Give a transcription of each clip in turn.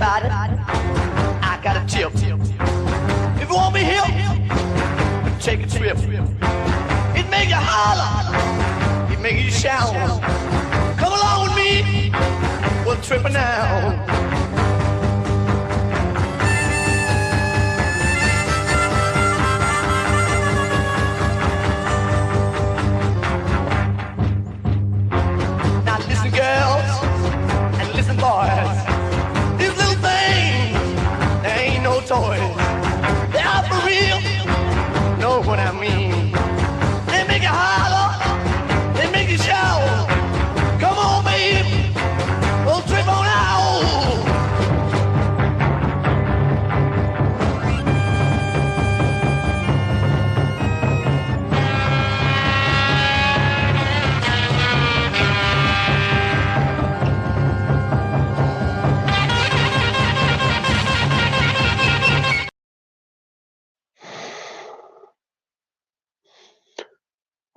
everybody, I got a tip. If you want me here, take a trip. It make you holler, it make you shout. Come along with me, we're tripping now. Now listen, girls, and listen, boys. These little things, they ain't no toys. They are for real, know what I mean. They make you holler, they make you shout. Come on, baby, we'll trip on out.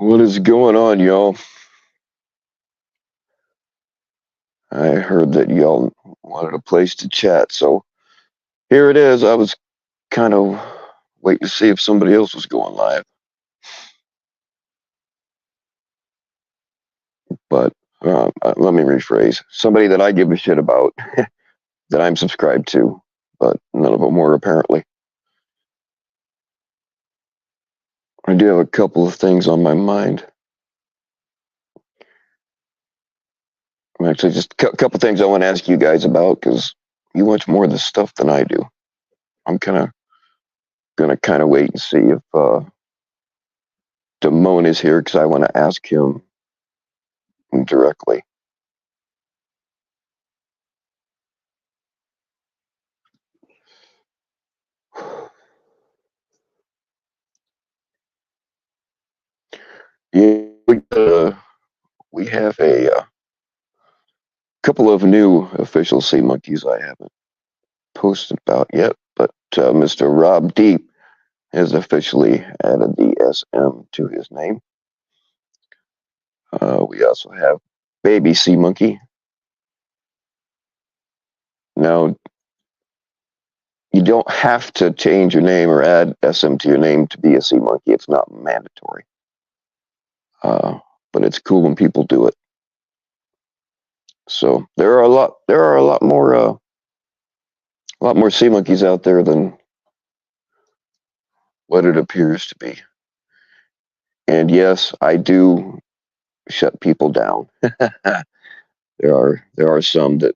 What is going on, y'all? I heard that y'all wanted a place to chat, so here it is. I was kind of waiting to see if somebody else was going live. But let me rephrase. Somebody that I give a shit about, that I'm subscribed to, but none of them were apparently. I do have a couple of things on my mind. Actually, just a couple things I want to ask you guys about, because you watch more of this stuff than I do. I'm gonna wait and see if Damone is here, because I want to ask him directly. Yeah, we have a couple of new official sea monkeys I haven't posted about yet, but Mr. Rob Deep has officially added the SM to his name. We also have Baby Sea Monkey. Now, you don't have to change your name or add SM to your name to be a sea monkey. It's not mandatory. But it's cool when people do it. So there are a lot more sea monkeys out there than what it appears to be. And yes, I do shut people down. There are some that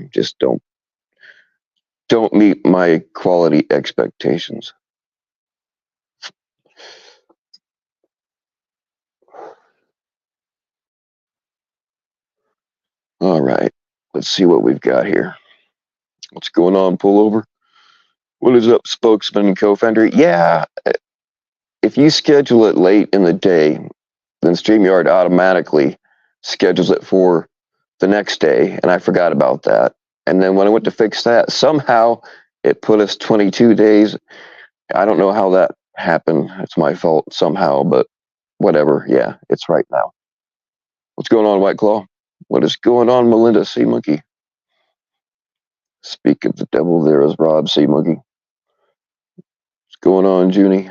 just don't meet my quality expectations. All right, let's see what we've got here. What's going on, pullover? What is up, spokesman and co-founder? Yeah, if you schedule it late in the day, then StreamYard automatically schedules it for the next day, and I forgot about that. And then when I went to fix that, somehow it put us 22 days. I don't know how that happened. It's my fault somehow, but whatever. Yeah, it's right now. What's going on, White Claw? What is going on, Melinda Sea Monkey? Speak of the devil, there is Rob Sea Monkey. What's going on, Junie?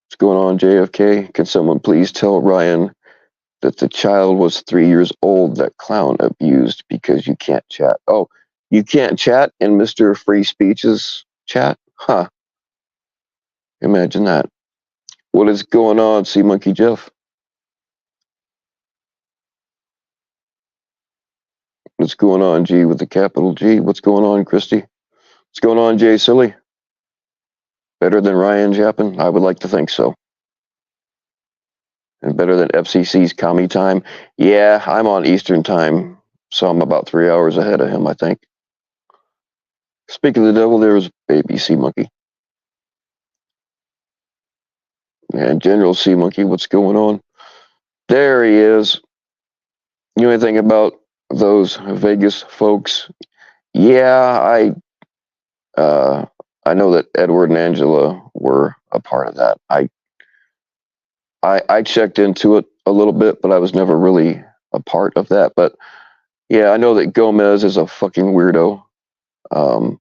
What's going on, JFK? Can someone please tell Ryan that the child was 3 years old that clown abused because you can't chat? Oh, you can't chat in Mr. Free Speech's chat? Huh. Imagine that. What is going on, Sea Monkey Jeff? What's going on, G with the capital G? What's going on, Christy? What's going on, Jay Silly? Better than Ryan Jappin? I would like to think so. And better than FCC's commie time? Yeah, I'm on Eastern time, so I'm about 3 hours ahead of him, I think. Speak of the devil, there's Baby Sea Monkey. And General Sea Monkey, what's going on? There he is. You know anything about those Vegas folks? Yeah, I know that Edward and Angela were a part of that. I checked into it a little bit, but I was never really a part of that. But Yeah, I know that Gomez is a fucking weirdo. Um,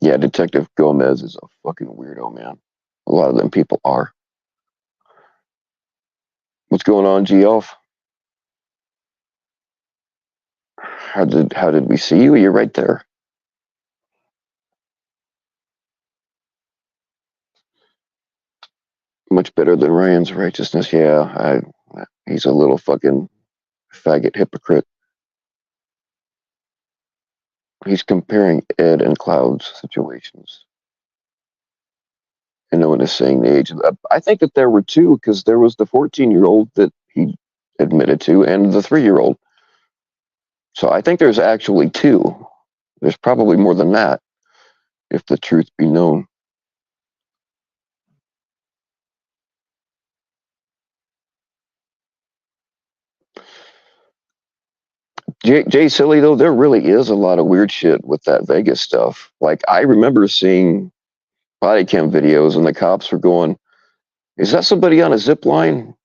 yeah, Detective Gomez is a fucking weirdo, man. A lot of them people are. What's going on, Geoff? How did we see you? You're right there. Much better than Ryan's righteousness. Yeah, he's a little fucking faggot hypocrite. He's comparing Ed and Cloud's situations, and no one is saying the age. I think that there were two, because there was the 14-year-old that he admitted to, and the 3-year-old. So I think there's actually two. There's probably more than that, if the truth be known. Jay Silly, though, there really is a lot of weird shit with that Vegas stuff. Like, I remember seeing body cam videos, and the cops were going, "Is that somebody on a zip line?"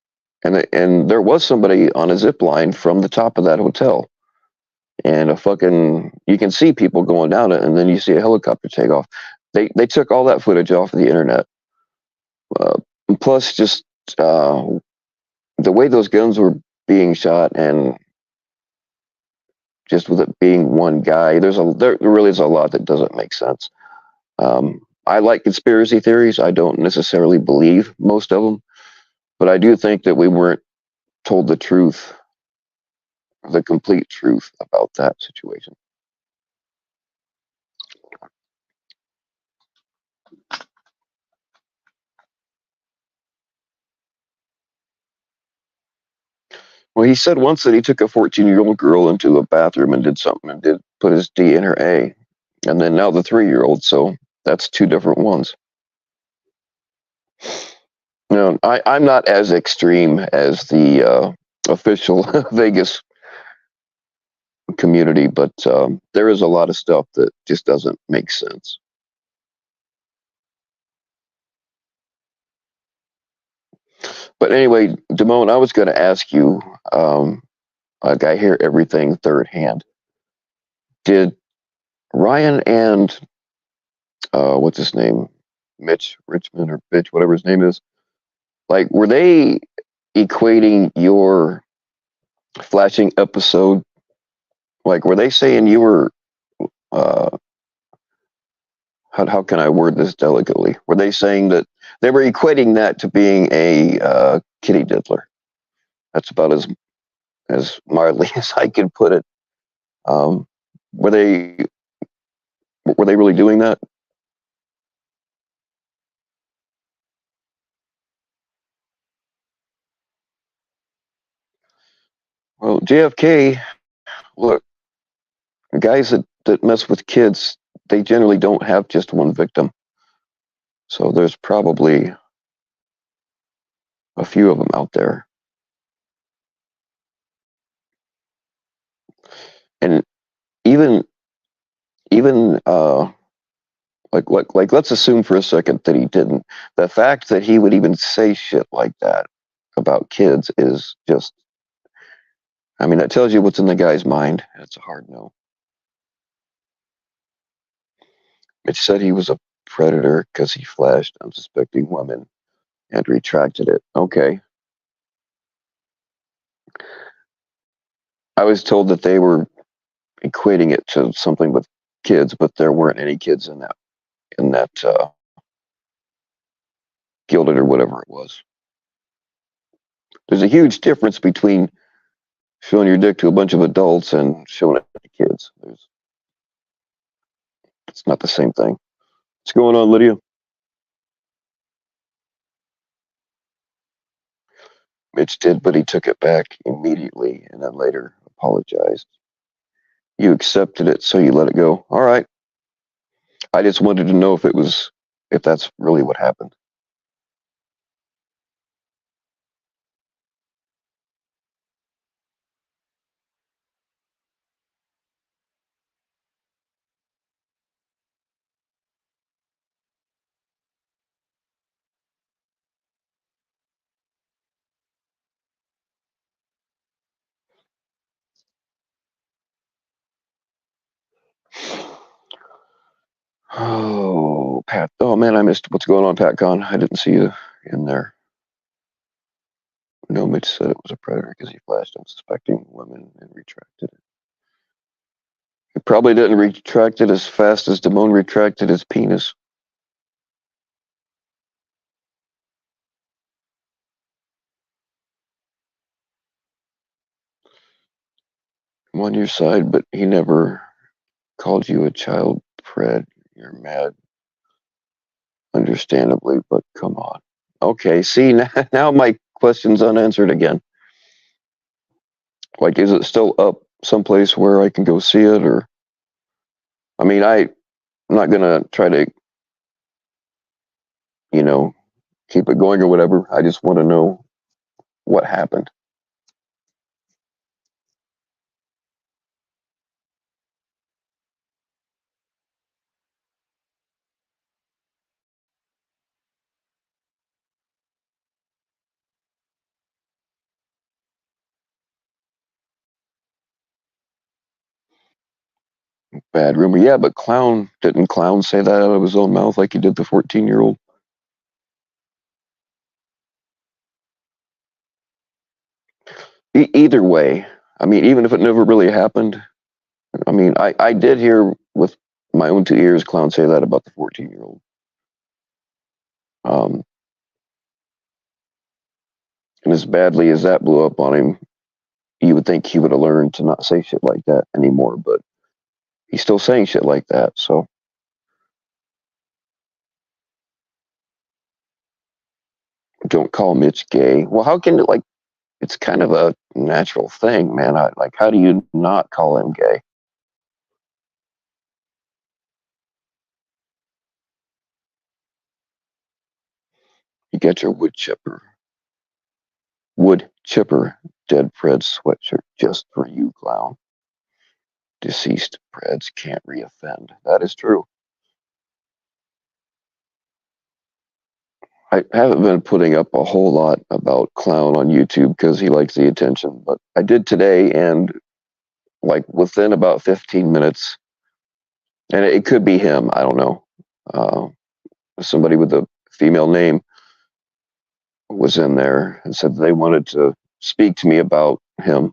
And there was somebody on a zip line from the top of that hotel. And a fucking, you can see people going down it, and then you see a helicopter take off. They took all that footage off of the internet. Uh, Plus, just uh, the way those guns were being shot, and just with it being one guy, there really is a lot that doesn't make sense. I like conspiracy theories. I don't necessarily believe most of them, but I do think that we weren't told the truth, the complete truth about that situation. Well, he said once that he took a 14-year-old girl into a bathroom and did something, and did put his D in her A, and then now the 3-year-old. So that's two different ones. No, I'm not as extreme as the official Vegas community, but there is a lot of stuff that just doesn't make sense. But anyway, Damone, I was going to ask you, like, I hear everything third hand. Did Ryan and what's his name, Mitch Richmond or Bitch, whatever his name is, like, were they equating your flashing episode? Like, were they saying you were uh, how can I word this delicately? Were they saying that they were equating that to being a kitty diddler? That's about as mildly as I can put it. Um, were they were they really doing that? Well, JFK, look, guys that mess with kids, they generally don't have just one victim. So there's probably a few of them out there. And even even like let's assume for a second that he didn't. The fact that he would even say shit like that about kids is just, I mean, that tells you what's in the guy's mind. It's a hard no. It said he was a predator because he flashed unsuspecting women and retracted it. Okay. I was told that they were equating it to something with kids, but there weren't any kids in that gilded or whatever it was. There's a huge difference between showing your dick to a bunch of adults and showing it to kids. It's not the same thing. What's going on, Lydia? Mitch did, but he took it back immediately and then later apologized. You accepted it, so you let it go. All right. I just wanted to know if that's really what happened. Oh, Pat. Oh, man, I missed what's going on, PatCon. I didn't see you in there. No, Mitch said it was a predator because he flashed unsuspecting women and retracted it. He probably didn't retract it as fast as Damone retracted his penis. I'm on your side, but he never called you a child pred. You're mad, understandably, but come on. Okay, see, now my question's unanswered again. Like, is it still up someplace where I can go see it? Or, I mean, I'm not going to try to, you know, keep it going or whatever. I just want to know what happened. Bad rumor. Yeah, but didn't Clown say that out of his own mouth like he did the 14-year-old? Either way, I mean, even if it never really happened, I mean, I did hear with my own two ears Clown say that about the 14-year-old. Um, and as badly as that blew up on him, you would think he would have learned to not say shit like that anymore, but he's still saying shit like that, so don't call Mitch gay. Well, how can it, like, it's kind of a natural thing, man. Like, how do you not call him gay? You got your wood chipper dead Fred sweatshirt just for you, Clown. Deceased Preds can't reoffend. That is true. I haven't been putting up a whole lot about Clown on YouTube because he likes the attention, but I did today, and like within about 15 minutes, and it could be him, I don't know. Uh, Somebody with a female name was in there and said they wanted to speak to me about him,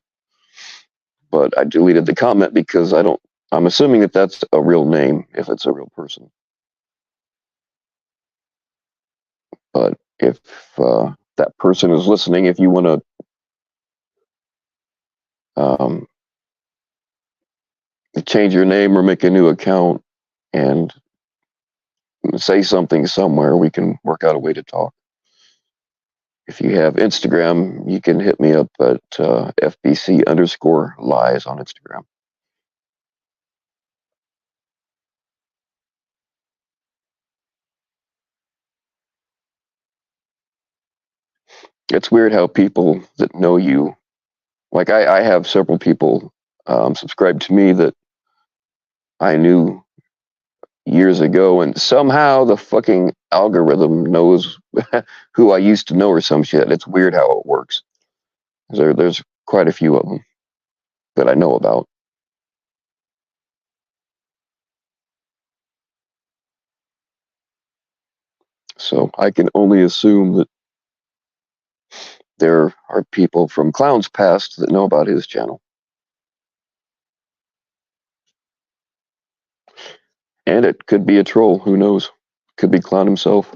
but I deleted the comment because I'm assuming that that's a real name if it's a real person. But if that person is listening, if you want to change your name or make a new account and say something somewhere, we can work out a way to talk. If you have Instagram, you can hit me up at FBC_lies on Instagram. It's weird how people that know you, like I have several people subscribed to me that I knew years ago, and somehow the fucking algorithm knows who I used to know or some shit. It's weird how it works. There's quite a few of them that I know about. So I can only assume that there are people from Clown's past that know about his channel. And it could be a troll, who knows? Could be Clown himself.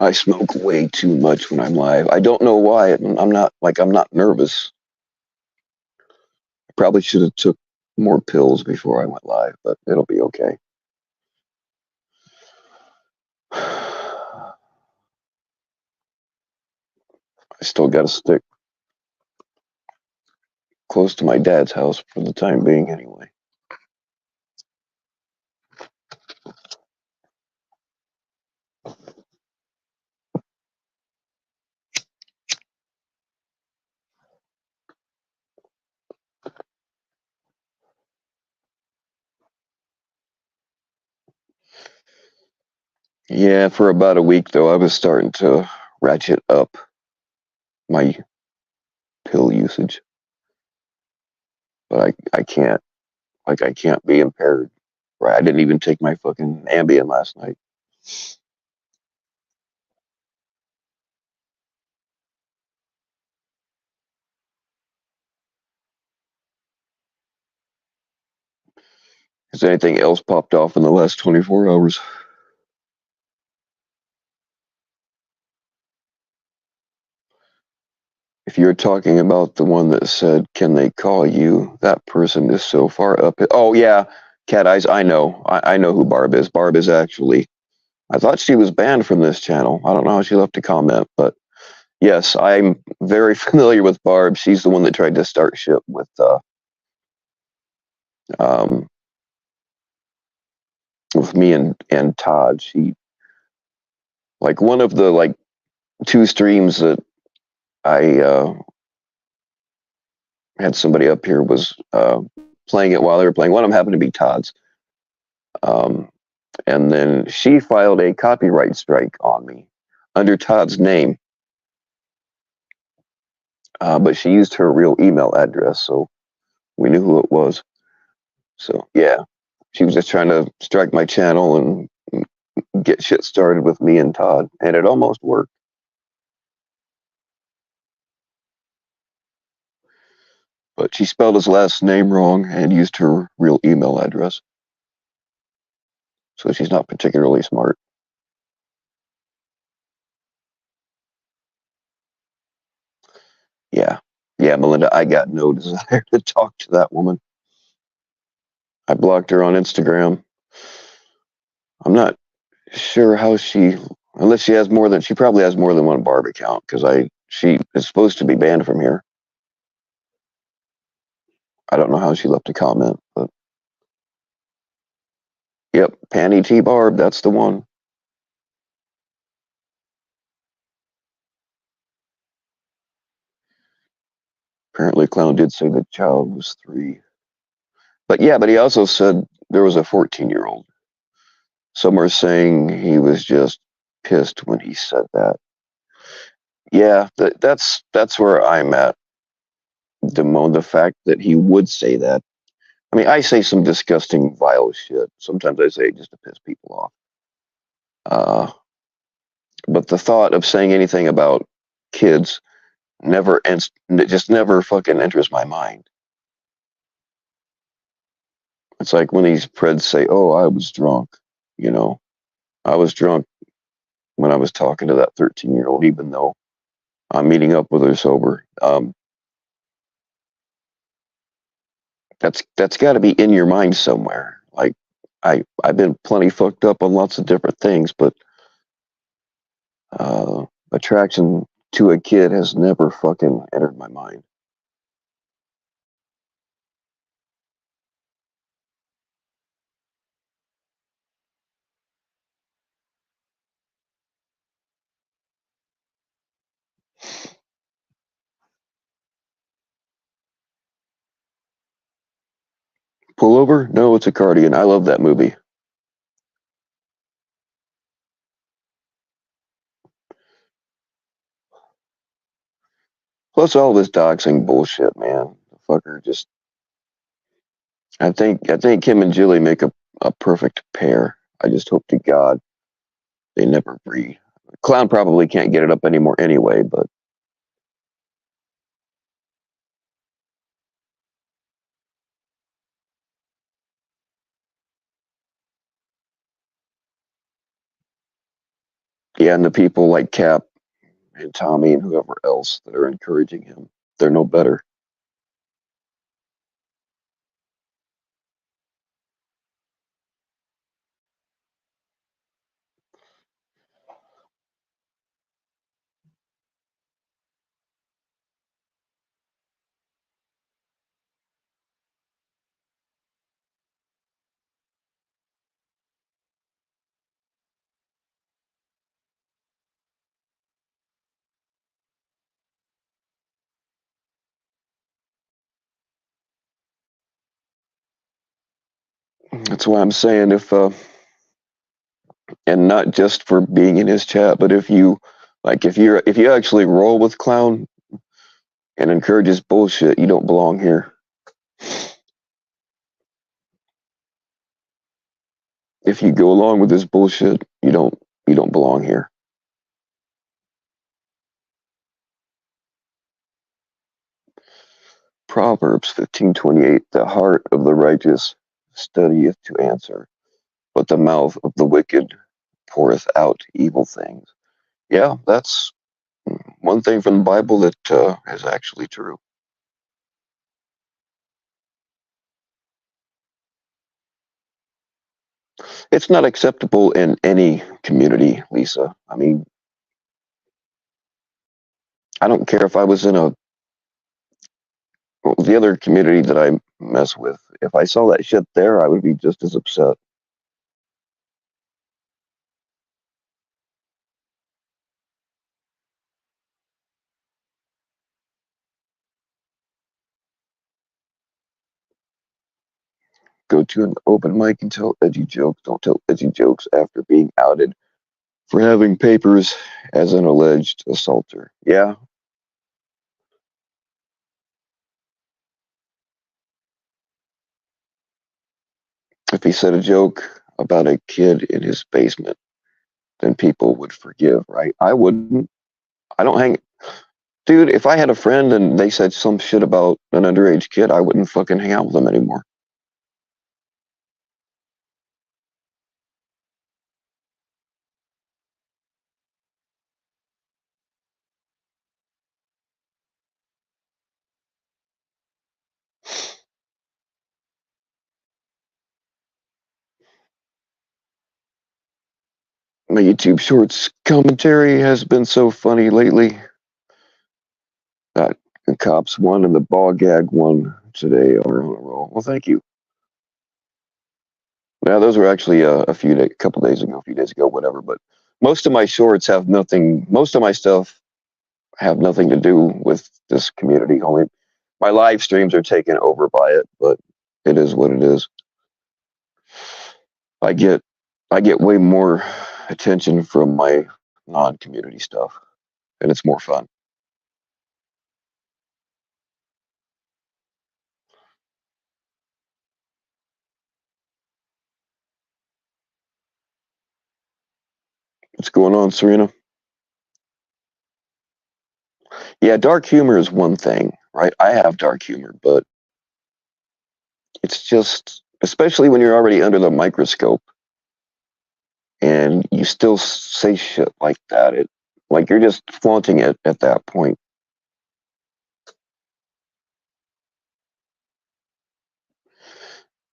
I smoke way too much when I'm live. I don't know why. I'm not nervous. I probably should have took more pills before I went live, but it'll be okay. I still got to stick close to my dad's house for the time being, anyway. Yeah, for about a week though, I was starting to ratchet up my pill usage, but I can't. Like, I can't be impaired. Right, I didn't even take my fucking Ambien last night. Has anything else popped off in the last 24 hours? If you're talking about the one that said, "Can they call you?" That person is so far up. Oh yeah, Cat Eyes. I know. I know who Barb is. Barb is actually. I thought she was banned from this channel. I don't know how she left a comment, but yes, I'm very familiar with Barb. She's the one that tried to start shit um, with me and Todd. She, like, one of the like two streams that I had somebody up here was playing it while they were playing. One of them happened to be Todd's. Um, and then she filed a copyright strike on me under Todd's name, but she used her real email address, so we knew who it was. So yeah, she was just trying to strike my channel and get shit started with me and Todd, and it almost worked. But she spelled his last name wrong and used her real email address, so she's not particularly smart. Yeah, yeah, Melinda, I got no desire to talk to that woman. I blocked her on Instagram. I'm not sure how she, unless she probably has more than one Barb account, because she is supposed to be banned from here. I don't know how she left a comment, but yep, Panty T Barb, that's the one. Apparently, Clown did say the child was 3, but yeah, but he also said there was a 14-year-old. Some are saying he was just pissed when he said that. Yeah, that's where I'm at. The fact that he would say that. I mean, I say some disgusting, vile shit. Sometimes I say it just to piss people off. Uh, but the thought of saying anything about kids it just never fucking enters my mind. It's like when these preds say, "Oh, I was drunk," you know, I was drunk when I was talking to that 13-year-old, even though I'm meeting up with her sober. That's got to be in your mind somewhere. Like, I've been plenty fucked up on lots of different things, but uh, attraction to a kid has never fucking entered my mind. Pullover? No, it's a cardigan. I love that movie. Plus all this doxing bullshit, man. The fucker just. I think him and Jilly make a perfect pair. I just hope to God they never breed. Clown probably can't get it up anymore anyway, but yeah, and the people like Cap and Tommy and whoever else that are encouraging him, they're no better. That's why I'm saying and not just for being in his chat, but if you actually roll with Clown and encourage his bullshit, you don't belong here. If you go along with his bullshit, you don't belong here. Proverbs 15:28, the heart of the righteous studieth to answer, but the mouth of the wicked poureth out evil things. Yeah, that's one thing from the Bible that is actually true. It's not acceptable in any community, Lisa. I mean, I don't care if I was in the other community that I mess with. If I saw that shit there, I would be just as upset. Go to an open mic and tell edgy jokes. Don't tell edgy jokes after being outed for having papers as an alleged assaulter. Yeah, if he said a joke about a kid in his basement, then people would forgive, right? I wouldn't. I don't hang. Dude, if I had a friend and they said some shit about an underage kid, I wouldn't fucking hang out with them anymore. My YouTube Shorts commentary has been so funny lately. That the cops one and the ball gag one today are on a roll. Well, thank you. Yeah, those were actually a couple days ago, a few days ago, whatever. But most of my shorts have nothing. Most of my stuff have nothing to do with this community. Only my live streams are taken over by it, but it is what it is. I get I get way more attention from my non-community stuff, and it's more fun. What's going on, Serena? Yeah, dark humor is one thing, right? I have dark humor, but it's just, especially when you're already under the microscope and you still say shit like that. It like you're just flaunting it at that point.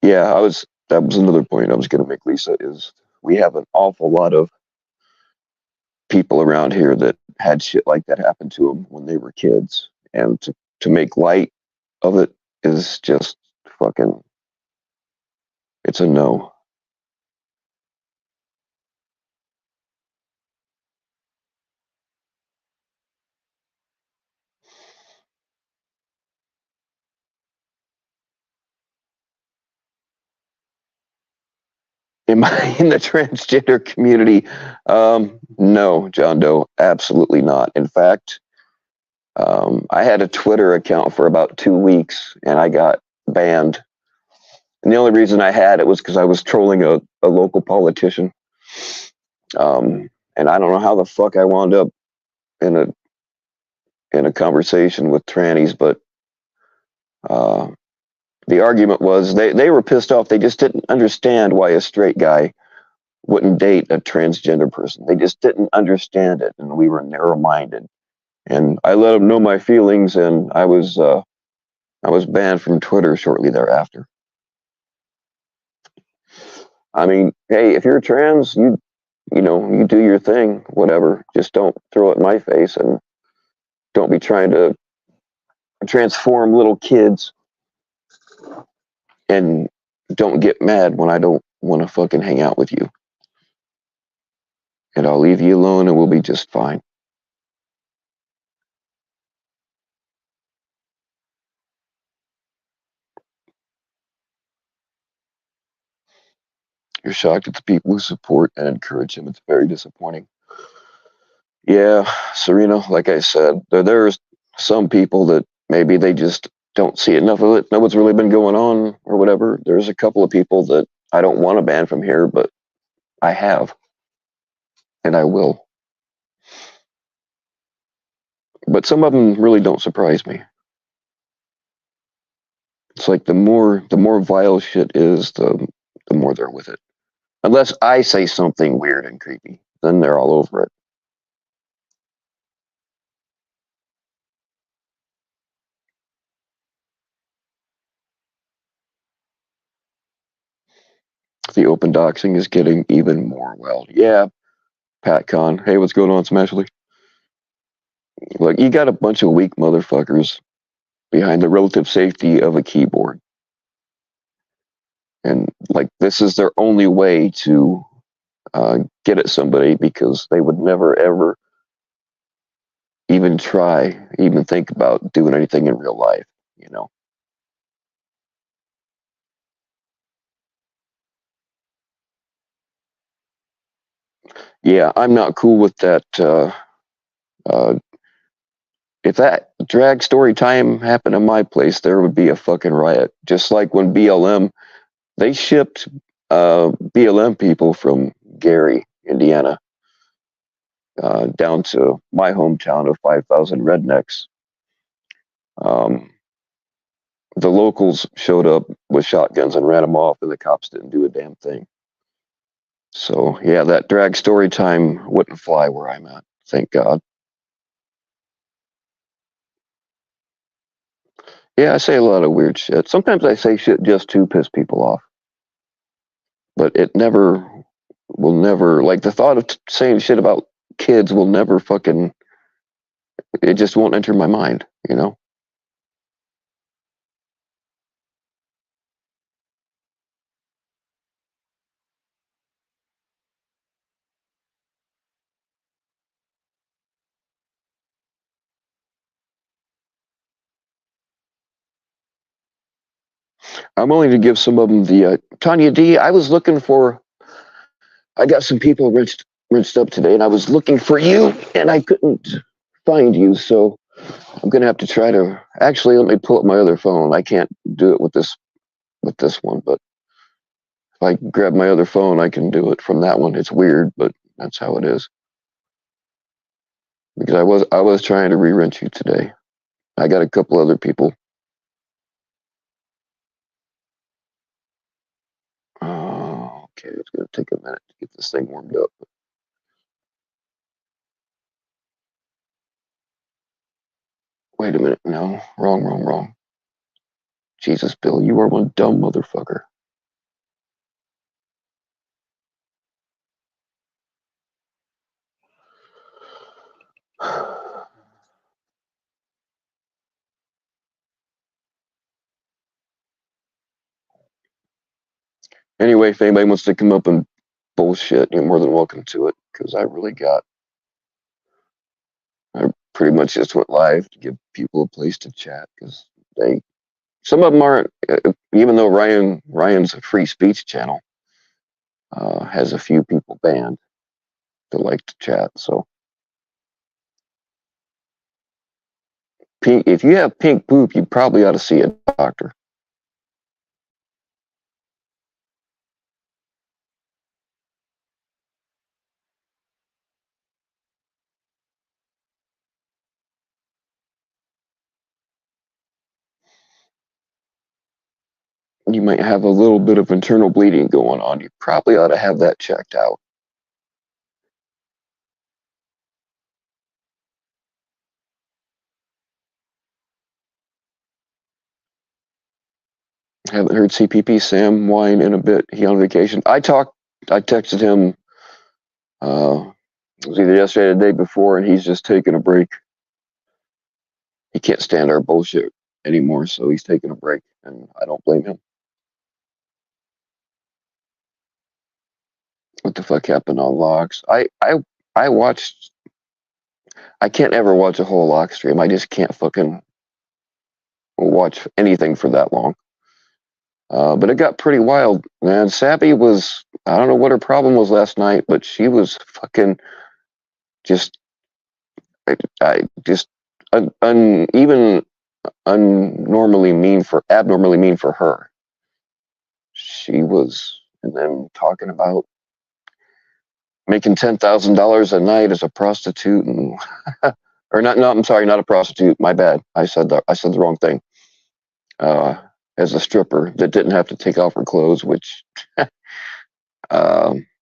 Yeah, I was. That was another point I was going to make, Lisa. Is we have an awful lot of people around here that had shit like that happen to them when they were kids, and to make light of it is just fucking. It's a no. Am I in the transgender community? No, John Doe, absolutely not. In fact, I had a Twitter account for about 2 weeks and I got banned. And the only reason I had it was because I was trolling a local politician. And I don't know how the fuck I wound up in a conversation with trannies, but uh, the argument was they were pissed off. They just didn't understand why a straight guy wouldn't date a transgender person. They just didn't understand it, and we were narrow-minded. And I let them know my feelings, and I was banned from Twitter shortly thereafter. I mean, hey, if you're trans, you do your thing, whatever. Just don't throw it in my face, and don't be trying to transform little kids, and don't get mad when I don't want to fucking hang out with you. And I'll leave you alone, and we'll be just fine. You're shocked at the people who support and encourage him. It's very disappointing. Yeah, Serena, like I said, there's some people that maybe they just don't see enough of it, know what's really been going on or whatever. There's a couple of people that I don't want to ban from here, but I have, and I will. But some of them really don't surprise me. It's like the more vile shit is, the more they're with it. Unless I say something weird and creepy, then they're all over it. The open doxing is getting even more wild. Yeah, Pat Con. Hey, what's going on, Smashley? Like, you got a bunch of weak motherfuckers behind the relative safety of a keyboard. And, like, this is their only way to get at somebody because they would never, ever even try, even think about doing anything in real life, you know? Yeah, I'm not cool with that. Uh, if that drag story time happened in my place, there would be a fucking riot. Just like when BLM, they shipped BLM people from Gary, Indiana, down to my hometown of 5,000 rednecks. Um, the locals showed up with shotguns and ran them off, and the cops didn't do a damn thing. So, yeah, that drag story time wouldn't fly where I'm at. Thank God. Yeah, I say a lot of weird shit. Sometimes I say shit just to piss people off. But it never will never, like, the thought of saying shit about kids will never fucking, it just won't enter my mind, you know? I'm willing to give some of them the Tanya D. I got some people rinsed up today, and I was looking for you, and I couldn't find you, so I'm gonna have to try to. Actually, let me pull up my other phone. I can't do it with this one, but if I grab my other phone, I can do it from that one. It's weird, but that's how it is. Because I was trying to re-rent you today. I got a couple other people. Oh, okay, it's gonna take a minute to get this thing warmed up. Wait a minute, no, wrong. Jesus, Bill, you are one dumb motherfucker. Anyway, if anybody wants to come up and bullshit, you're more than welcome to it. Because I pretty much just went live to give people a place to chat. Because some of them aren't. Even though Ryan's a free speech channel, has a few people banned that like to chat. So, if you have pink poop, you probably ought to see a doctor. You might have a little bit of internal bleeding going on. You probably ought to have that checked out. Haven't heard CPP Sam whine in a bit. He on vacation. I texted him. It was either yesterday or the day before, and he's just taking a break. He can't stand our bullshit anymore, so he's taking a break, and I don't blame him. What the fuck happened on logs? I watched. I can't ever watch a whole log stream. I just can't fucking watch anything for that long. But it got pretty wild, man. Sappy was I don't know what her problem was last night, but she was fucking just, I just even abnormally mean for her. She was, and then talking about making $10,000 a night as a prostitute, and or not. No, I'm sorry, not a prostitute. My bad. I said the wrong thing. Uh, as a stripper that didn't have to take off her clothes, which,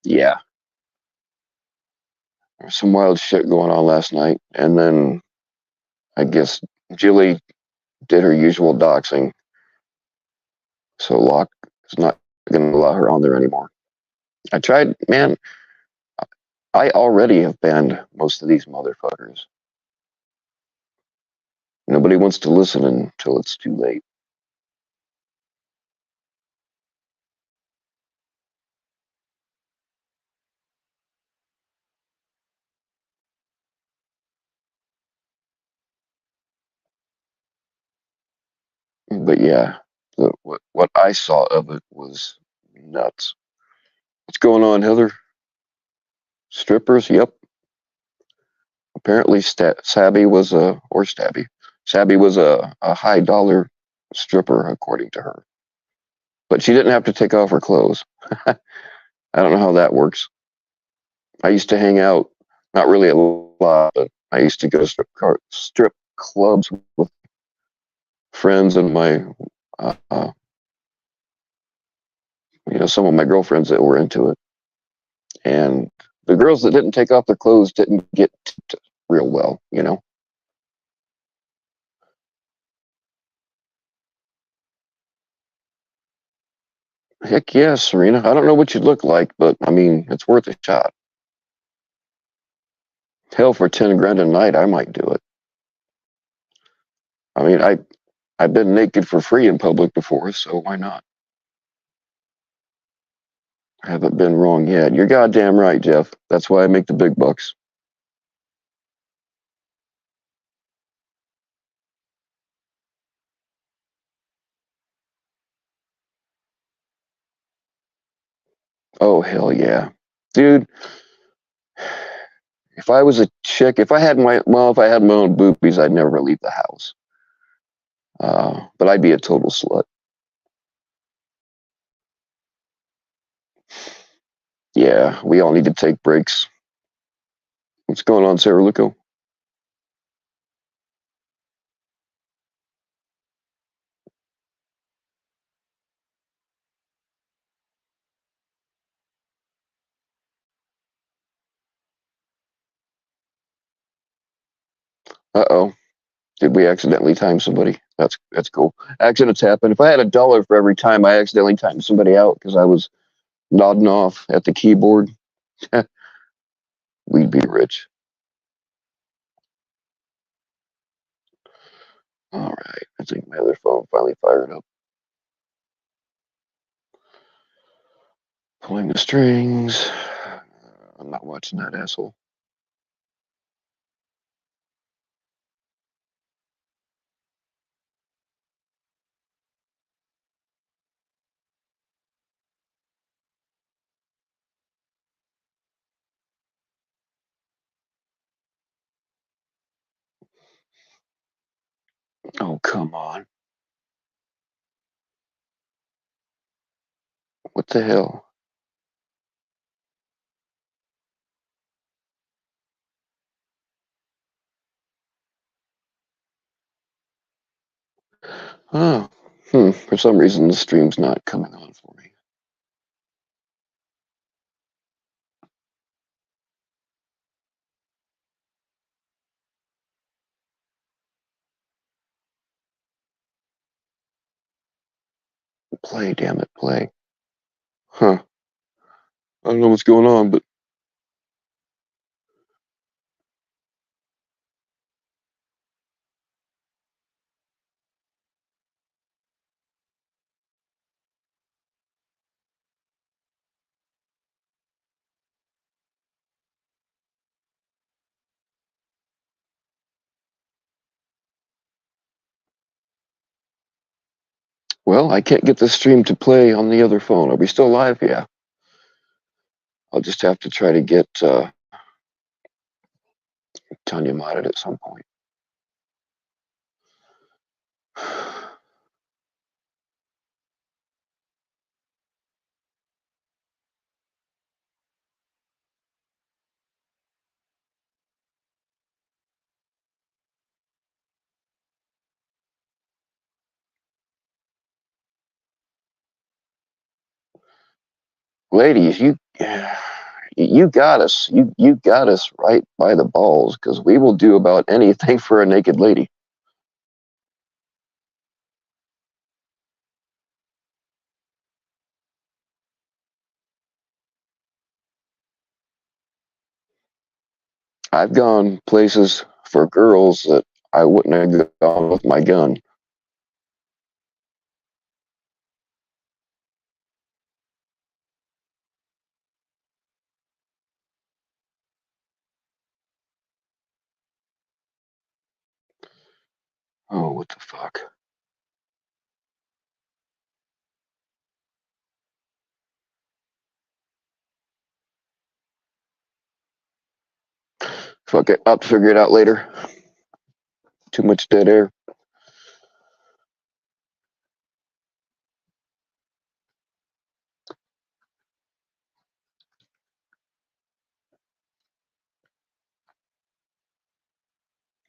yeah, there's some wild shit going on last night. And then I guess Jilly did her usual doxing, so Locke is not going to allow her on there anymore. I tried, man. I already have banned most of these motherfuckers. Nobody wants to listen until it's too late. But yeah, what I saw of it was nuts. What's going on, Heather? Strippers? Yep. Apparently, Sabby was a high dollar stripper, according to her. But she didn't have to take off her clothes. I don't know how that works. I used to hang out, not really a lot, but I used to go to strip clubs with friends and my, some of my girlfriends that were into it. And the girls that didn't take off their clothes didn't get tipped real well. Heck yeah, Serena. I don't know what you look like, but I mean, it's worth a shot. Hell, for 10 grand a night, I might do it. I mean, I've been naked for free in public before, so why not? I haven't been wrong yet. You're goddamn right, Jeff. That's why I make the big bucks. Oh, hell yeah. Dude, if I was a chick, if I had my own boobies, I'd never leave the house. But I'd be a total slut. Yeah, we all need to take breaks. What's going on, Sarah Luco? Uh-oh. Did we accidentally time somebody? That's cool. Accidents happen. If I had $1 for every time I accidentally timed somebody out because I was nodding off at the keyboard, we'd be rich. All right. I think my other phone finally fired up. Pulling the strings. I'm not watching that asshole. Oh, come on. What the hell? Oh, for some reason, the stream's not coming on for me. Play, damn it, play. Huh. I don't know what's going on, but well, I can't get the stream to play on the other phone. Are we still live? Yeah. I'll just have to try to get Tanya modded at some point. Ladies, you got us. You got us right by the balls, because we will do about anything for a naked lady. I've gone places for girls that I wouldn't have gone with my gun. Oh, what the fuck? Fuck it. I'll figure it out later. Too much dead air.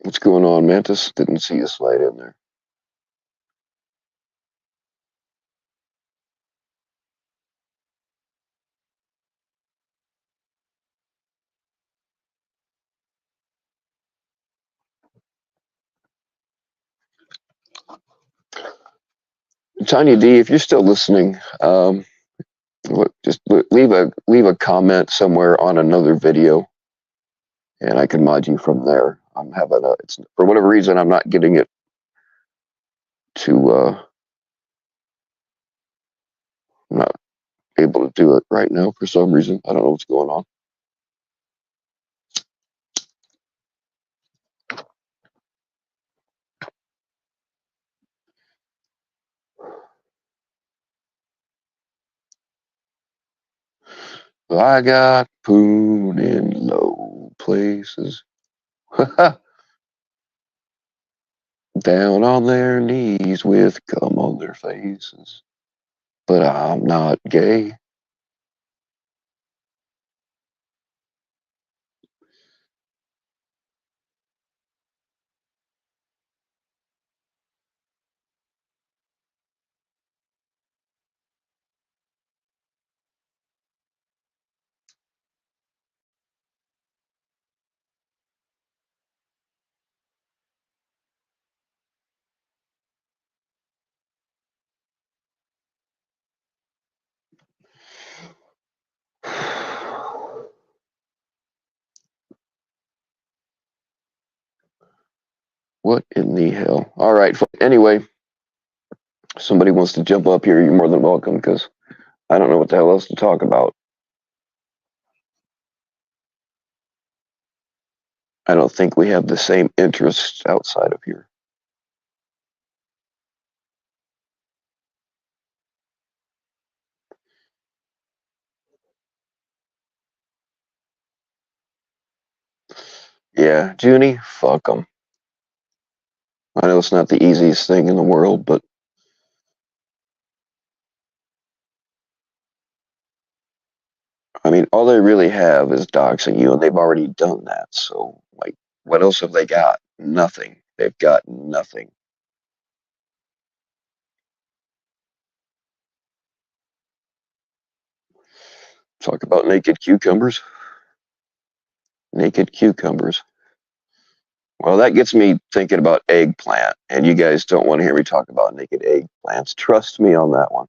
What's going on, Mantis? Didn't see you slide in there. Tanya D, if you're still listening, just leave a comment somewhere on another video, and I can mod you from there. I'm having it's for whatever reason I'm not getting it to. I'm not able to do it right now for some reason. I don't know what's going on. I got poon in low places. Down on their knees with cum on their faces. But I'm not gay. What in the hell? All right. Anyway, somebody wants to jump up here, you're more than welcome, because I don't know what the hell else to talk about. I don't think we have the same interests outside of here. Yeah, Junie, fuck them. I know it's not the easiest thing in the world, but I mean, all they really have is doxing you, and they've already done that. So, like, what else have they got? Nothing. They've got nothing. Talk about naked cucumbers. Naked cucumbers. Well, that gets me thinking about eggplant, and you guys don't want to hear me talk about naked eggplants. Trust me on that one.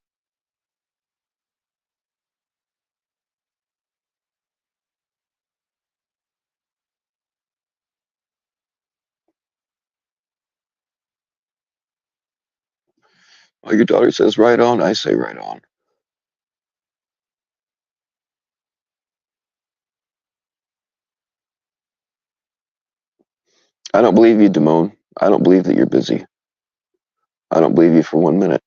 Well, your daughter says right on, I say right on. I don't believe you, Damone. I don't believe that you're busy. I don't believe you for 1 minute.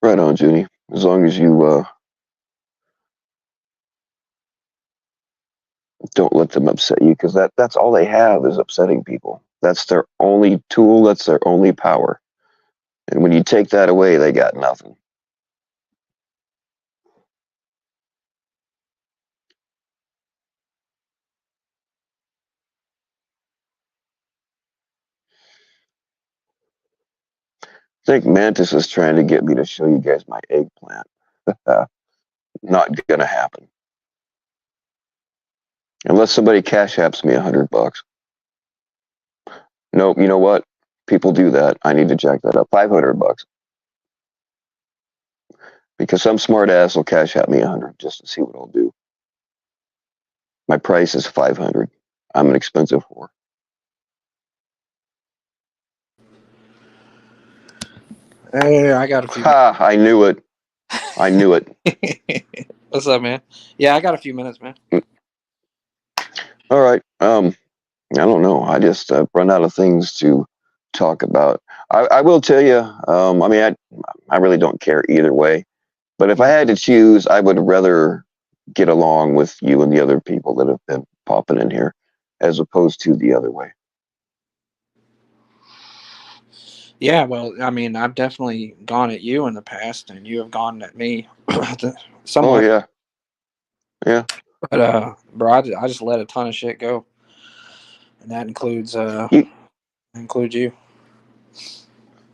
Right on, Junie. As long as you don't let them upset you, because that's all they have is upsetting people. That's their only tool. That's their only power. And when you take that away, they got nothing. I think Mantis is trying to get me to show you guys my eggplant. Not gonna happen. Unless somebody cash apps me $100. Nope, you know what? People do that. I need to jack that up. $500. Because some smart ass will cash app me 100 just to see what I'll do. My price is 500. I'm an expensive whore. Hey, I got a few. Ha! I knew it. I knew it. What's up, man? Yeah, I got a few minutes, man. All right. I don't know. I just run out of things to talk about. I will tell you. I mean, I really don't care either way. But if I had to choose, I would rather get along with you and the other people that have been popping in here, as opposed to the other way. Yeah, well, I mean, I've definitely gone at you in the past, and you have gone at me Oh somewhat. yeah, yeah. But bro, I just let a ton of shit go, and that You includes you.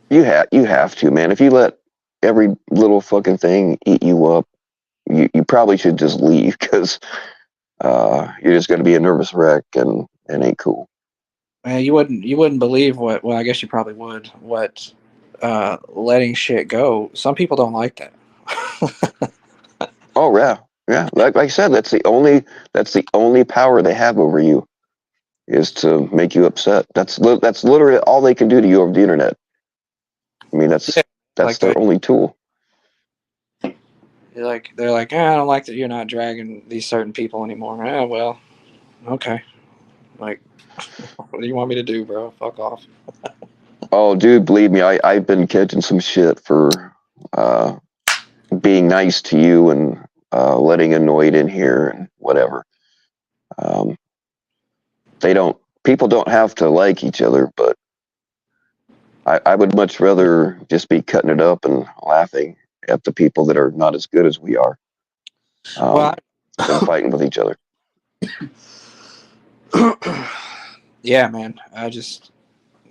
you have to, man. If you let every little fucking thing eat you up, you probably should just leave because you're just going to be a nervous wreck and ain't cool. Man, you wouldn't believe what. Well, I guess you probably would. What letting shit go. Some people don't like that. Oh yeah, yeah. Like I said, that's the only power they have over you is to make you upset. That's literally all they can do to you over the internet. I mean, Yeah, that's like their that. only tool. They're like, I don't like that you're not dragging these certain people anymore. Well, okay. Like, what do you want me to do, bro? Fuck off. Oh, dude, believe me, I've been catching some shit for uh, being nice to you and letting annoyed in here and whatever. Um, they don't. People don't have to like each other, but I would much rather just be cutting it up and laughing at the people that are not as good as we are Well, um, than fighting with each other. yeah, man.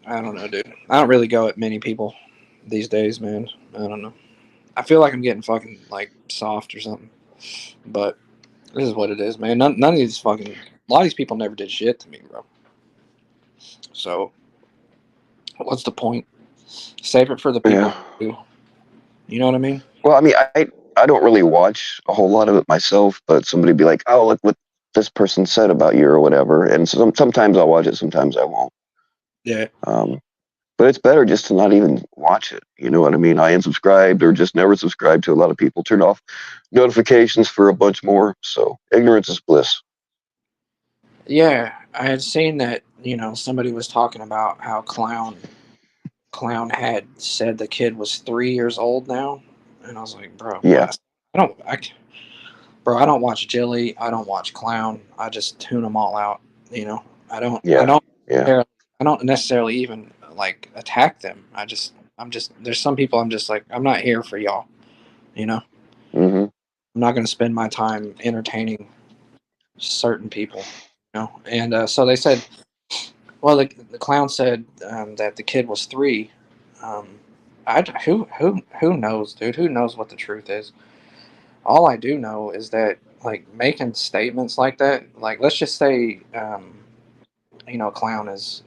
I don't know, dude. I don't really go at many people these days, man. I don't know. I feel like I'm getting fucking like soft or something. But this is what it is, man. None of these fucking a lot of these people never did shit to me, bro. So what's the point? Save it for the people Yeah. who do. You know what I mean? Well, I mean, I don't really watch a whole lot of it myself, but somebody be like, "Oh, look what this person said about you" or whatever, and sometimes I'll watch it, sometimes I won't. Yeah. Um, but it's better just to not even watch it. You know what I mean? I unsubscribed or just never subscribed to a lot of people. Turn off notifications for a bunch more. So ignorance is bliss. Yeah. I had seen that, somebody was talking about how Clown had said the kid was 3 years old now. And I was like, bro, Yeah, what? I don't I, Bro, I don't watch Jilly. I don't watch Clown. I just tune them all out. You know, I don't. I yeah, don't. yeah. I don't necessarily even like attack them. I'm just. There's some people. I'm just like. I'm not here for y'all. You know. Hmm. I'm not going to spend my time entertaining certain people. And so they said. Well, the clown said that the kid was 3. Um, who knows, dude? Who knows what the truth is? All I do know is that like making statements like that, like let's just say, Clown is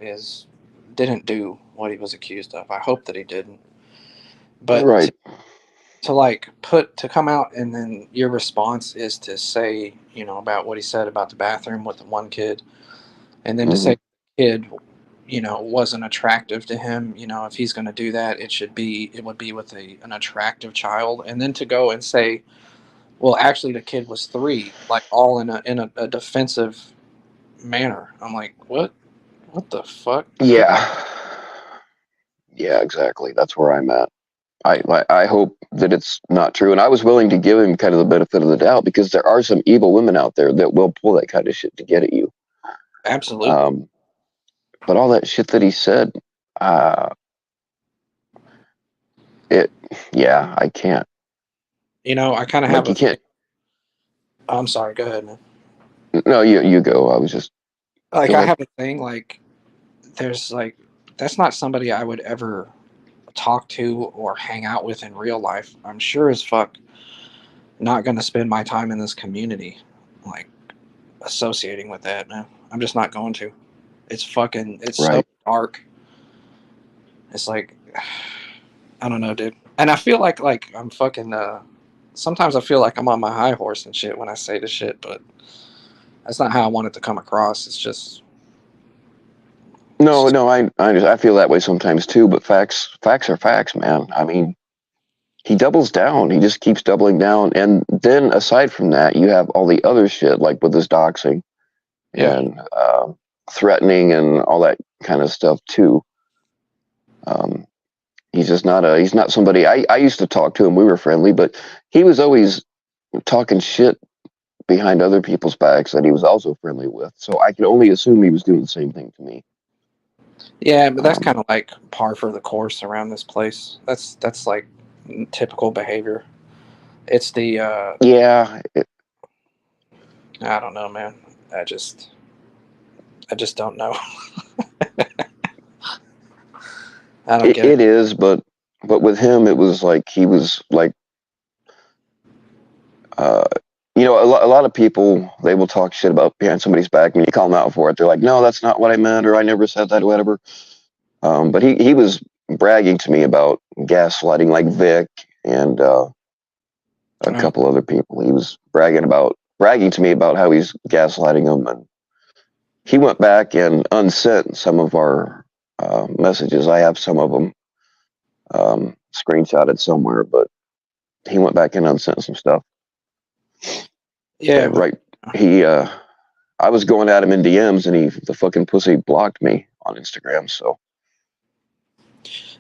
didn't do what he was accused of. I hope that he didn't. But Right. to like put to come out and then your response is to say, about what he said about the bathroom with the one kid, and then to Hmm. say the kid, wasn't attractive to him. If he's going to do that, it would be with an attractive child, and then to go and say, well, actually, the kid was 3, like all in a defensive manner. I'm like, what? What the fuck? Yeah. Yeah, exactly. That's where I'm at. I hope that it's not true. And I was willing to give him kind of the benefit of the doubt because there are some evil women out there that will pull that kind of shit to get at you. Absolutely. But all that shit that he said, I can't. I kind of Like, have you can't. Oh, I'm sorry. Go ahead, man. No, you go. I was just. Like, Go I ahead. have a thing. Like, there's like, that's not somebody I would ever talk to or hang out with in real life. I'm sure as fuck not going to spend my time in this community, like, associating with that, man. I'm just not going to. It's so Right. dark. It's like, I don't know, dude. And I feel like I'm fucking, sometimes I feel like I'm on my high horse and shit when I say this shit, but that's not how I want it to come across. It's just, No, I feel that way sometimes too. But facts are facts, man. I mean, he doubles down. He just keeps doubling down. And then aside from that, you have all the other shit, like with his doxing yeah. and threatening and all that kind of stuff too. He's not somebody. I used to talk to him. We were friendly, but he was always talking shit behind other people's backs that he was also friendly with. So I could only assume he was doing the same thing to me. Yeah, but that's Um, kind of like par for the course around this place. That's like typical behavior. It's the yeah, I don't know, man. I just don't know. I don't get it. it is, but with him, it was like he was like, uh, a lot of people, they will talk shit about behind somebody's back, and you call them out for it. They're like, no, that's not what I meant, or I never said that, or whatever. But he was bragging to me about gaslighting, like Vic and a Oh, couple other people. He was bragging to me about how he's gaslighting them, and he went back and unsent some of our messages. I have some of them screenshotted somewhere, but he went back and unsent some stuff. yeah, And but he I was going at him in DMs, and the fucking pussy blocked me on Instagram. So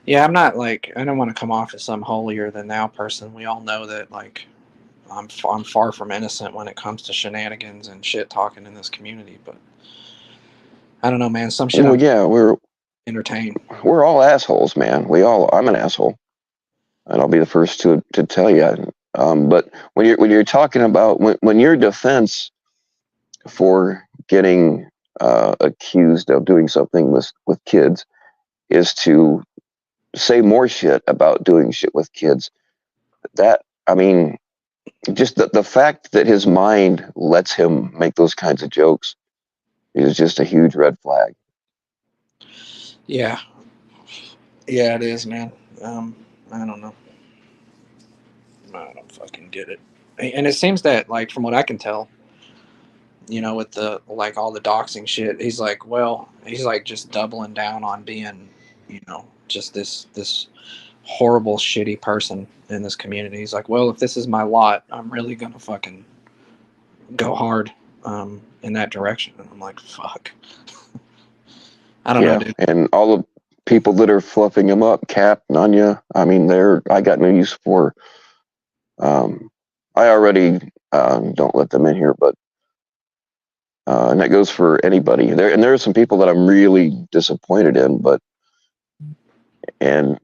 yeah, I'm not like I don't want to come off as some holier than thou person. We all know that like I'm far from innocent when it comes to shenanigans and shit talking in this community, but I don't know, man. Some shit well, I'm yeah, entertained. we're all assholes, man. I'm an asshole, and I'll be the first to tell you. But when you're talking about when your defense for getting accused of doing something with kids is to say more shit about doing shit with kids, that I mean, just the fact that his mind lets him make those kinds of jokes is just a huge red flag. Yeah, yeah, it is, man. I don't know. I don't fucking get it. And it seems that, like, from what I can tell, with the like all the doxing shit, he's like just doubling down on being, just this horrible, shitty person in this community. He's like, well, if this is my lot, I'm really gonna fucking go hard, in that direction. And I'm like, fuck. I don't know, Yeah, dude. and all the people that are fluffing him up, Cap, Nanya, I mean, I got no use for. Um, I already don't let them in here, but and that goes for anybody. There are some people that I'm really disappointed in, and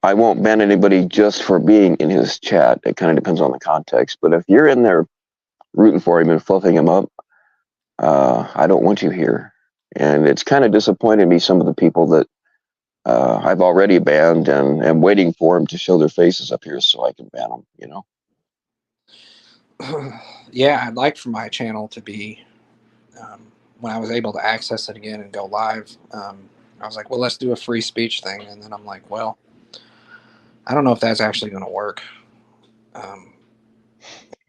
I won't ban anybody just for being in his chat. It kind of depends on the context. But if you're in there rooting for him and fluffing him up, I don't want you here. And it's kind of disappointed me, some of the people that I've already banned, and am waiting for them to show their faces up here so I can ban them. Yeah, I'd like for my channel to be, when I was able to access it again and go live. I was like, well, let's do a free speech thing, and then I'm like, well, I don't know if that's actually going to work. Um,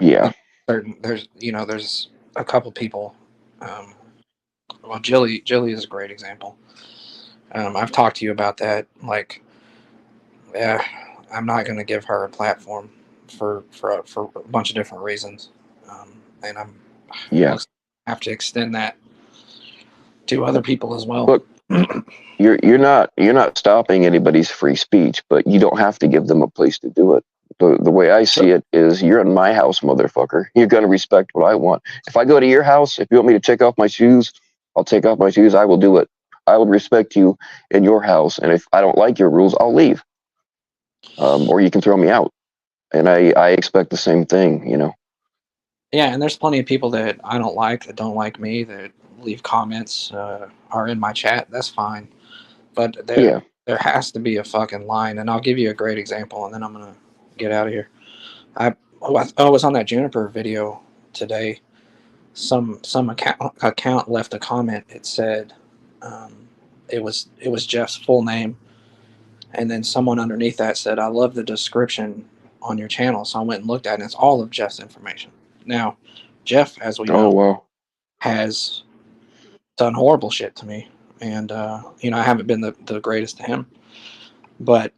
Yeah. there's a couple people. Um, well, Jilly is a great example. I've talked to you about that. Like, yeah, I'm not going to give her a platform for a bunch of different reasons, and Yeah. looks have to extend that to other people as well. Look, you're not stopping anybody's free speech, but you don't have to give them a place to do it. The way I see it is, you're in my house, motherfucker. You're gonna respect what I want. If I go to your house, if you want me to take off my shoes, I'll take off my shoes. I will do it. I will respect you in your house, and if I don't like your rules, I'll leave. Or you can throw me out. And I expect the same thing, you know. Yeah, and there's plenty of people that I don't like, that don't like me, that leave comments, are in my chat. That's fine, but Yeah. there has to be a fucking line. And I'll give you a great example, and then I'm gonna get out of here. I was on that Juniper video today. Some account left a comment. It said, it was Jeff's full name, and then someone underneath that said, "I love the description on your channel." So I went and looked at it, and it's all of Jeff's information. Now, Jeff, as we Oh know, wow. has done horrible shit to me, and I haven't been the greatest to him. But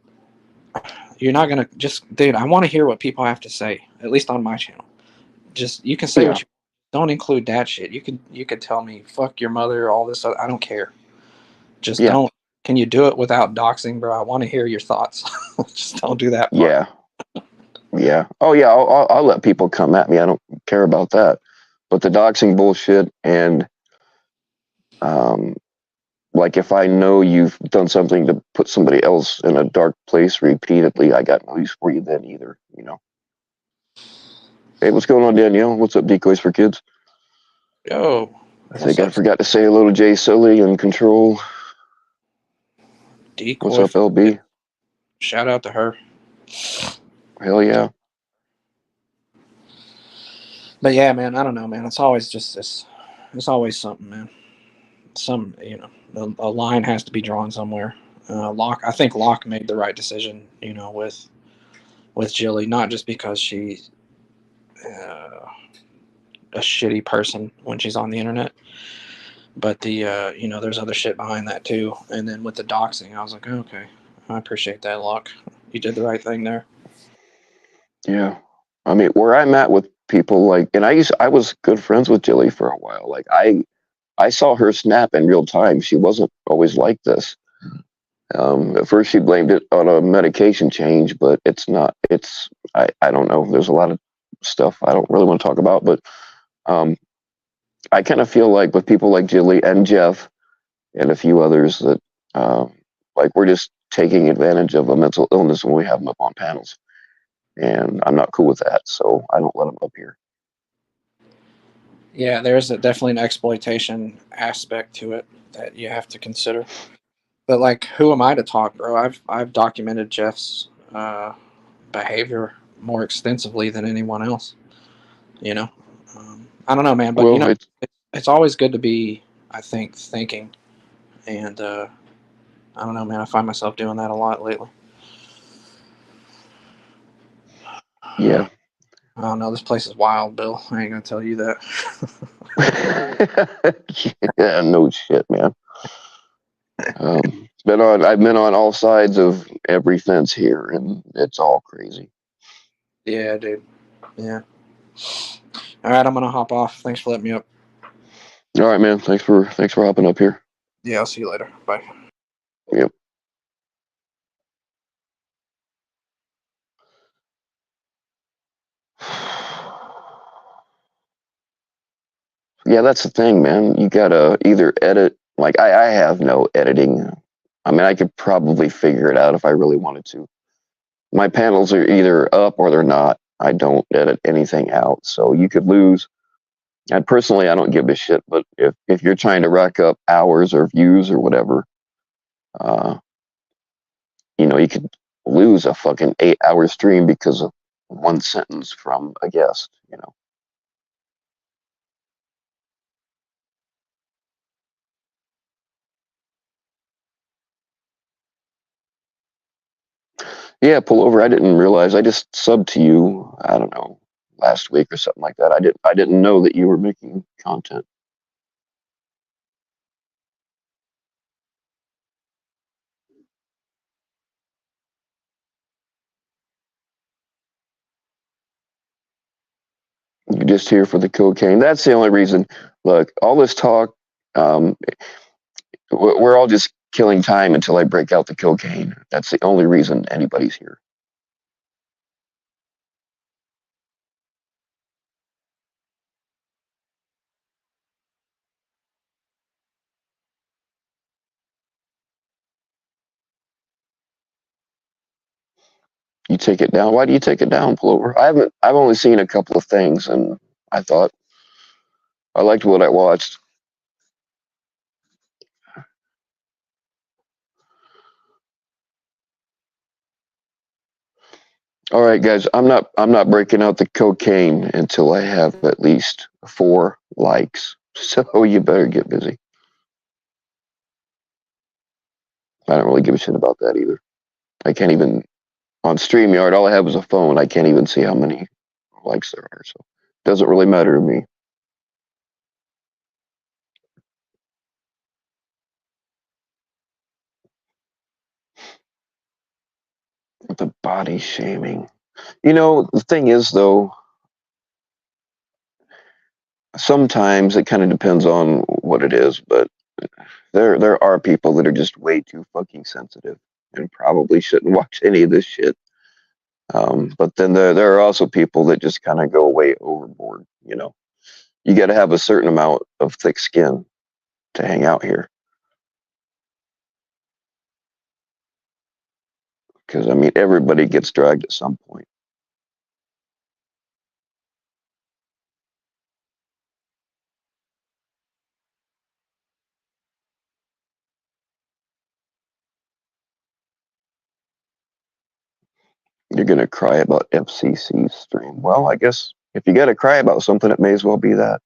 you're not gonna just, dude. I want to hear what people have to say, at least on my channel. Just, you can say Yeah. what you don't include that shit. You could tell me fuck your mother, all this other, I don't care. Just Yeah. don't. Can you do it without doxing, bro? I want to hear your thoughts. Just don't do that part. Yeah. Yeah. Oh yeah. I'll let people come at me. I don't care about that. But the doxing bullshit, and um, like, if I know you've done something to put somebody else in a dark place repeatedly, I got no use for you then either. You know. Hey, what's going on, Danielle? What's up, Decoys for Kids? Yo, I what's think I up, forgot to say hello to Jay Sully and Control. What's decoy? up, LB? Shout out to her. Hell yeah. But yeah, man, I don't know, man. It's always just this. It's always something, man. Some, a line has to be drawn somewhere. Locke, I think Locke made the right decision, with Jilly, not just because she's uh, a shitty person when she's on the internet, but there's other shit behind that too. And then with the doxing, I was like, oh, okay, I appreciate that, Locke. You did the right thing there. Yeah. I mean, where I'm at with people, like, and I was good friends with Jilly for a while. Like, I saw her snap in real time. She wasn't always like this. At first she blamed it on a medication change, but it's not. I don't know. There's a lot of stuff I don't really want to talk about, but um, I kind of feel like with people like Jilly and Jeff and a few others that, like, we're just taking advantage of a mental illness when we have them up on panels, and I'm not cool with that, so I don't let them up here. Yeah, there's definitely an exploitation aspect to it that you have to consider. But like, who am I to talk, bro? I've documented Jeff's behavior more extensively than anyone else. You know, I don't know, man. But Well, it's it's always good to be, I think, thinking. And I don't know, man. I find myself doing that a lot lately. yeah. I don't know. This place is wild, Bill. I ain't gonna tell you that. Yeah, no shit, man. I've been on all sides of every fence here, and it's all crazy. Yeah, dude. Yeah. All right, I'm gonna hop off. Thanks for letting me up. All right, man. Thanks for hopping up here. Yeah, I'll see you later. Bye. Yep. Yeah, that's the thing, man. You gotta either edit. Like, I have no editing. I mean, I could probably figure it out if I really wanted to. My panels are either up or they're not. I don't edit anything out, so you could lose. And personally, I don't give a shit. But if you're trying to rack up hours or views or whatever, uh, you could lose a fucking 8 hour stream because of one sentence from a guest. Yeah, pull over. I didn't realize. I just subbed to you. I don't know, last week or something like that. I didn't know that you were making content. You're just here for the cocaine. That's the only reason. Look, all this talk. Um, We're all just killing time until I break out the cocaine. That's the only reason anybody's here. You take it down. Why do you take it down, Plover? I've only seen a couple of things, and I thought I liked what I watched. All right, guys. I'm not breaking out the cocaine until I have at least 4 likes. So you better get busy. I don't really give a shit about that either. I can't even on StreamYard. All I have is a phone. I can't even see how many likes there are. So it doesn't really matter to me. The body shaming. The thing is, though, sometimes it kind of depends on what it is, but there are people that are just way too fucking sensitive and probably shouldn't watch any of this shit. But then there are also people that just kind of go way overboard. You got to have a certain amount of thick skin to hang out here. Because, I mean, everybody gets dragged at some point. You're going to cry about FCC's stream. Well, I guess if you got to cry about something, it may as well be that.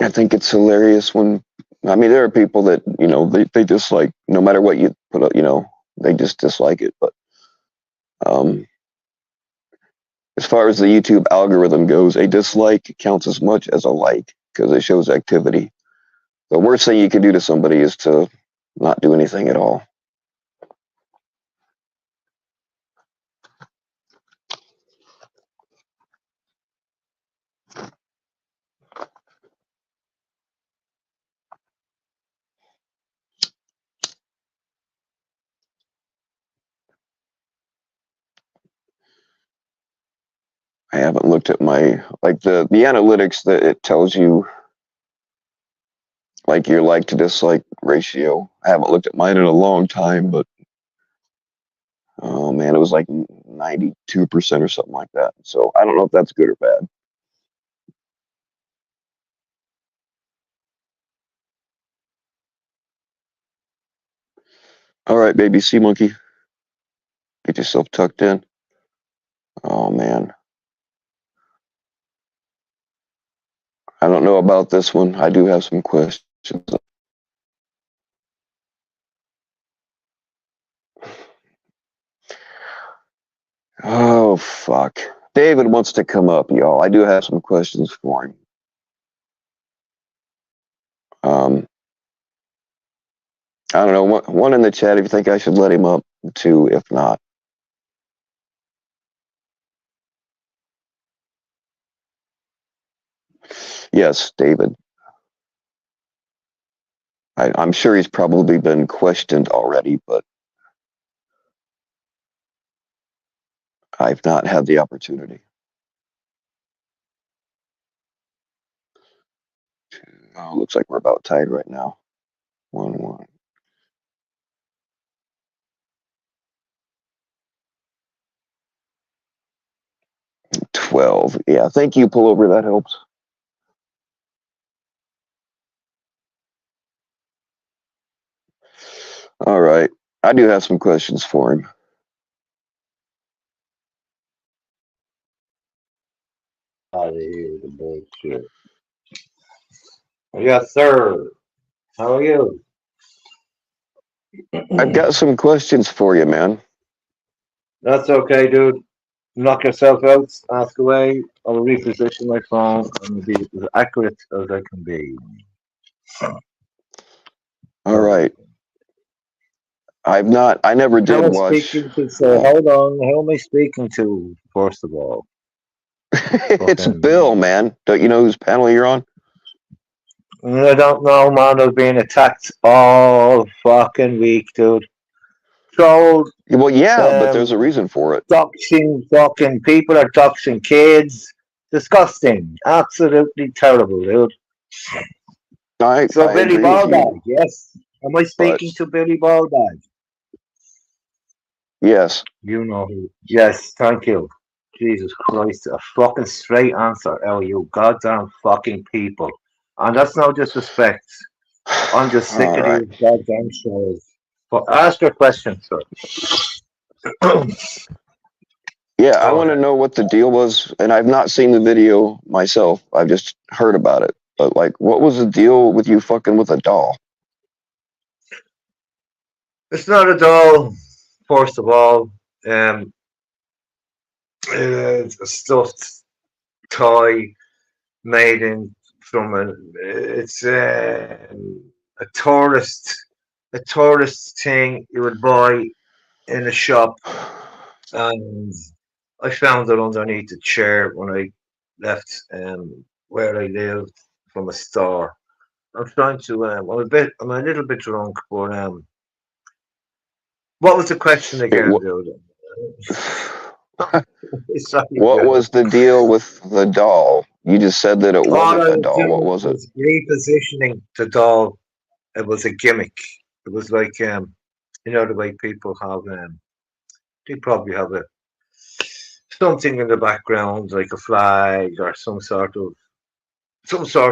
I think it's hilarious when, I mean, there are people that, they just like, no matter what you put up, they just dislike it. But um, as far as the YouTube algorithm goes, a dislike counts as much as a like because it shows activity. The worst thing you can do to somebody is to not do anything at all. I haven't looked at my, like the analytics that it tells you, like your like to dislike ratio. I haven't looked at mine in a long time, but oh man, it was like 92% or something like that. So I don't know if that's good or bad. All right, baby sea monkey, get yourself tucked in. Oh man, I don't know about this one. I do have some questions. Oh fuck, David wants to come up, y'all. I do have some questions for him. I don't know. One in the chat if you think I should let him up. 2 if not. Yes, David. I'm sure he's probably been questioned already, but I've not had the opportunity. Oh, looks like we're about tied right now. 1-1. 12. Yeah, thank you, Pullover. That helps. All right. I do have some questions for him. Out of here, the bullshit. Yes, sir. How are you? I've got some questions for you, man. That's okay, dude. knock yourself out, ask away. I'll reposition my phone and be as accurate as I can be. All So, right. I never how did am I watch. speaking to? So, hold on. Who am I speaking to, first of all? It's Bill, Fucking. man. Don't you know whose panel you're on? I don't know, man. I've been attacked all fucking week, dude. Trolled, Well, yeah, but there's a um, reason for it. doxing fucking people are doxing kids. Disgusting. Absolutely terrible, dude. So I Billy agree with you, Ballbag, yes. Am I but speaking to Billy Ballbag? yes. You know who. Yes, thank you. Jesus Christ, a fucking straight answer, oh you goddamn fucking people. And that's no disrespect. I'm just sick All of right. these goddamn shows. But ask your question, sir. Yeah, I Go want to ahead. know what the deal was, and I've not seen the video myself. I've just heard about it. But like, what was the deal with you fucking with a doll? It's not a doll, first of all. Um, it's a stuffed toy made in from it's a tourist thing you would buy in a shop, and I found it underneath the chair when I left where I lived from a store. I'm trying to I'm a little bit drunk, but what was the question It again, wa- dude? Sorry, What dude. was the deal with the doll? You just said that it All wasn't I a was doll. What doing was it? was repositioning the doll. It was a gimmick. It was like the way people have they probably have a something in the background, like a flag or some sort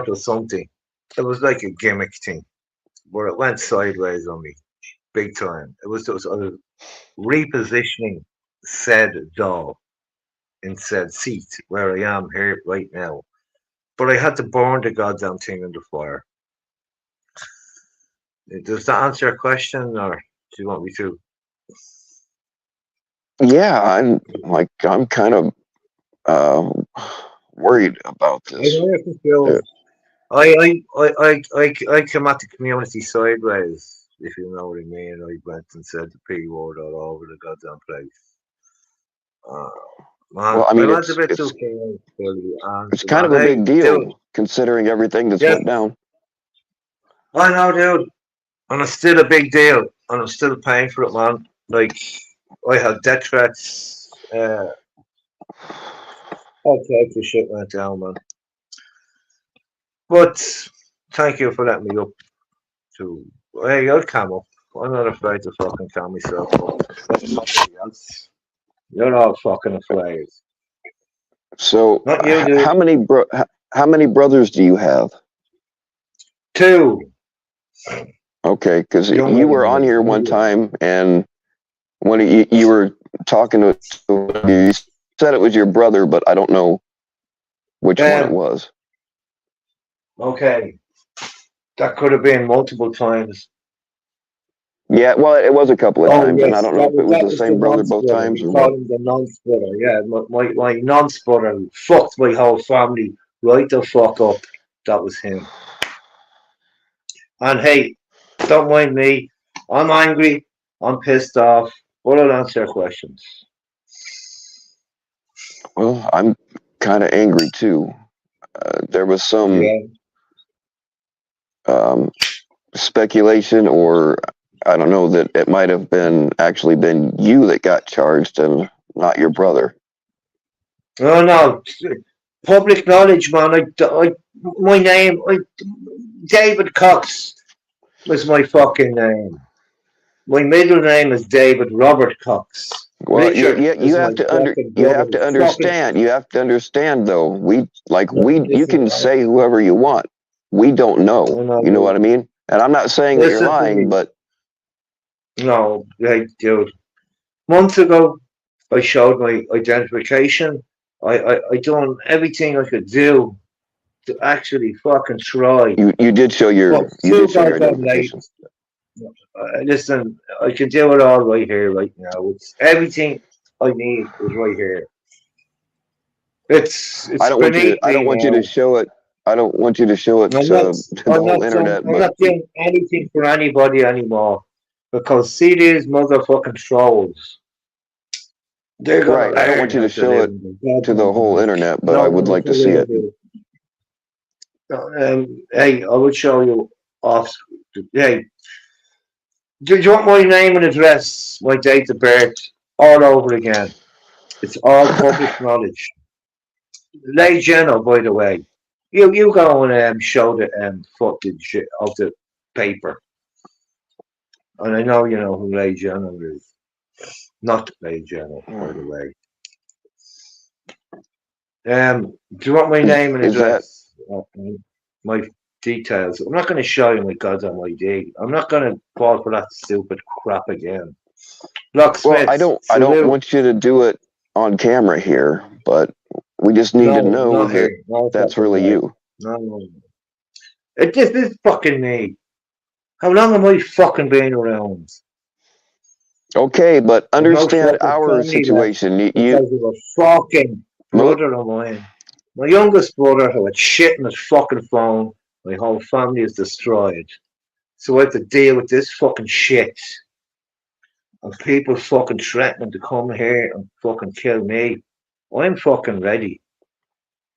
of something. It was like a gimmick thing, where it went sideways on me, big time. It was just I was repositioning said doll in said seat where I am here right now. But I had to burn the goddamn thing in the fire. Does that answer your question, or do you want me to? Yeah, I'm kind of worried about I this. know you feel. Uh, I came at the community sideways, if you know what I mean. I went and said the P word all over the goddamn place. Uh, man, well, I I mean, went a it's bit too it's far, and it's kind man, of a hey, big dude, deal considering everything that's yes, went down. I know, dude, and it's still a big deal, and I'm still paying for it, man. Like, I had death threats. All types of shit went down, man. But thank you for letting me up to. Hey, I'll come up. I'm not afraid to fucking calm myself up. That's somebody else. You're all fucking afraid. So, Not you, dude. how many brothers do you have? Two. Okay, because Younger you than were on me. here one time, and when you were talking to you said it was your brother, but I don't know which one it Um, was. okay. That could have been multiple times. Yeah, well, it was a couple of Oh times, and I yes, don't know if it was that the was the same brother both non-splitter. times We or call what. him the non-splitter. Yeah, my non-splitter fucked my whole family right the fuck up. That was him. And hey, don't mind me. I'm angry. I'm pissed off. But I'll answer your questions. Well, I'm kind of angry too. There was some Yeah. um, speculation, or I don't know, that it might have been actually been you that got charged and not your brother. No, no. Public knowledge, man. My name, David Cox was my fucking name. My middle name is David Robert Cox. Well, Richard you is my have to fucking you brother. have to Fucking understand. You have to understand, though. You listen. can say whoever you want. We don't know. I know, You know what I dude. mean? And I'm not saying that you're Listen to lying, me. but No, hey, dude. Months ago, I showed my identification. I done everything I could do to actually fucking try. you did show But your too goddamn late. identification. Listen, I can do it all right here, right now. It's everything I need is right here. It's I don't want you to. beneath I don't me want you to now. show it. I don't want you to show it I'm not. to the whole internet. I'm But not doing anything for anybody anymore because see these motherfucking trolls. They're gonna right, I don't learn want you how to to show live it in the to the goddamn whole world. internet. But I No, would no, like to for see real, it. dude. Hey, I will show you off. Hey, do you want my name and address, my date of birth, all over again? It's all public knowledge. Lay General, by the way. You go and show the footage of the paper. And I know you know who Lay General is. Not Lay General, by the way. Do you want my name and Is that address? My details. I'm not going to show you my goddamn ID. I'm not going to fall for that stupid crap again. well? I Locksmiths, don't. I don't salute. want you to do it on camera here. But we just need to No, know not that here. No that's fucking really way. you. No, no, no. This is fucking me. How long am I fucking been around? Okay, but I've no understand fucking our family left situation. because of a fucking Mo- brother of mine. My youngest brother who had shit in his fucking phone. My whole family is destroyed. So I have to deal with this fucking shit. And people fucking threatening to come here and fucking kill me. I'm fucking ready.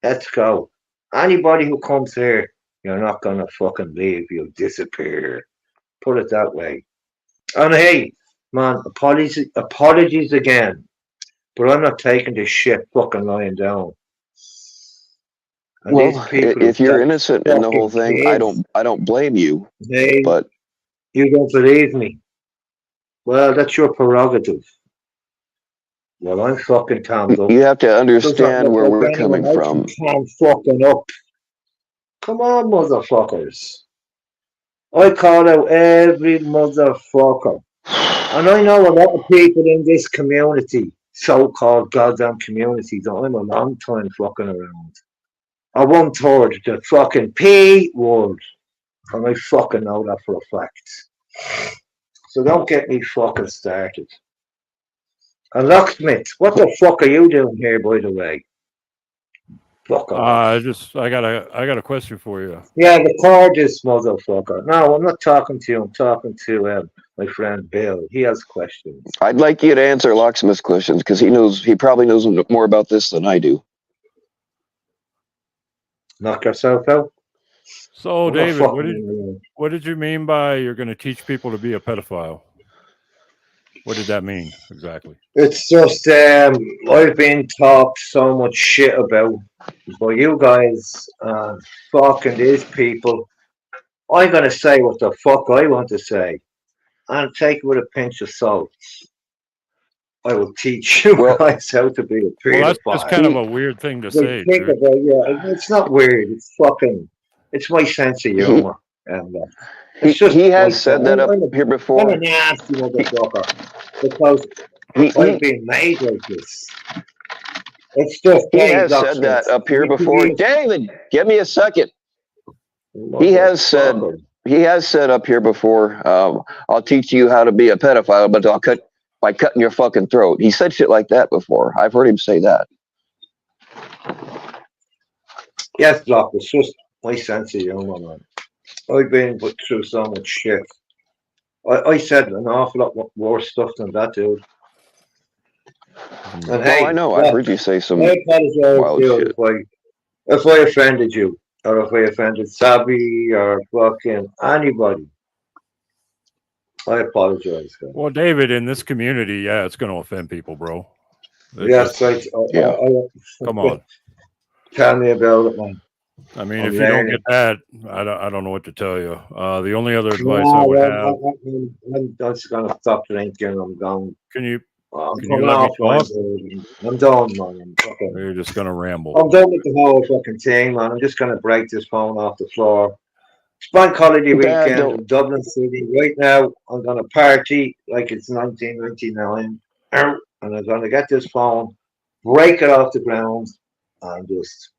Let's go. Anybody who comes here, you're not gonna fucking leave. You'll disappear. Put it that way. And hey, man, apologies again. But I'm not taking this shit fucking lying down. And these well, people have if you're got innocent in the whole fucking thing, I kids. don't. I don't blame you. Hey, But you don't believe me? Well, that's your prerogative. Well, I'm fucking calmed up. you have to Doesn't understand look where like we're anyone coming else can from. calm fucking up. Come on, motherfuckers. I call out every motherfucker. And I know a lot of people in this community, so-called goddamn community, that I'm a long time fucking around. I one third the fucking P word. And I fucking know that for a fact. So don't get me fucking started. And locksmith, what the fuck are you doing here, by the way? Fuck off. I got a question for you. Yeah, record this motherfucker. No, I'm not talking to you. I'm talking to my friend Bill. He has questions. I'd like you to answer Locksmith's questions because he knows. He probably knows more about this than I do. Knock yourself out. So, I'm not David, fucking. what did you mean by you're going to teach people to be a pedophile? What did that mean exactly? It's just I've been talked so much shit about by you guys and fucking these people. I'm gonna say what the fuck I want to say and take it with a pinch of salt. I will teach you Well, guys how to be a Well, that's just pedophile. kind of he a weird thing to Like, say, think dude. about it's not weird. It's fucking. It's my sense of he humor, and he it's just he like has said that up here I'm a before. nasty motherfucker because I've He been made like this. It's just he hey, has said that locksmiths. up here You can before. use David, give me a second. He has said motherfucker. he has said up here before. I'll teach you how to be a pedophile, but I'll cut by cutting your fucking throat. He said shit like that before. I've heard him say that. Yes, block. It's just my sense of humor, man. I've been put through so much shit. I said an awful lot worse stuff than that, dude. And Well, I hey, know. I've look, heard you say I some apologize, wild dude, shit. if I offended you, or if I offended Sabi, or fucking anybody. I apologize, guys. Well, David, in this community, yeah, it's going to offend people, bro. Yes, Yeah. Come on. Tell me about it, man. I mean, I'm if you don't learning. get that, I don't know what to tell you. The only other advice No, I would have, I'm just gonna stop drinking. I'm going. can you I'm can you coming let me offline, talk? dude. I'm done, man. Or you're just going to ramble? I'm done with the whole fucking thing, man. I'm just gonna break this phone off the floor. It's bank holiday Dad, weekend don't. in Dublin City. Right now, I'm gonna party like it's 1999, and I'm gonna get this phone, break it off the ground, and just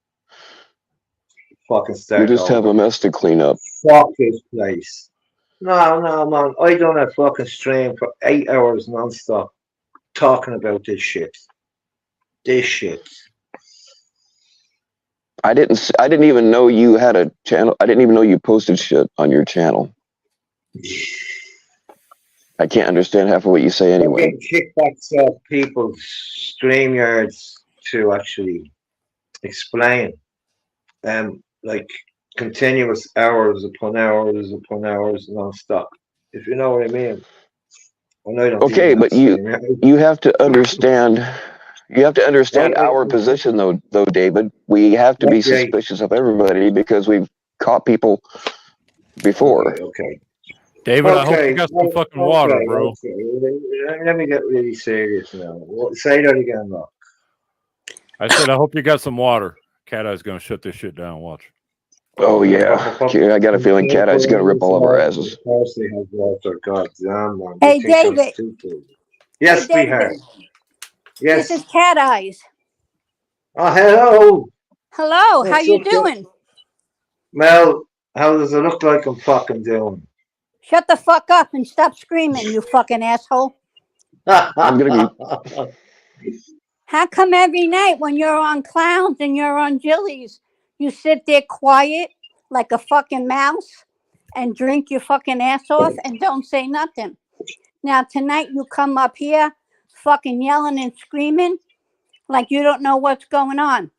fucking You start just have over. a mess to clean up. Fuck this place. No, man. I done a fucking stream for 8 hours non-stop talking about this shit. This shit. I didn't even know you had a channel. I didn't even know you posted shit on your channel. I can't understand half of what you say I'm anyway. getting kickbacks off people's StreamYards to actually explain, like continuous hours upon hours non-stop. If you know what I mean. Well, I don't Okay, even have but StreamYard. you have to understand. You have to understand Right, our position, though, David. We have to be okay, suspicious of everybody because we've caught people before. okay. David, I hope you Okay, got some fucking water, okay, bro. okay. Let me get really serious now. Say that again, look. I said I hope you got some water. Cat Eye's gonna shut this shit down. Watch. Oh yeah, I got a feeling Cat Eye's gonna rip all of our asses. Of course they have water. God damn, man. Hey, They think I'm David. stupid. Hey, Yes, David. sweetheart. This is Yes. Cat Eyes. Oh, hello. Hello, how What's you up, doing? Mel, how does it look like I'm fucking doing? Shut the fuck up and stop screaming, you fucking asshole. I'm gonna How come every night when you're on Clowns and you're on Jillies, you sit there quiet like a fucking mouse and drink your fucking ass off and don't say nothing? Now, tonight you come up here fucking yelling and screaming like you don't know what's going on.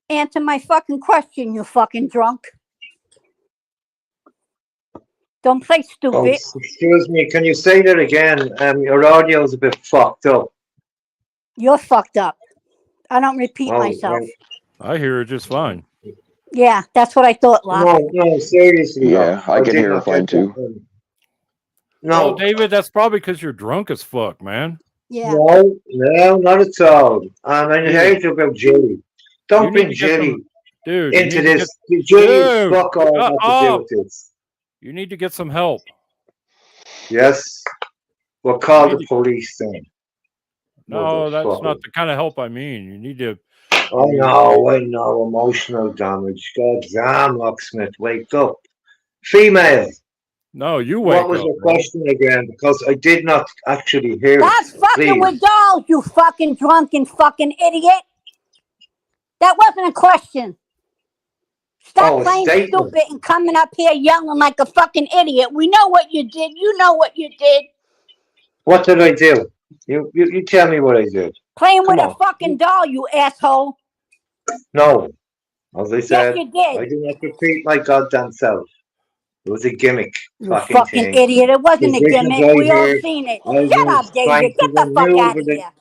Answer my fucking question, you fucking drunk. Don't play Oh, stupid. excuse me. Can you say that again? Your audio's a bit fucked up. You're fucked up. I don't repeat Oh, myself. right. I hear it just fine. Yeah, that's what I thought, Locke. No, seriously. Yeah, I can did hear her not fine get too. that. Well, No, David, that's probably because you're drunk as fuck, man. Yeah. no, not at all. I Dude, hate about Jilly. you Don't need bring to get Jilly some. Dude, you into need to get. this. Jilly, Dude, fuck all shut that to do up. with this. You need to get some help. Yes, we'll You call need the to. police then. No, that's not Motherfucker. the kind of help I mean. You need to. I know, emotional damage. God damn, locksmith, wake up. Female, No, you what wake was up, your bro. question again? Because I did not actually hear it. That's fucking with Please. dolls, you fucking drunken fucking idiot. That wasn't a question. Stop Oh, a playing statement. stupid and coming up here yelling like a fucking idiot. We know what you did. You know what you did. What did I do? You tell me what I did. Playing Come with a on. fucking doll, you asshole. No. As I Yes, said, you did. I do not repeat my goddamn self. It was a gimmick You fucking fucking thing. idiot. It wasn't a Positions gimmick. I We all hear, seen it. I Shut was up, David. trying to Get the fuck out maneuver of it. here.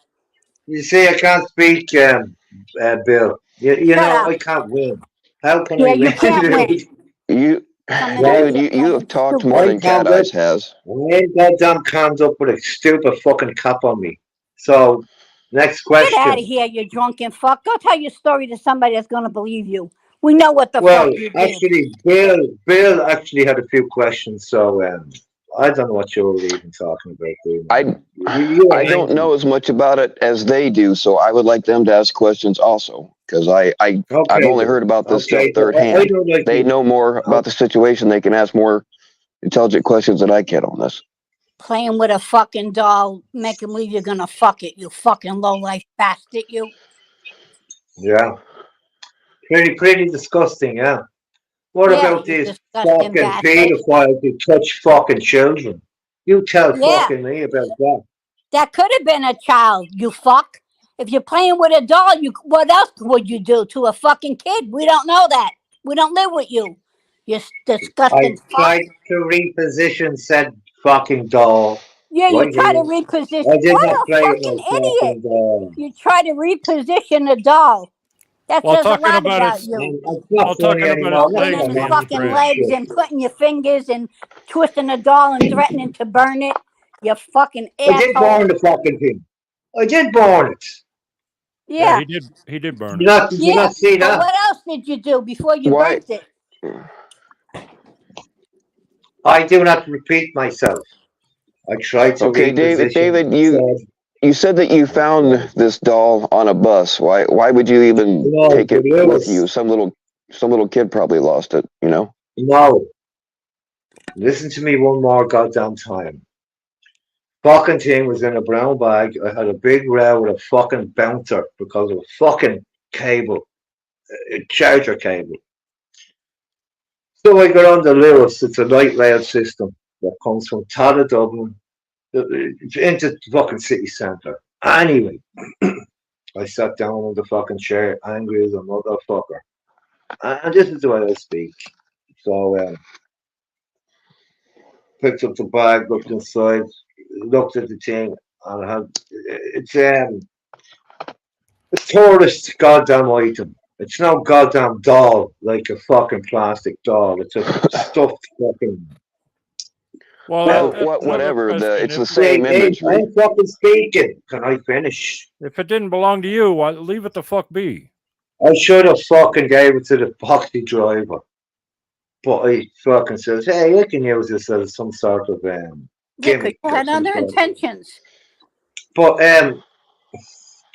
You see, I can't speak, Bill. You Shut know, up. I can't win. How can Yeah, I you win? can't win. You, Coming up David, Well, here you have playing talked more stupid. than Cat Eyes has. I ain't goddamn calmed up with a stupid fucking cap on me. So, next Get out of question. here, you drunken fuck. Go tell your story to somebody that's going to believe you. We know what the Well, fuck you did. actually, Bill actually had a few questions, so I don't know what you were even talking about. I You were I don't angry. know as much about it as they do, so I would like them to ask questions also, because I've Okay, only heard about this stuff but third I hand. don't like They you. know more about the situation. They can ask more intelligent questions than I can on this. Playing with a fucking doll, making believe you're going to fuck it, you fucking low-life bastard, you. Yeah, pretty disgusting. Yeah. What Yeah, about you these disgusting fucking bastard. pedophiles who touch fucking children? You tell Yeah, fucking me about that. that could have been a child, you fuck. If you're playing with a doll, what else would you do to a fucking kid? We don't know that. We don't live with you. You I disgusting fuck. tried to reposition said fucking doll Yeah, you right try to here. reposition. I did What not a play with fucking no idiot. fucking doll. You try to reposition a doll. That While says a talking lot about about its, you. It's while not funny talking about its anymore. I'm not Putting legs in the gonna being answer fucking that stretched. legs shit. and putting your fingers and twisting a doll and threatening to burn it. You fucking I did asshole. burn the fucking thing. I did burn it. Yeah, Yeah. he did burn Did it. you Yeah. not see But that? what else did you do before you Why? burnt it? I do not repeat myself. I tried to Okay, reposition David, said you said that you found this doll on a bus. Why would you even no, take but it with Lewis, you? Some little kid probably lost it. You know. no. Listen to me one more goddamn time. Fucking thing was in a brown bag. I had a big row with a fucking bouncer because of a fucking cable, a charger cable. So I got on the Lewis. It's a light rail system that comes from Tala, Dublin, into the fucking city centre. Anyway, I sat down on the fucking chair, angry as a motherfucker. And this is the way I speak. So, picked up the bag, looked inside, looked at the thing, and it's a tourist goddamn item. It's no goddamn doll like a fucking plastic doll. It's a stuffed fucking. Well, whatever. It's the If, same imagery. I'm fucking speaking. Can I finish? if it didn't belong to you, leave it the fuck be. I should have fucking gave it to the taxi driver. But he fucking says, hey, you can use this as some sort of gimmick. You had other intentions. But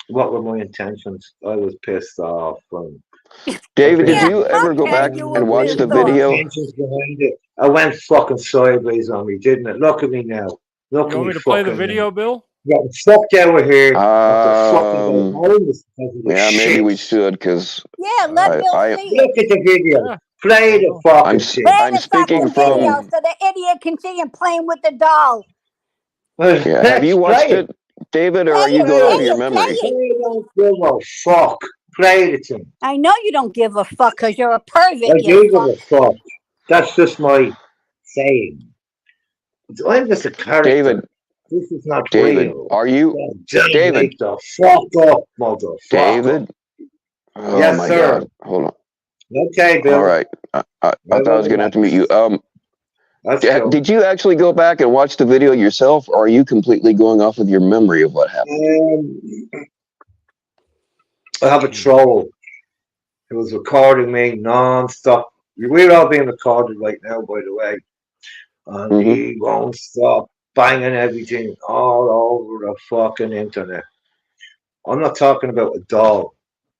what were my intentions? I was pissed off. David, did you ever go back and watch the video? Intentions behind it. I went fucking sideways on me, didn't it? Look at me now. Look You want me to play the video, Bill? Yeah, fucked over here. Yeah, maybe we should, because Yeah, let Bill see it. Look at the video. Yeah. Play the fucking shit. Play the speaking fucking from- video so the idiot can see him playing with the doll. Yeah, have you watched it, David, or are you going off your memory? I don't give a fuck. Play the thing. I know you don't give a fuck because you're a pervert. I do give a fuck. That's just my saying. I'm just a character. David, This is not David, real. are you David? Wake the fuck up, motherfucker. David? Oh Yes, my sir. God! Hold on. Okay, Bill. All right, I thought I was going to have to meet you. Let's go. Did you actually go back and watch the video yourself, or are you completely going off with your memory of what happened? I have a troll. It was recording me non-stop. We're all being recorded right now, by the way. And he won't stop banging everything all over the fucking internet. I'm not talking about a doll,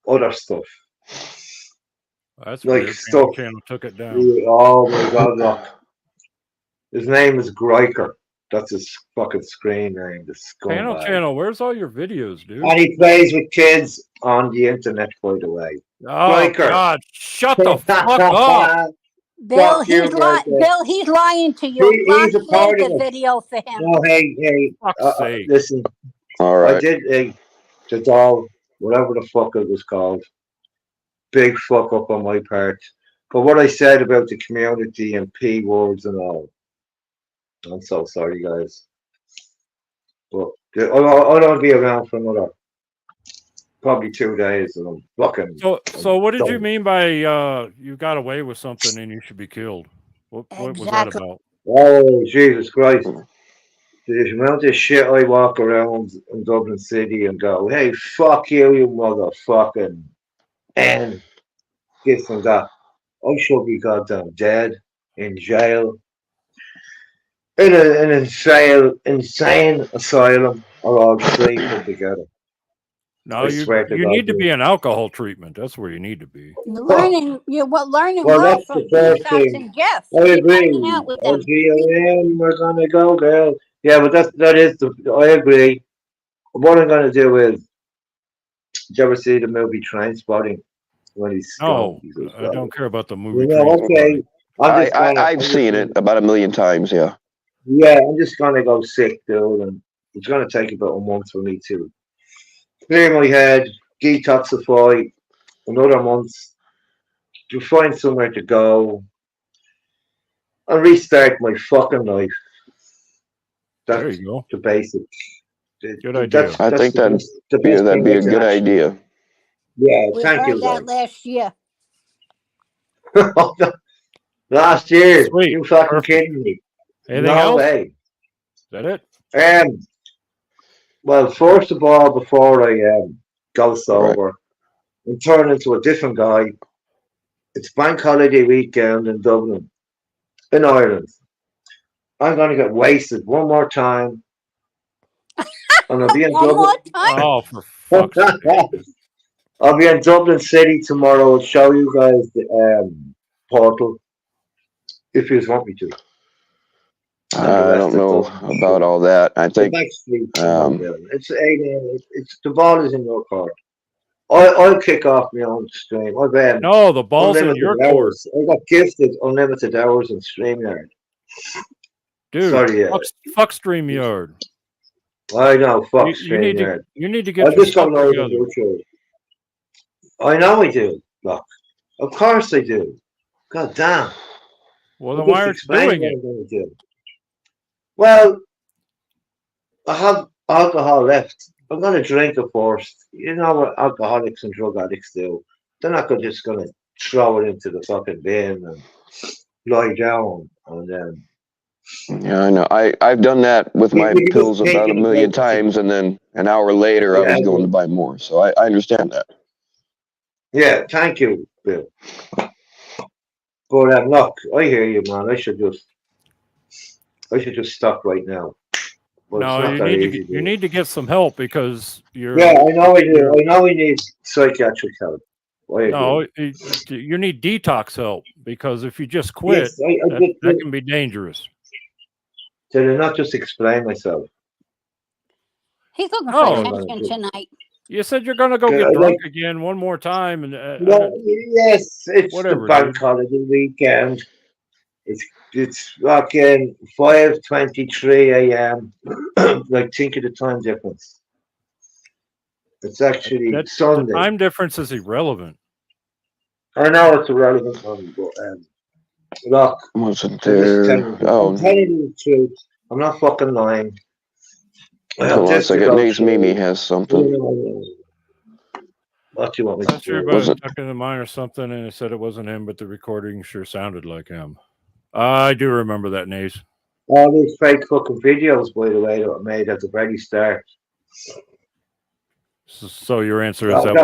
other stuff. That's Like weird. stuff. Channel took it down. Oh my God, look. His name is Greiker. That's his fucking screen name. The scumbag. Channel, where's all your videos, dude? And he plays with kids on the internet, by the way. Oh, Riker. God, shut the fuck up. Bill, Fuck you, he's Riker. Bill, he's lying to you. He's a part of the it. video for him. Oh, hey, Fuck's sake. listen. All I right. did the doll, whatever the fuck it was called. Big fuck up on my part. But what I said about the community and P words and all, I'm so sorry, guys. But I'll not be around for another probably 2 days, and I'm fucking. So what did you done. mean by you got away with something and you should be killed? What was that Exactly. about? Oh, Jesus Christ. The amount of shit I walk around in Dublin City and go, hey, fuck you, you motherfucking, and this and that. I should be goddamn dead, in jail, in an insane asylum, or all three put together. No, I you swear to God, need to dude. be in alcohol treatment. That's where you need to be. Learning Well, more that's from the first Socks thing. and Jeff. I agree. Hanging out with Oh, them. GLM, we're gonna go, girl. Yeah, but I agree. What I'm gonna do is, did you ever see the movie Trainspotting? When he's No, he's like, I don't care about the movie. you know, okay. I've seen it about 1,000,000 times. Yeah. Yeah, I'm just gonna go sick, dude, and it's gonna take about a month for me to clear my head, detoxify, another month to find somewhere to go and restart my fucking life. There That's you go. the basics. Good idea. I think that'd the be best a thing good can actually- idea. Yeah, We thank you, heard that guys. last year. Last year, Sweet. you fucking Perfect. kidding me? Anything No else? way. Is that it? Well, first of all, before I go sober and turn into a different guy, it's Bank Holiday weekend in Dublin, in Ireland. I'm going to get wasted one more time, and I'll be in One more Dublin. time. Oh, for fuck's sake. I'll be in Dublin City tomorrow. I'll show you guys the portal if you want me to. I don't know about all that. I think It's the ball is in your court. I'll kick off my own stream. I've No, the ball's in unlimited your court, hours. I got gifted unlimited hours in StreamYard. dude. Sorry, Fuck StreamYard. I know, fuck You need StreamYard. to I get your just stuff don't know together. YouTube. I know I do. Look, of course I do. God damn. Well, I'm then why just aren't you explaining doing what it? I'm going to do. Well, I have alcohol left. I'm going to drink it first. You know what alcoholics and drug addicts do. They're not just going to throw it into the fucking bin and lie down and then. Yeah, I know. I've done that with my You just pills take about a it million and go. times, and then an hour later I Yeah, was going to buy more. So I understand that. yeah, thank you, Bill. But look, I hear you, man. I should just stop right now. But it's No, not that easy. you need to get some help because you're. Yeah, I know I do. I know we need psychiatric help. I agree. No, you need detox help because if you just quit, Yes, that can be dangerous. Did I not just explain myself? He's looking Oh, for attention tonight. You said you're going to go Yeah, get I drunk like- again one more time, and No, yes, it's Whatever, the bank dude. holiday weekend. It's fucking 5:23 a.m. Like, think of the time difference. It's actually the Sunday. time difference is irrelevant. I know it's irrelevant, money, but look, Wasn't I'm just there? telling you. Oh, I'm telling you the truth. I'm not fucking lying. hold on a second. Nate's Mimi has something. What do you want me Last to year, do? about tucking the mine or something, and it said it wasn't him, but the recording sure sounded like him. I do remember that, Nace. All these fake fucking videos, by the way, that were made at the very start. So your answer is That's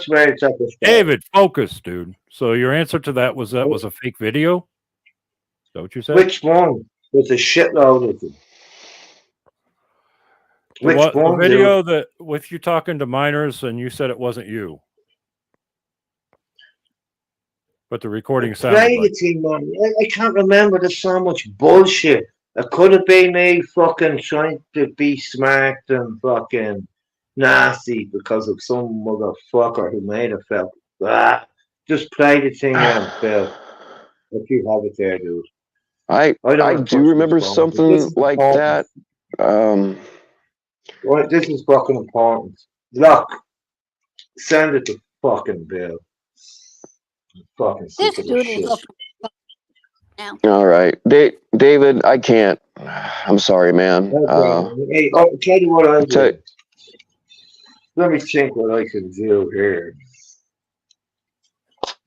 where it's at the start. David, focus, dude. So your answer to that was a fake video? Is that what you said? Which one? There's a shitload of them. The video that with you talking to minors and you said it wasn't you. But the recording sounded like Man. I can't remember. There's so much bullshit. It could have been me fucking trying to be smart and fucking nasty because of some motherfucker who made it felt. Just play the thing out, Phil. If you have it there, dude. I do remember something like that. Well, this is fucking important. Look, send it to fucking Bill. Fucking This dude shit. is looking now. All right, David, I can't. I'm sorry, man. Hey, I'll tell you what I do. Let me think what I can do here.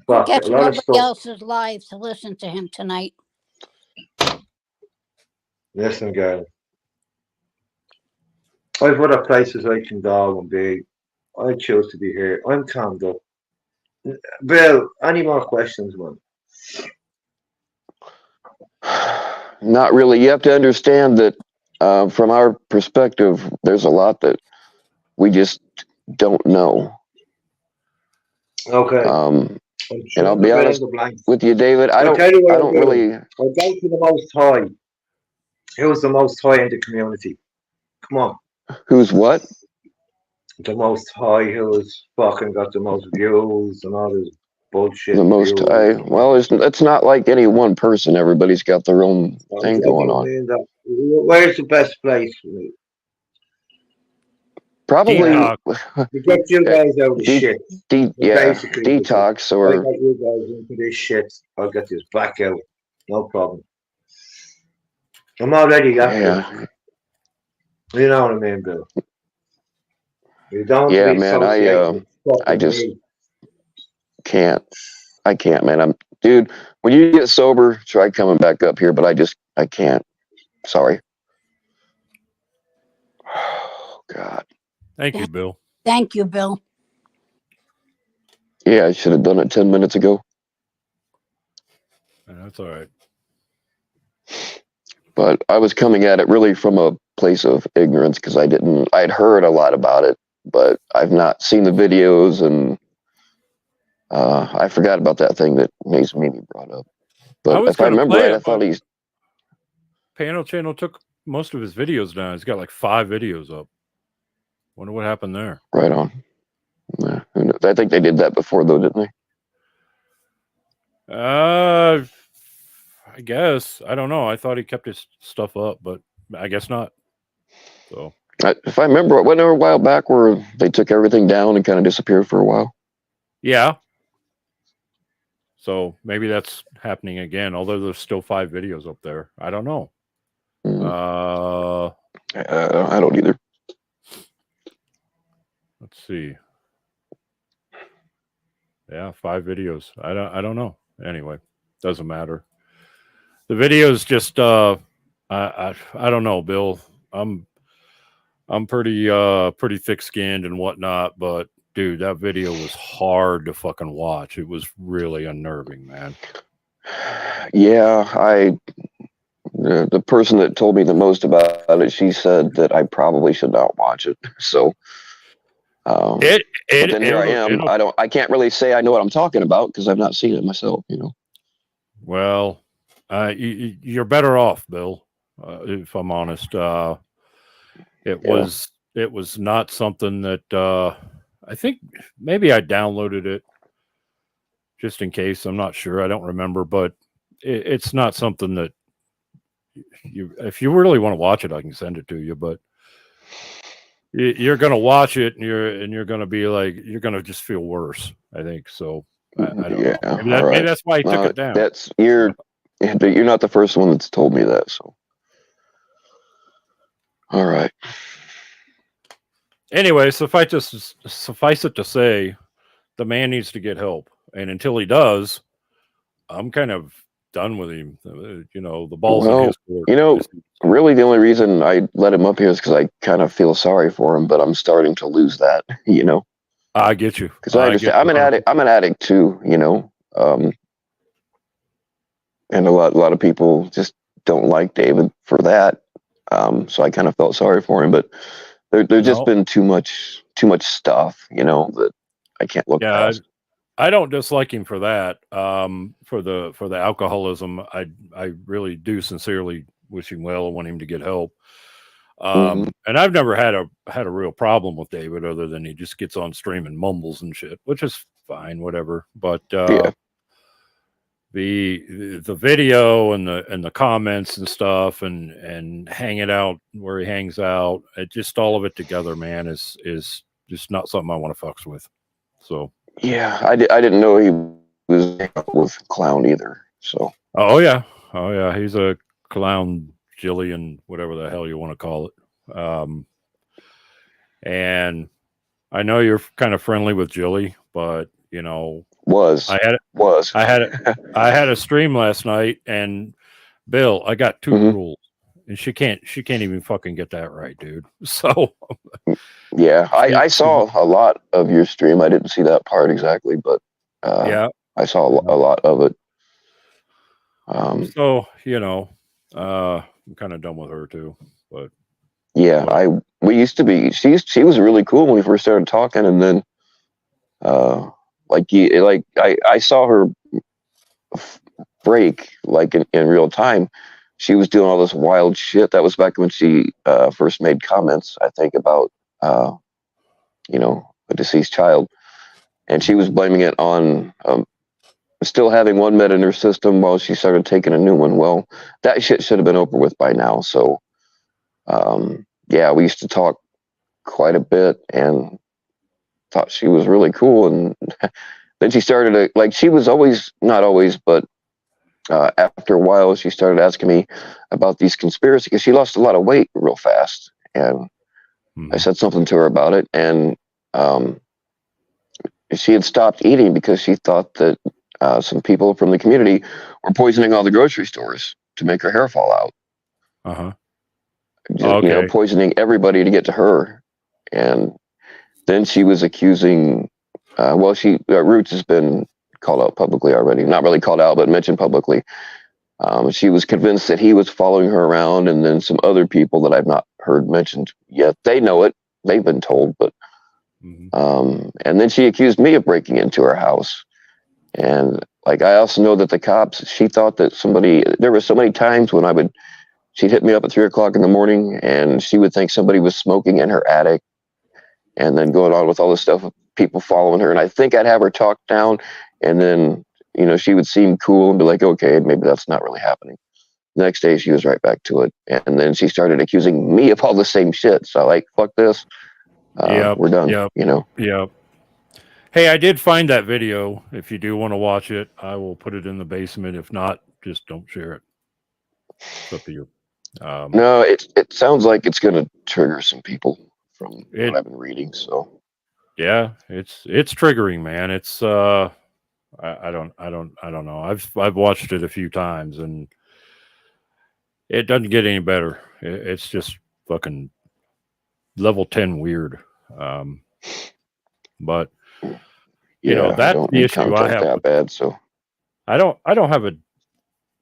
Fuck, Guess a lot of nobody stuff. else's lives to listen to him tonight. Listen, guys. I've other places I can go and be. I chose to be here. I'm calmed up. Bill, any more questions, man? Not really. You have to understand that from our perspective, there's a lot that we just don't know. Okay. And I'll be honest with you, David. I don't really. I'll go to the Most High. Who's the Most High in the community? Come on. Who's what? The Most High, who has fucking got the most views and all this bullshit. The Most High. Well, it's not like any one person. Everybody's got their own thing going on. Where's the best place for me? Probably to get you guys out of shit. Detox or. I got you guys into this shit. I'll get this back out. No problem. I'm already after. You know what I mean, Bill? You don't. Yeah, man. I just can't. I can't, man. Dude. When you get sober, try coming back up here, but I can't. Sorry. Oh God. Thank you, Bill. Thank you, Bill. Yeah, I should have done it 10 minutes ago. That's all right. But I was coming at it really from a place of ignorance because I'd heard a lot about it, but I've not seen the videos, and I forgot about that thing that Nace Mimi brought up. But if I remember right, I thought he's. Panel Channel took most of his videos down. He's got like 5 videos up. Wonder what happened there. Right on. Yeah, who knows? I think they did that before, though, didn't they? I guess. I don't know. I thought he kept his stuff up, but I guess not. So, If I remember, wasn't there a while back where they took everything down and kind of disappeared for a while? yeah. So maybe that's happening again, although there's still 5 videos up there. I don't know. I don't either. Let's see. Yeah, 5 videos. I don't know. Anyway, doesn't matter. The videos just I don't know, Bill. I'm pretty thick-skinned and whatnot, but dude, that video was hard to fucking watch. It was really unnerving, man. Yeah, the person that told me the most about it, she said that I probably should not watch it. So, but then here I am. I can't really say I know what I'm talking about because I've not seen it myself. Well, you're better off, Bill. If I'm honest, it was not something that I think maybe I downloaded it just in case. I'm not sure. I don't remember, but it's not something that if you really want to watch it, I can send it to you, but you're going to watch it and you're going to be like, you're going to just feel worse. I think so. I don't know. Maybe that's why he took it down. You're not the first one that's told me that. So, all right. Anyway, suffice it to say, the man needs to get help, and until he does, I'm kind of done with him. The ball's in his court. Really, the only reason I let him up here is because I kind of feel sorry for him, but I'm starting to lose that. I get you. Because I understand. I'm an addict too. And a lot of people just don't like David for that. So I kind of felt sorry for him, but there's just been too much stuff, that I can't look past. I don't dislike him for that. For the alcoholism, I really do sincerely wish him well and want him to get help. And I've never had a real problem with David other than he just gets on stream and mumbles and shit, which is fine, whatever. But the video and the comments and stuff and hanging out where he hangs out, just all of it together, man, is just not something I want to fucks with. So I didn't know he was with Clown either. So oh yeah, he's a clown, Jillian, whatever the hell you want to call it. And I know you're kind of friendly with Jilly, but I had a stream last night, and Bill, I got 2 rules, and she can't even fucking get that right, dude. So I saw a lot of your stream. I didn't see that part exactly, but I saw a lot of it. So I'm kind of done with her too, but we used to be. She was really cool when we first started talking, and then I saw her break like in real time. She was doing all this wild shit. That was back when she first made comments, I think, about a deceased child, and she was blaming it on still having one med in her system while she started taking a new one. Well, that shit should have been over with by now. So we used to talk quite a bit and thought she was really cool. And then she started she was always, not always, but after a while, she started asking me about these conspiracies because she lost a lot of weight real fast. And I said something to her about it. And she had stopped eating because she thought that some people from the community were poisoning all the grocery stores to make her hair fall out. Poisoning everybody to get to her. And then she was accusing, Roots has been called out publicly already. Not really called out, but mentioned publicly. She was convinced that he was following her around, and then some other people that I've not heard mentioned yet. They know it. They've been told, but and then she accused me of breaking into her house. And I also know that the cops, she thought that there were so many times when she'd hit me up at 3:00 in the morning and she would think somebody was smoking in her attic. and then going on with all this stuff with people following her. And I think I'd have her talk down, and then, you know, she would seem cool and be like, okay, maybe that's not really happening. The next day she was right back to it. And then she started accusing me of all the same shit. So like, fuck this. We're done. You know? Yep. Hey, I did find that video. If you do want to watch it, I will put it in the basement. If not, just don't share it. It's up to you. No, it sounds like it's going to trigger some people from what I've been reading. So yeah, it's triggering, man. It's I don't know. I've watched it a few times and it doesn't get any better. It's just fucking level 10 weird. But you know, that's the issue I have that bad. So I don't have a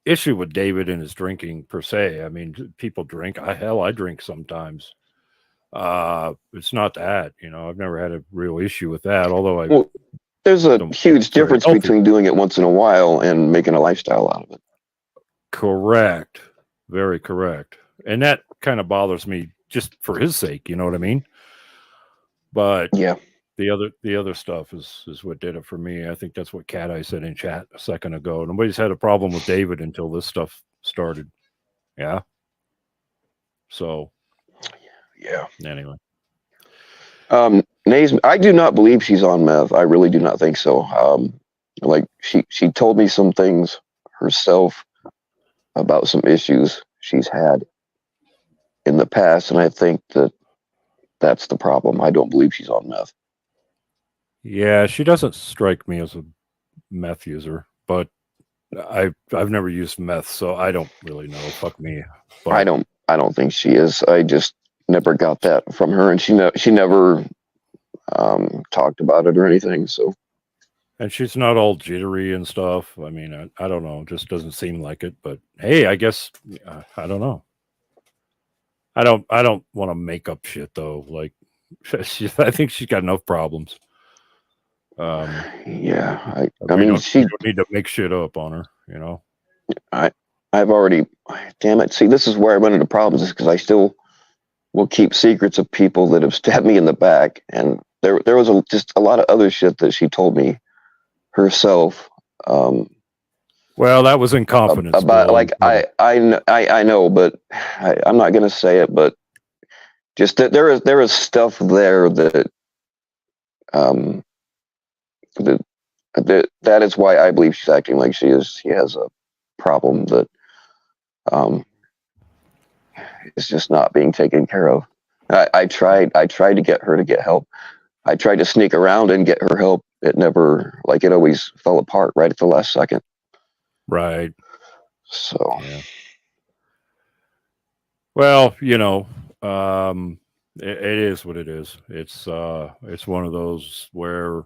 issue with David and his drinking per se. I mean, people drink. I drink sometimes. It's not that, you know, I've never had a real issue with that. Although there's a huge difference between doing it once in a while and making a lifestyle out of it. Correct. Very correct. And that kind of bothers me just for his sake, you know what I mean? But yeah, the other stuff is what did it for me. I think that's what Cat Eye said in chat a second ago. Nobody's had a problem with David until this stuff started. Yeah. So yeah. Anyway. I do not believe she's on meth. I really do not think so. Like she told me some things herself about some issues she's had in the past, and I think that's the problem. I don't believe she's on meth. Yeah, she doesn't strike me as a meth user, but I've never used meth, so I don't really know. Fuck me. But I don't think she is. I just never got that from her, and she never talked about it or anything. So, and she's not all jittery and stuff. I mean, I don't know. It just doesn't seem like it. But hey, I guess I don't know. I don't want to make up shit though. Like, I think she's got enough problems. Yeah, I mean, she don't need to make shit up on her. You know. I've already. Damn it! See, this is where I run into problems. Is because I still will keep secrets of people that have stabbed me in the back, and there was just a lot of other shit that she told me herself. Well, that was in confidence. About like I know, but I'm not gonna say it. But just that there is stuff there that that is why I believe she's acting like she is. She has a problem that is just not being taken care of. I tried to get her to get help. I tried to sneak around and get her help. It never, like, it always fell apart right at the last second. Right. So. Yeah. Well, you know, it is what it is. It's one of those where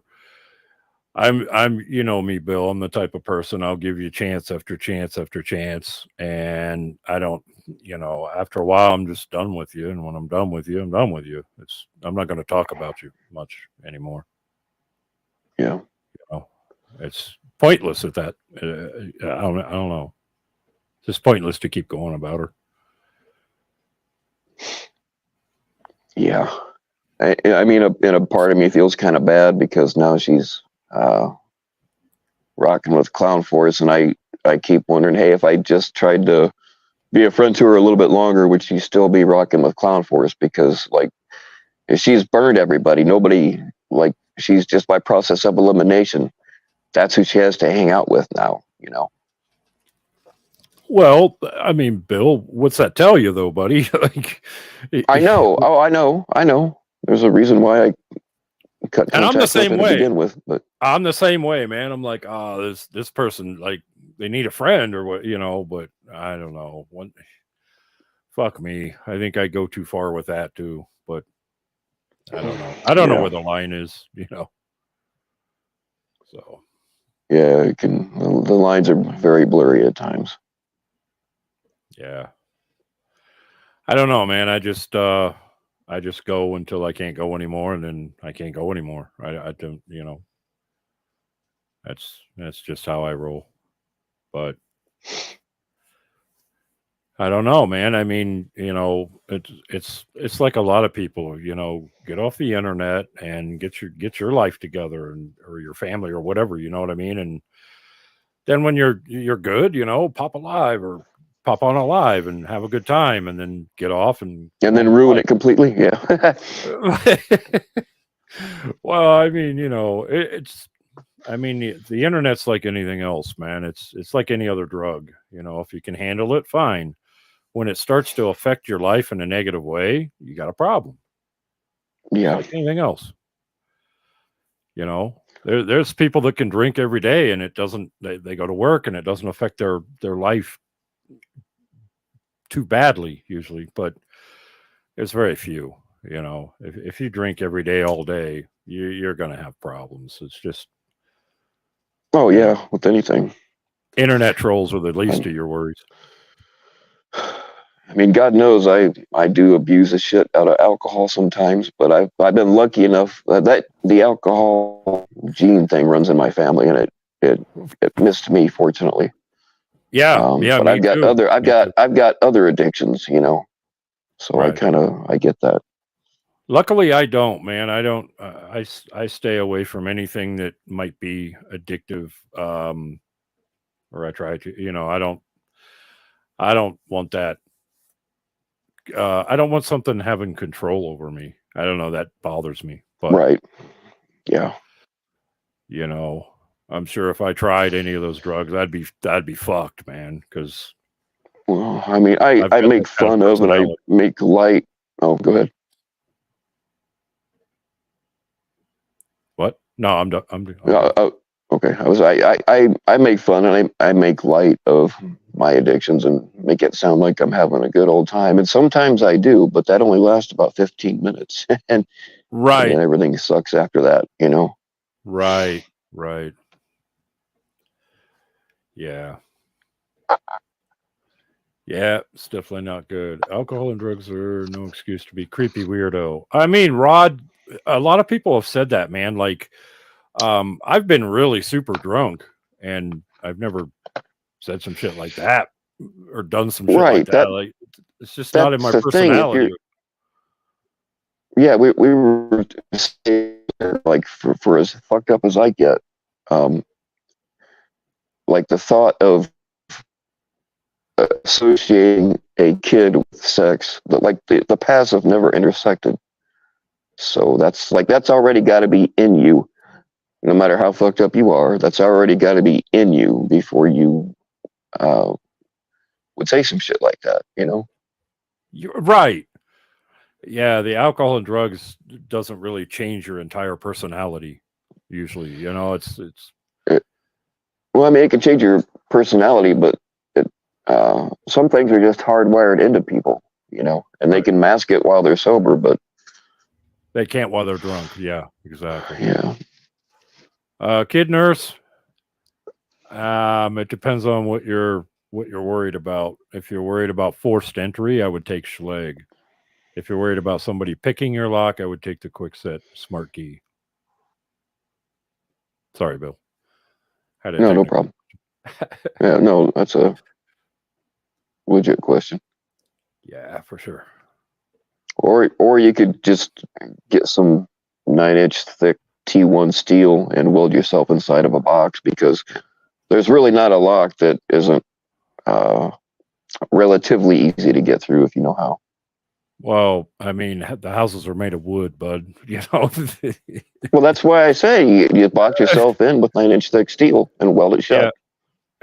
I'm, you know me, Bill, I'm the type of person, I'll give you chance after chance after chance. And I don't, you know, after a while, I'm just done with you. And when I'm done with you, I'm done with you. I'm not going to talk about you much anymore. Yeah. You know, it's pointless at that. I don't know. It's just pointless to keep going about her. Yeah. I mean, a part of me feels kind of bad because now she's rocking with Clown Force, and I keep wondering, hey, if I just tried to be a friend to her a little bit longer, would she still be rocking with Clown Force? Because, like, if she's burned everybody, nobody, like, she's just by process of elimination. That's who she has to hang out with now, you know? Well, I mean, Bill, what's that tell you, though, buddy? Like, I know. Oh, I know. There's a reason why I cut contact, and I'm the same way to begin with. But I'm the same way, man. I'm like, oh, this person, like, they need a friend or what, you know. But I don't know. Fuck me. I think I go too far with that too. But I don't know. I don't know where the line is, you know. So. Yeah, it can. The lines are very blurry at times. Yeah. I don't know, man. I just go until I can't go anymore, and then I can't go anymore. I don't, you know. That's just how I roll. But I don't know, man. I mean, it's like a lot of people, get off the internet and get your life together and or your family or whatever, you know what I mean? And then when you're good, pop a live or pop on a live and have a good time and then get off and And then ruin it completely. Yeah. Well, I mean, the internet's like anything else, man. It's like any other drug. If you can handle it, fine. When it starts to affect your life in a negative way, you got a problem. Yeah. Like anything else. There's people that can drink every day and it doesn't, they go to work and it doesn't affect their life too badly usually, but it's very few. If you drink every day, all day, you're going to have problems. It's just, Oh yeah, with anything. internet trolls are the least of your worries. I mean, God knows I do abuse the shit out of alcohol sometimes, but I've been lucky enough that the alcohol gene thing runs in my family, and it missed me, fortunately. Yeah, But me I've got too. I've got other addictions, so Right. I get that. Luckily, I don't, man. I don't. I stay away from anything that might be addictive, or I try to. I don't want that. I don't want something having control over me. I don't know. That bothers me. But Right. Yeah. I'm sure if I tried any of those drugs, I'd be fucked, man. Because Well, I mean, I I've got make that kind of fun of and I personality. make light. Oh, go ahead. What? No, I'm done. I'm done. Okay. I make fun and I make light of my addictions and make it sound like I'm having a good old time. And sometimes I do, but that only lasts about 15 minutes. and Right. then everything sucks after that, Right. Yeah. Yeah, it's definitely not good. Alcohol and drugs are no excuse to be creepy weirdo. I mean, Rod, a lot of people have said that, man. Like, I've been really super drunk and I've never said some shit like that or done some shit like Right. that. Like, it's just not in That's my the thing. If personality. yeah, we were like for as fucked up as I get, like the thought of associating a kid with sex, but like the paths have never intersected. So that's already got to be in you. No matter how fucked up you are, that's already got to be in you before you would say some shit like that. You're right. Yeah, the alcohol and drugs doesn't really change your entire personality. Usually, it's Well, I mean, it can change your personality, but some things are just hardwired into people, and they can mask it while they're sober, but they can't while they're drunk. Yeah, exactly. yeah. Kid nurse. It depends on what you're worried about. If you're worried about forced entry, I would take Schleg. If you're worried about somebody picking your lock, I would take the Quickset Smart Key. Sorry, Bill. No problem. Yeah, no, that's a legit question. Yeah, for sure. Or you could just get some 9-inch thick T1 steel and weld yourself inside of a box, because there's really not a lock that isn't relatively easy to get through if you know how. Well, I mean, the houses are made of wood, bud. Well, that's why I say you box yourself in with 9-inch thick steel and weld it shut. Yeah.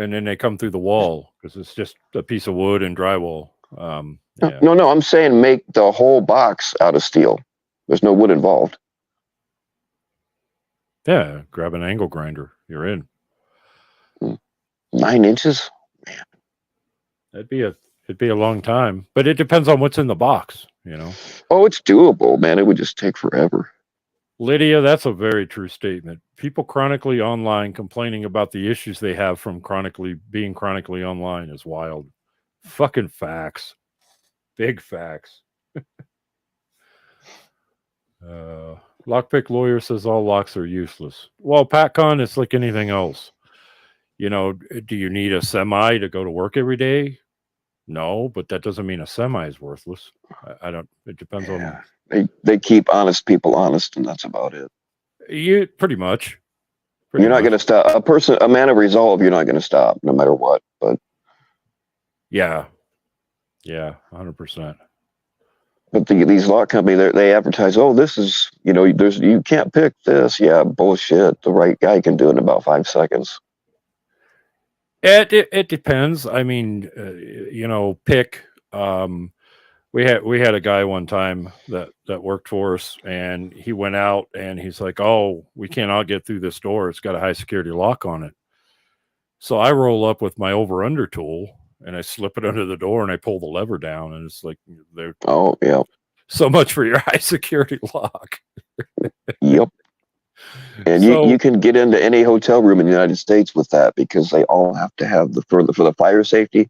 And then they come through the wall because it's just a piece of wood and drywall. Yeah. No, I'm saying make the whole box out of steel. There's no wood involved. Yeah, grab an angle grinder. You're in. 9 inches? Man. It'd be a long time, but it depends on what's in the box, Oh, it's doable, man. It would just take forever. Lydia, that's a very true statement. People chronically online complaining about the issues they have from being chronically online is wild. Fucking facts. Big facts. Lockpick lawyer says all locks are useless. Well, PatCon, it's like anything else. Do you need a semi to go to work every day? No, but that doesn't mean a semi is worthless. I don't. It depends on They keep honest people honest, and that's about it. you. Pretty much. You're not going to stop a man of resolve. You're not going to stop, no matter what. But yeah, 100%. But these law companies, they advertise, oh, this is, you can't pick this. Yeah, bullshit. The right guy can do it in about 5 seconds. It depends. I mean, pick. We had a guy one time that worked for us, and he went out and he's like, oh, we cannot get through this door. It's got a high security lock on it. So I roll up with my over-under tool and I slip it under the door and I pull the lever down, and it's like, oh yeah, so much for your high security lock. Yep. And you can get into any hotel room in the United States with that, because they all have to have for the fire safety.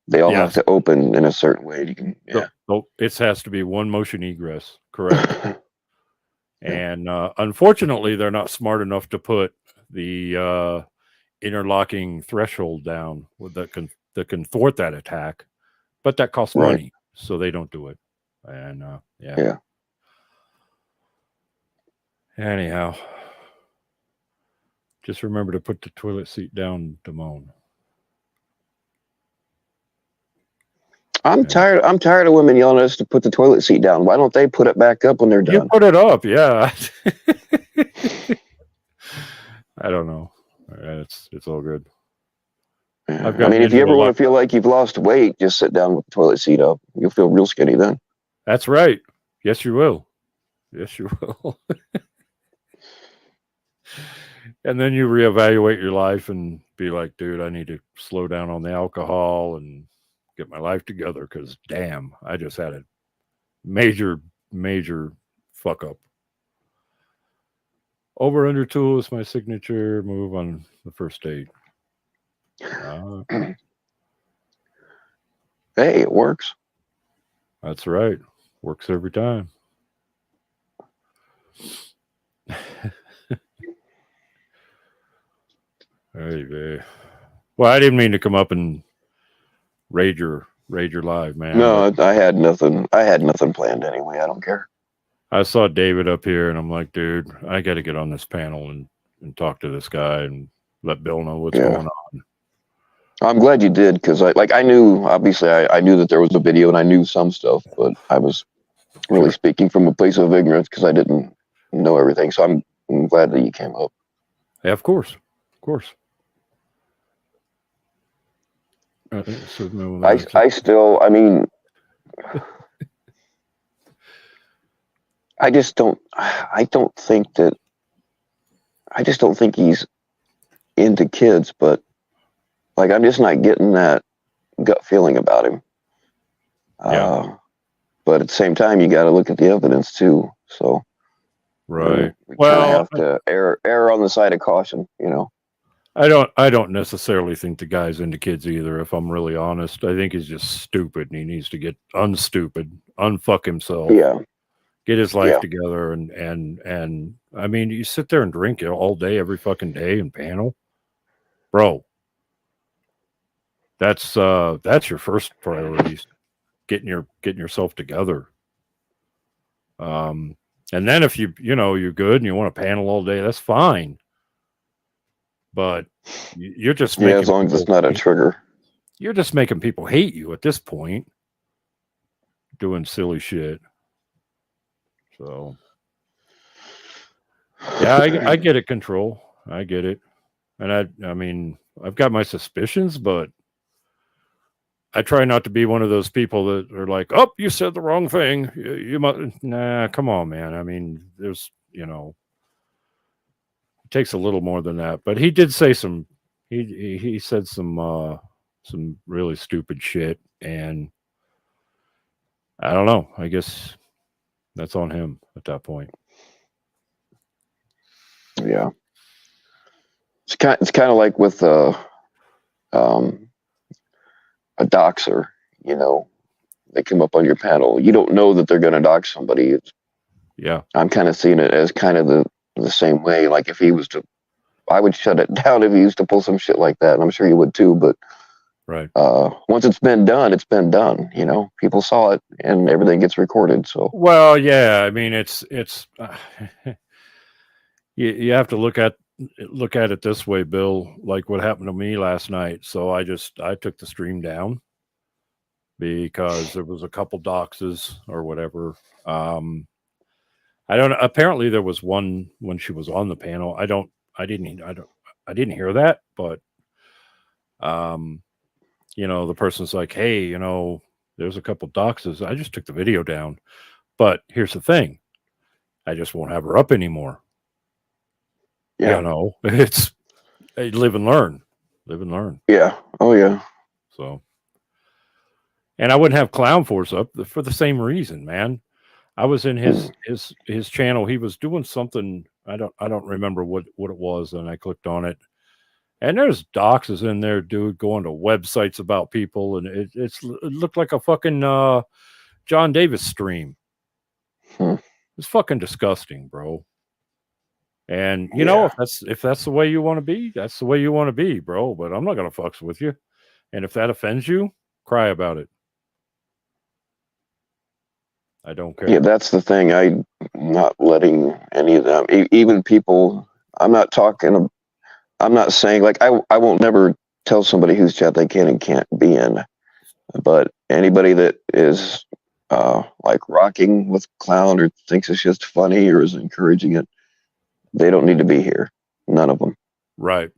They all have to open in a certain way. You can, So it has to be one motion egress, correct? And unfortunately, they're not smart enough to put the interlocking threshold down that can thwart that attack, but that costs money, so they don't do it. And yeah. Anyhow, just remember to put the toilet seat down, Damone. I'm tired of women yelling at us to put the toilet seat down. Why don't they put it back up when they're done? You put it up, yeah. I don't know. It's all good. I mean, if you ever want to feel like you've lost weight, just sit down with the toilet seat up. You'll feel real skinny then. That's right. Yes, you will. Yes, you will. And then you reevaluate your life and be like, dude, I need to slow down on the alcohol and get my life together, because damn, I just had a major fuck up. Over under tool is my signature move on the first date. Hey, it works. That's right. Works every time. Hey, babe. Well, I didn't mean to come up and raid your live, man. No, I had nothing planned anyway. I don't care. I saw David up here, and I'm like, dude, I got to get on this panel and talk to this guy and let Bill know what's going on. I'm glad you did, because I knew, obviously, I knew that there was a video and I knew some stuff, but I was really speaking from a place of ignorance because I didn't know everything. So I'm glad that you came up. Yeah, of course. I still, I mean, I just don't think he's into kids, but I'm just not getting that gut feeling about him. But at the same time, you got to look at the evidence too. So, right. We have to err on the side of caution, I don't necessarily think the guy's into kids either, if I'm really honest. I think he's just stupid, and he needs to get unstupid, unfuck himself. Yeah. Get his life together, and I mean, you sit there and drink all day, every fucking day, and panel, bro. That's your first priorities, getting yourself together. And then if you're good and you want to panel all day, that's fine. But you're just making as long as it's not a trigger. You're just making people hate you at this point, doing silly shit. So, yeah, I get it, Control. I get it, and I mean, I've got my suspicions, but I try not to be one of those people that are like, "Oh, you said the wrong thing. You must." Nah, come on, man. I mean, there's it takes a little more than that. But he did say some. He said some really stupid shit, and I don't know. I guess that's on him at that point. Yeah, it's kind of like with a doxer. They come up on your panel. You don't know that they're going to dox somebody. I'm kind of seeing it as kind of the same way. Like if he was to, I would shut it down if he used to pull some shit like that, and I'm sure you would too. But Right. Once it's been done, it's been done. You know, people saw it, and everything gets recorded. So, Well, yeah. I mean, it's you have to look at it this way, Bill. Like what happened to me last night. So I took the stream down because there was a couple doxes or whatever. I don't. Apparently, there was one when she was on the panel. I didn't hear that, but you know, the person's like, hey, you know, there's a couple doxes. I just took the video down. But here's the thing. I just won't have her up anymore. yeah. You know, it's hey, live and learn. Live and learn. Yeah. Oh, yeah. So, and I wouldn't have Clown Force up for the same reason, man. I was in his channel. He was doing something. I don't remember what it was, and I clicked on it. And there's doxes in there, dude, going to websites about people, and it looked like a fucking John Davis stream. It's fucking disgusting, bro. And you know, if that's the way you want to be, that's the way you want to be, bro. But I'm not gonna fucks with you. And if that offends you, cry about it. I don't care. Yeah, that's the thing. I'm not letting any of them, even people. I'm not talking. I'm not saying like I won't never tell somebody whose chat they can and can't be in. But anybody that is like rocking with Clown or thinks it's just funny or is encouraging it, they don't need to be here. None of them. Right.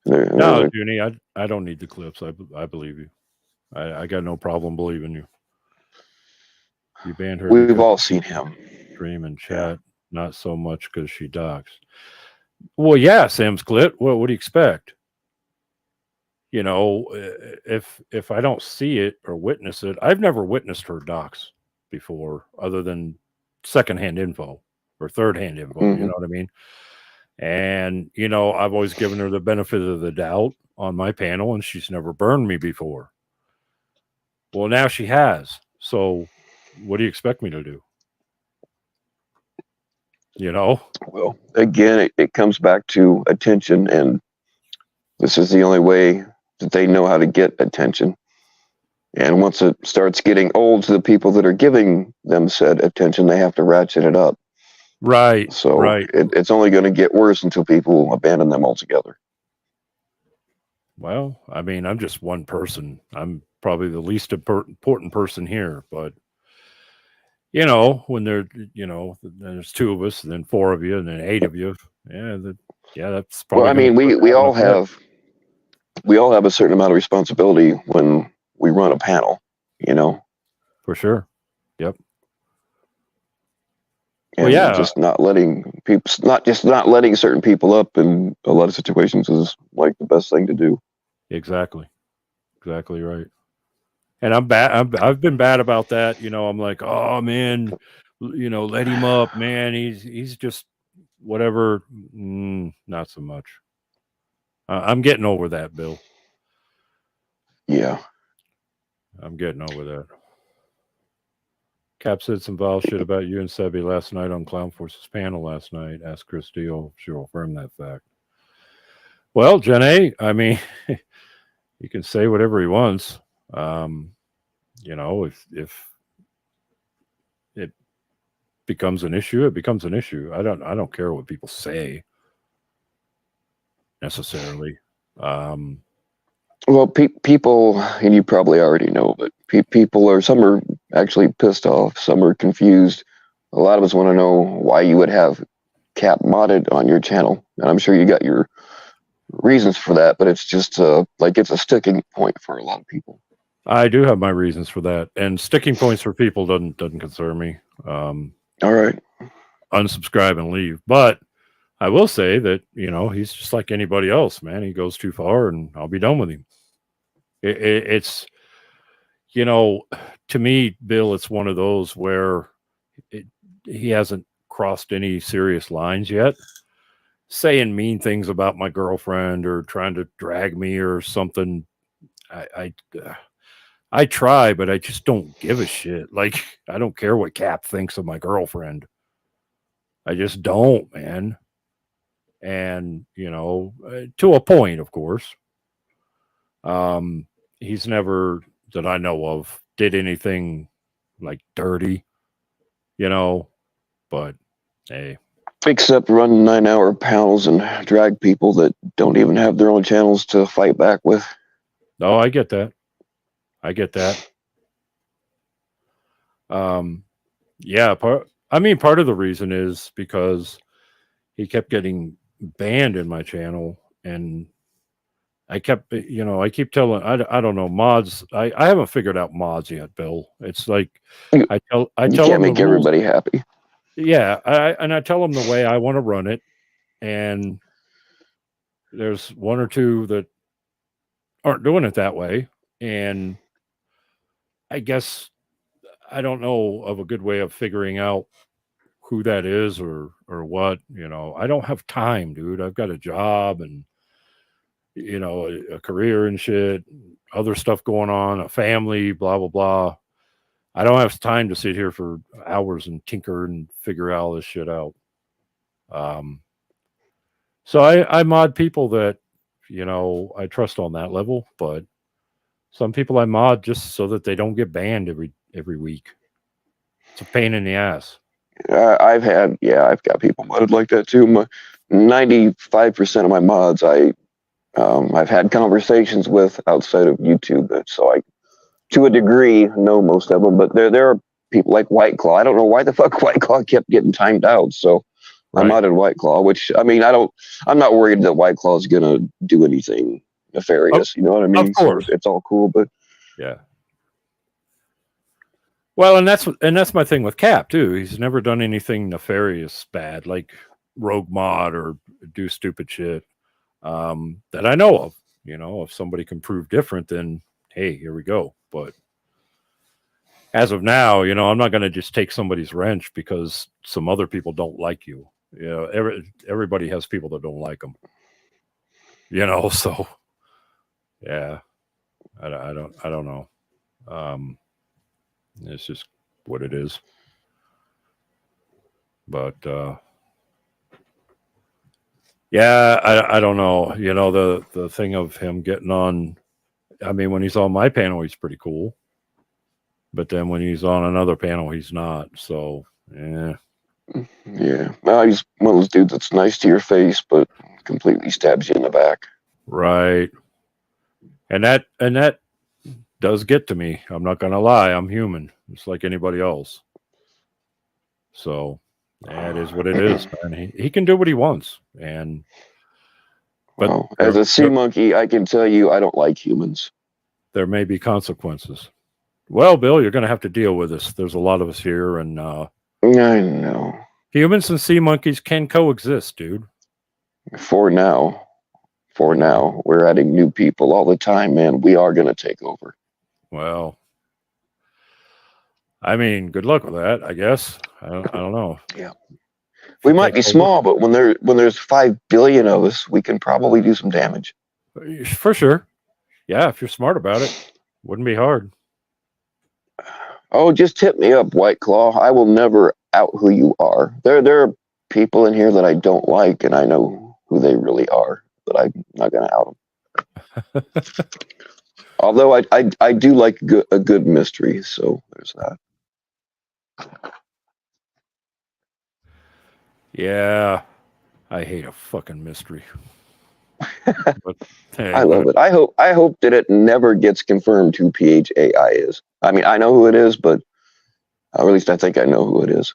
No, Junie, I don't need the clips. I believe you. I got no problem believing you. You banned her. We've all seen him. Stream and chat, not so much because she docs. Well, yeah, Sam's Clit. What do you expect? You know, if I don't see it or witness it, I've never witnessed her docs before, other than secondhand info or thirdhand info. Mm-hmm. You know what I mean? And you know, I've always given her the benefit of the doubt on my panel, and she's never burned me before. Well, now she has. So, what do you expect me to do? You know? Well, again, it comes back to attention, and this is the only way that they know how to get attention. And once it starts getting old to the people that are giving them said attention, they have to ratchet it up. Right. So right. It's only going to get worse until people abandon them altogether. Well, I mean, I'm just one person. I'm probably the least important person here, but you know, when there's two of us, and then four of you, and then eight of you, that's probably. Well, I mean, we all have a certain amount of responsibility when we run a panel, you know. For sure. Yep. And just not letting certain people up in a lot of situations is like the best thing to do. Exactly right. And I'm bad. I've been bad about that. You know, I'm like, oh man, you know, let him up, man. He's just whatever. Not so much. I'm getting over that, Bill. Yeah, I'm getting over that. Cap said some vile shit about you and Sebi last night on Clown Force's panel last night. Ask Chris Steele if she'll affirm that fact. Well, Jen A, I mean, he can say whatever he wants. You know, if it becomes an issue, it becomes an issue. I don't care what people say necessarily. Well, people, and you probably already know, but some are actually pissed off. Some are confused. A lot of us want to know why you would have Cap modded on your channel. And I'm sure you got your reasons for that, but it's just like it's a sticking point for a lot of people. I do have my reasons for that, and sticking points for people doesn't concern me. All right, unsubscribe and leave. But I will say that, you know, he's just like anybody else, man. He goes too far, and I'll be done with him. It's, you know, to me, Bill, it's one of those where he hasn't crossed any serious lines yet. Saying mean things about my girlfriend or trying to drag me or something. I try, but I just don't give a shit. Like, I don't care what Cap thinks of my girlfriend. I just don't, man. And, you know, to a point, of course. he's never, that I know of, did anything like dirty, you know. But hey, Except run 9-hour panels and drag people that don't even have their own channels to fight back with. no, I get that. I get that. Yeah, part of the reason is because he kept getting banned in my channel, and I kept, I keep telling, I don't know, mods. I haven't figured out mods yet, Bill. It's like You, I tell you them can't the make rules. everybody happy. Yeah, I tell them the way I want to run it, and there's one or two that aren't doing it that way, and I guess I don't know of a good way of figuring out who that is or what. I don't have time, dude. I've got a job and a career and shit, other stuff going on, a family, blah blah blah. I don't have time to sit here for hours and tinker and figure all this shit out. So I mod people that I trust on that level, but some people I mod just so that they don't get banned every week. It's a pain in the ass. I've got people modded like that too. 95% of my mods I've had conversations with outside of YouTube, so I, to a degree, know most of them. But there are people like White Claw. I don't know why the fuck White Claw kept getting timed out. So I modded White Claw, which I'm not worried that White Claw is gonna do anything nefarious. You know what I mean? Of course, so it's all cool. But yeah. Well, and that's my thing with Cap too. He's never done anything nefarious bad, like rogue mod or do stupid shit that I know of. If somebody can prove different, then hey, here we go. But as of now, I'm not going to just take somebody's wrench because some other people don't like you. Everybody has people that don't like them. So yeah, I don't know. It's just what it is. But yeah, I don't know. The thing of him getting on. I mean, when he's on my panel, he's pretty cool. But then when he's on another panel, he's not. So yeah. Yeah, well, he's one of those dudes that's nice to your face, but completely stabs you in the back. Right. And that does get to me. I'm not gonna lie. I'm human, just like anybody else. So that is what it is, man. He can do what he wants, but well, as a sea monkey, I can tell you, I don't like humans. There may be consequences. Well, Bill, you're going to have to deal with this. There's a lot of us here, and I know. Humans and sea monkeys can coexist, dude. For now, we're adding new people all the time, man. We are going to take over. Well, I mean, good luck with that, I guess. I don't know. Yeah. We might be small, but when there's 5 billion of us, we can probably do some damage. For sure. Yeah, if you're smart about it, wouldn't be hard. Oh, just hit me up, White Claw. I will never out who you are. There are people in here that I don't like, and I know who they really are, but I'm not going to out them. Although I do like a good mystery, so there's that. Yeah, I hate a fucking mystery. But, hey, I love it. I hope that it never gets confirmed who PHAI is. I mean, I know who it is, but or at least I think I know who it is.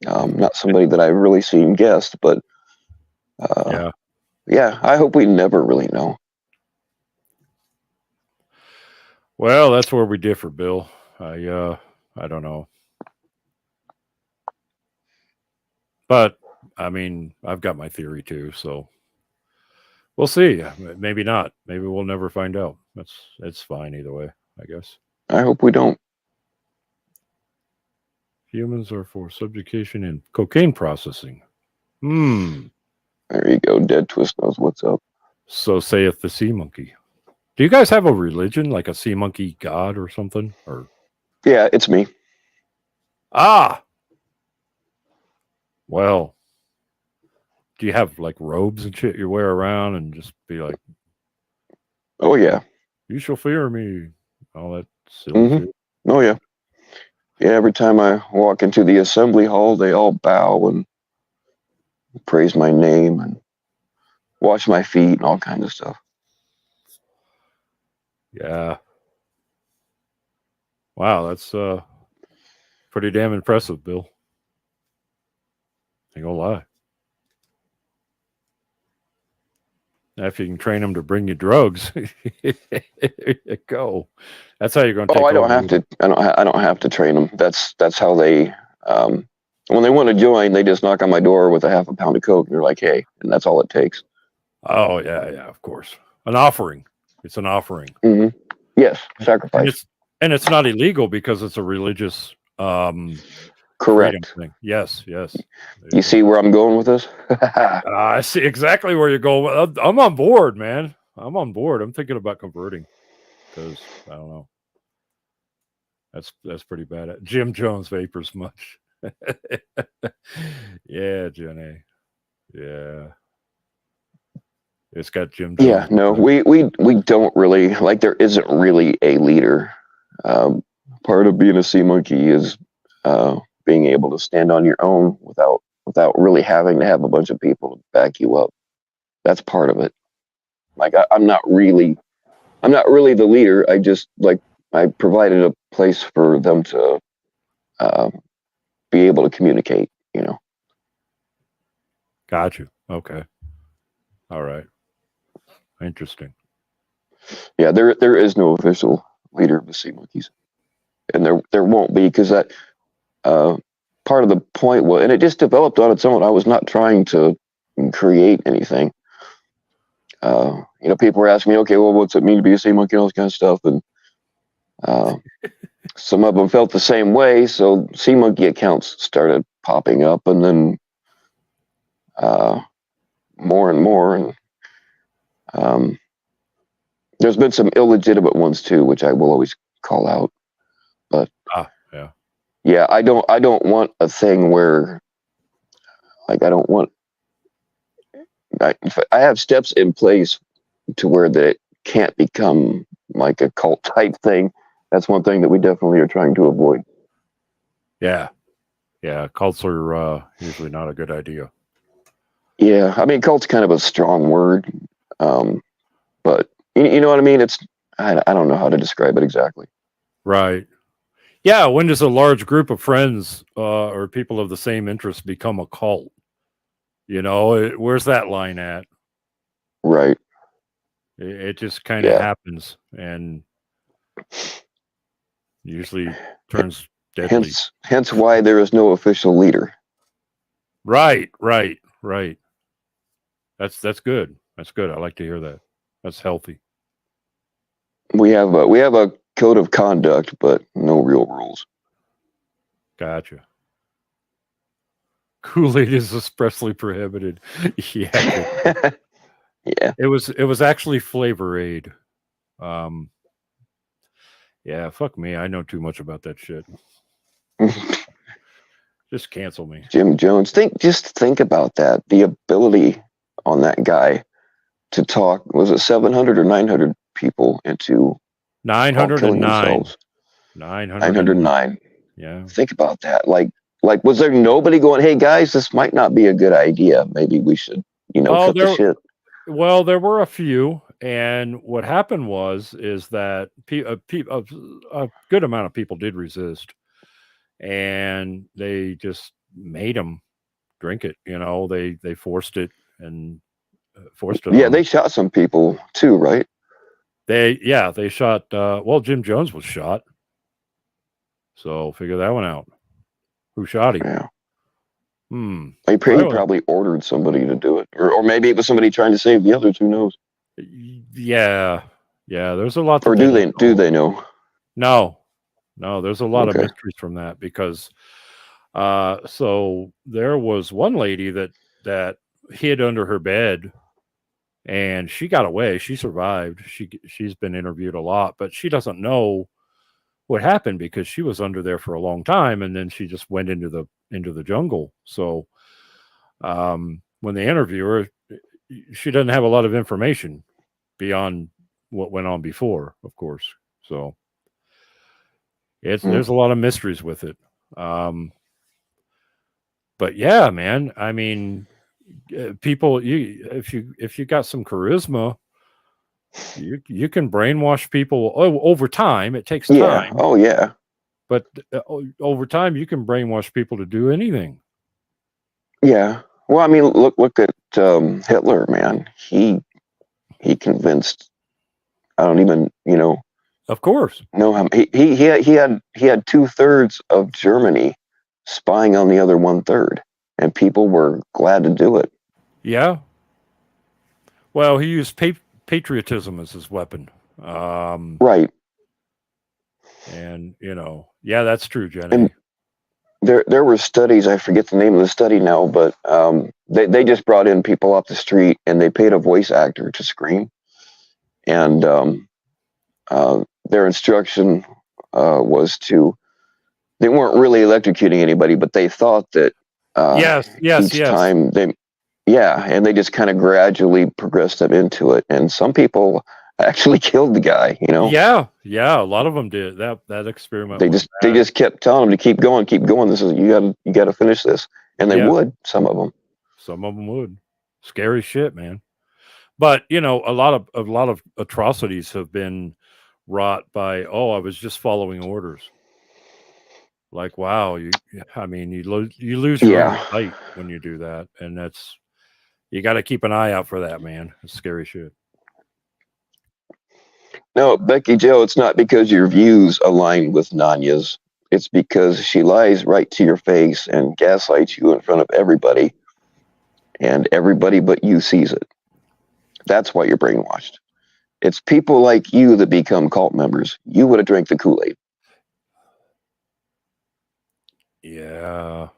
Not somebody that I've really seen guessed, but yeah, I hope we never really know. Well, that's where we differ, Bill. I don't know. But I mean, I've got my theory too, so we'll see. Maybe not. Maybe we'll never find out. It's fine either way, I guess. I hope we don't. Humans are for subjugation and cocaine processing. There you go. Dead Twist knows what's up. So saith the sea monkey. Do you guys have a religion, like a sea monkey god or something? Or yeah, it's me. Well, do you have like robes and shit you wear around and just be like? Oh yeah. You shall fear me. All that silly Mhm. shit. Oh yeah. Yeah, every time I walk into the assembly hall, they all bow and praise my name and wash my feet and all kinds of stuff. Yeah. Wow, that's pretty damn impressive, Bill. Ain't gonna lie. Now, if you can train them to bring you drugs, there you go. That's how you're going to take Oh, I don't over. have to. I don't have to train them. That's how they. When they want to join, they just knock on my door with a half a pound of coke, and they're like, "Hey," and that's all it takes. Oh yeah, yeah, of course. An offering. It's an offering. Hmm. Yes, And sacrifice. it's not illegal because it's a religious freedom Correct. thing. Yes, yes. There You you go. see where I'm going with this? I see exactly where you're going. I'm on board, man. I'm on board. I'm thinking about converting because I don't know. That's pretty bad. Jim Jones vapors much. Yeah, Jenny. Yeah. It's got Jim Yeah. Jones. No, we don't really like. There isn't really a leader. Part of being a sea monkey is being able to stand on your own without really having to have a bunch of people to back you up. That's part of it. Like I'm not really the leader. I just like I provided a place for them to uh, be able to communicate. You know. Got you. Okay. All right. Interesting. Yeah, there is no official leader of the Sea Monkeys, and there won't be because that part of the point was, and it just developed on its own. I was not trying to create anything. People were asking me, okay, well, what's it mean to be a sea monkey and all this kind of stuff, and some of them felt the same way. So sea monkey accounts started popping up, and then more and more, and there's been some illegitimate ones too, which I will always call out. But yeah. yeah, I don't want a thing where like I don't want. I have steps in place to where that it can't become like a cult type thing. That's one thing that we definitely are trying to avoid. Yeah. Yeah. Cults are usually not a good idea. Yeah, I mean, cult's kind of a strong word, but you know what I mean. I don't know how to describe it exactly. Right. Yeah. When does a large group of friends or people of the same interest become a cult? Where's that line at? Right. It just kind of Yeah. happens and usually turns deadly. Hence why there is no official leader. Right. That's good. That's good. I like to hear that. That's healthy. We have a code of conduct, but no real rules. Gotcha. Kool-Aid is expressly prohibited. Yeah. Yeah. It was actually Flavor Aid. Yeah, fuck me. I know too much about that shit. Just cancel me. Jim Jones. Just think about that. The ability on that guy to talk, was it 700 or 900 people into 909. 909. Yeah. Think about that. Like was there nobody going, hey guys, this might not be a good idea. Maybe we should, cut the shit. Well, there were a few, and what happened is that a good amount of people did resist, and they just made them drink it. They forced it and forced it. Yeah, on they them. shot some people too, right? They shot. Jim Jones was shot, so figure that one out. Who shot him? Yeah. He Probably ordered somebody to do it, or maybe it was somebody trying to save the others. Who knows? Yeah. There's a lot. Or do they know? No. There's a lot of mysteries from that because, so there was one lady that hid under her bed, and she got away. She survived. She's been interviewed a lot, but she doesn't know what happened because she was under there for a long time, and then she just went into the jungle. So, when they interview her, she doesn't have a lot of information beyond what went on before, of course. So there's a lot of mysteries with it. But yeah, man, I mean, people, if you got some charisma, you can brainwash people over time. It takes time. Yeah. Oh yeah. But over time, you can brainwash people to do anything. Yeah. Well, I mean, look at Hitler, man. He convinced. I don't even, Of course. know how he had 2/3 of Germany spying on the other 1/3, and people were glad to do it. Yeah. Well, he used patriotism as his weapon. Right. And yeah, that's true, Jenny. And there were studies. I forget the name of the study now, but they just brought in people off the street and they paid a voice actor to scream, and their instruction was they weren't really electrocuting anybody, but they thought that each time and they just kind of gradually progressed them into it, and some people actually killed the guy. Yeah, a lot of them did that experiment. They just kept telling him to keep going. This is you got to finish this, and they would. Some of them would. Scary shit, man. But a lot of atrocities have been wrought by I was just following orders. Like, wow, you lose your own sight when you do that, and that's you got to keep an eye out for that, man. It's scary shit. No, Becky Joe, it's not because your views align with Nanya's. It's because she lies right to your face and gaslights you in front of everybody, and everybody but you sees it. That's why you're brainwashed. It's people like you that become cult members. You would have drank the Kool-Aid. Yeah.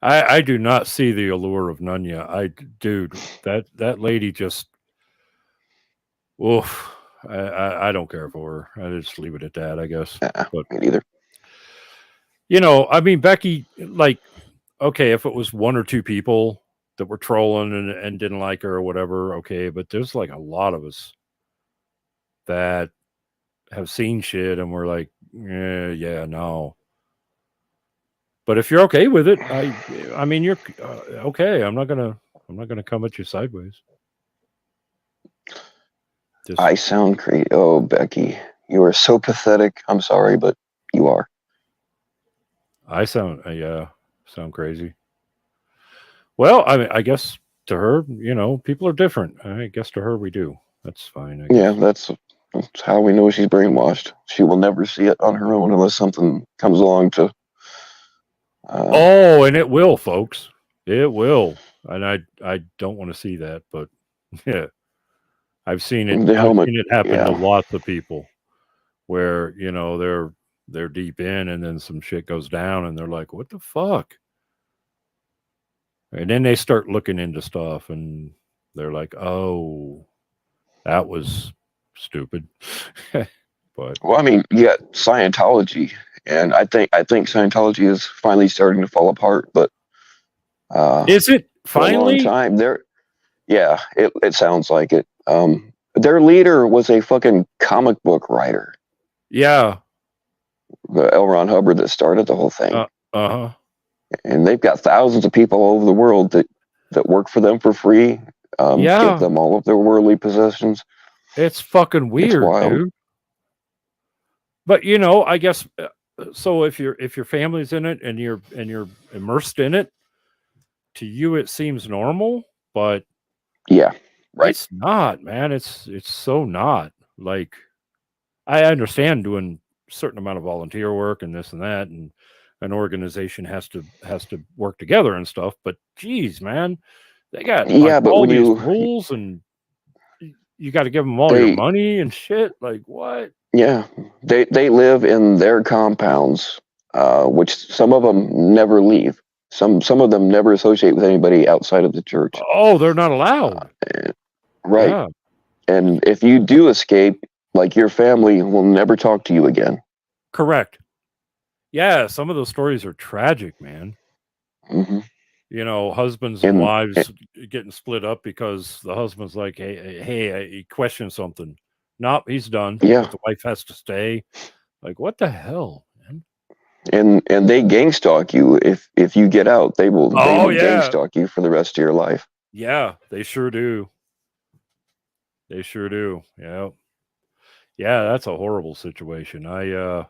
I do not see the allure of Nanya. Dude, that lady just, oof. I don't care for her. I just leave it at that, I guess. But me neither. I mean, Becky, like, okay, if it was one or two people that were trolling and didn't like her or whatever, okay, but there's like a lot of us that have seen shit and we're like, yeah, no. But if you're okay with it, I mean, you're okay. I'm not gonna come at you sideways. I sound crazy. Oh, Becky, you are so pathetic. I'm sorry, but you are. I sound crazy. Well, I mean, I guess to her, people are different. I guess to her we do. That's fine. Yeah, that's how we know she's brainwashed. She will never see it on her own unless something comes along to. And it will, folks. It will, and I don't want to see that, but yeah, I've seen it. I've seen it happen to lots of people, where they're deep in, and then some shit goes down, and they're like, "What the fuck?" And then they start looking into stuff, and they're like, "Oh, that was stupid." But well, I mean, you got Scientology, and I think Scientology is finally starting to fall apart. But is it finally? For a long time there, yeah, it sounds like it. Their leader was a fucking comic book writer. Yeah, the L. Ron Hubbard that started the whole thing. And they've got thousands of people all over the world that work for them for free. Give them all of their worldly possessions. It's fucking weird, dude. But I guess so. If your family's in it and you're immersed in it, to you it seems normal, but yeah, right. It's not, man. It's so not. Like, I understand doing a certain amount of volunteer work and this and that, and an organization has to work together and stuff. But geez, man, they got but all when these rules, and you got to give them all your money and shit. Like, what? Yeah, they live in their compounds, which some of them never leave. Some of them never associate with anybody outside of the church. Oh, they're not allowed. Right. Yeah. And if you do escape, like, your family will never talk to you again. Correct. Yeah, some of those stories are tragic, man. Mm-hmm. Husbands and wives getting split up because the husband's like, hey, he questioned something. nope, he's done. Yeah. But the wife has to stay. Like, what the hell, man? And they gang stalk you if you get out. They will gang yeah. stalk you for the rest of your life. Yeah, they sure do. They sure do. Yeah. Yeah, that's a horrible situation. I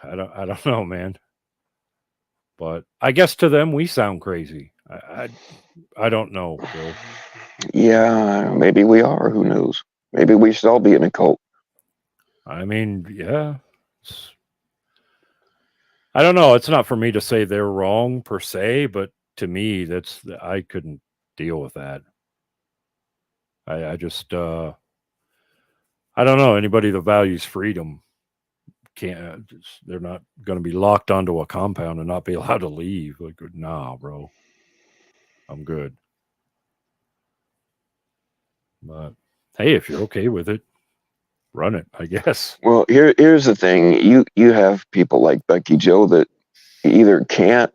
don't know, man. But I guess to them we sound crazy. I don't know, Bill. Yeah, maybe we are. Who knows? Maybe we should all be in a cult. I mean, yeah. I don't know. It's not for me to say they're wrong per se, but to me, I couldn't deal with that. I just I don't know. Anybody that values freedom can't. They're not going to be locked onto a compound and not be allowed to leave. Like, nah, bro. I'm good. But hey, if you're okay with it, run it, I guess. Well, here's the thing. You have people like Becky Joe that either can't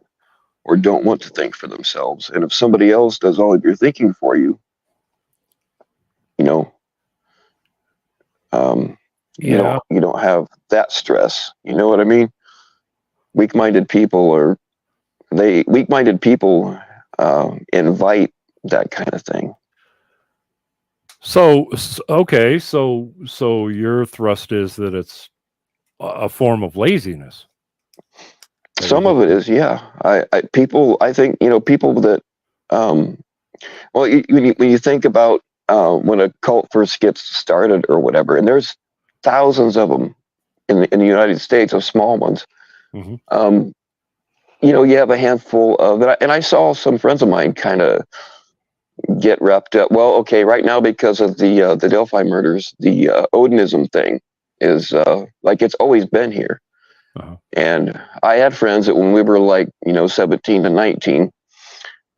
or don't want to think for themselves. And if somebody else does all of your thinking for you, you know, Yeah. you don't have that stress. You know what I mean? Weak-minded people invite that kind of thing. So okay, so your thrust is that it's a form of laziness. Some of it is, yeah. I think people that, well, when you think about when a cult first gets started or whatever, and there's thousands of them in the United States, of small ones. Mm-hmm. You have a handful of, and I saw some friends of mine kind of get wrapped up. Well, okay, right now because of the Delphi murders, the Odinism thing is like it's always been here. Uh-huh. And I had friends that when we were like 17 to 19,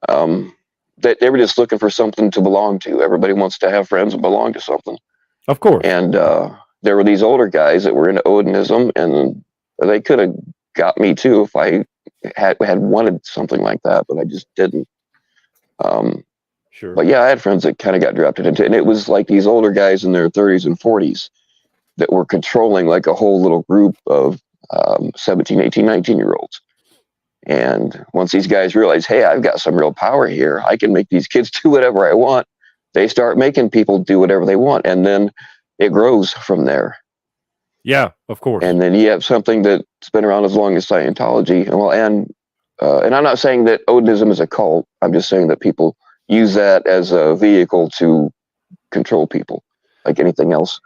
that they were just looking for something to belong to. Everybody wants to have friends and belong to something. Of course. And there were these older guys that were into Odinism, and they could have got me too if I had wanted something like that, but I just didn't. Sure. But yeah, I had friends that kind of got drafted into it, and it was like these older guys in their 30s and 40s that were controlling like a whole little group of 17, 18, 19-year-olds. And once these guys realize, hey, I've got some real power here, I can make these kids do whatever I want, they start making people do whatever they want, and then it grows from there. Yeah, of course. And then you have something that's been around as long as Scientology. And I'm not saying that Odinism is a cult. I'm just saying that people use that as a vehicle to control people, like anything else.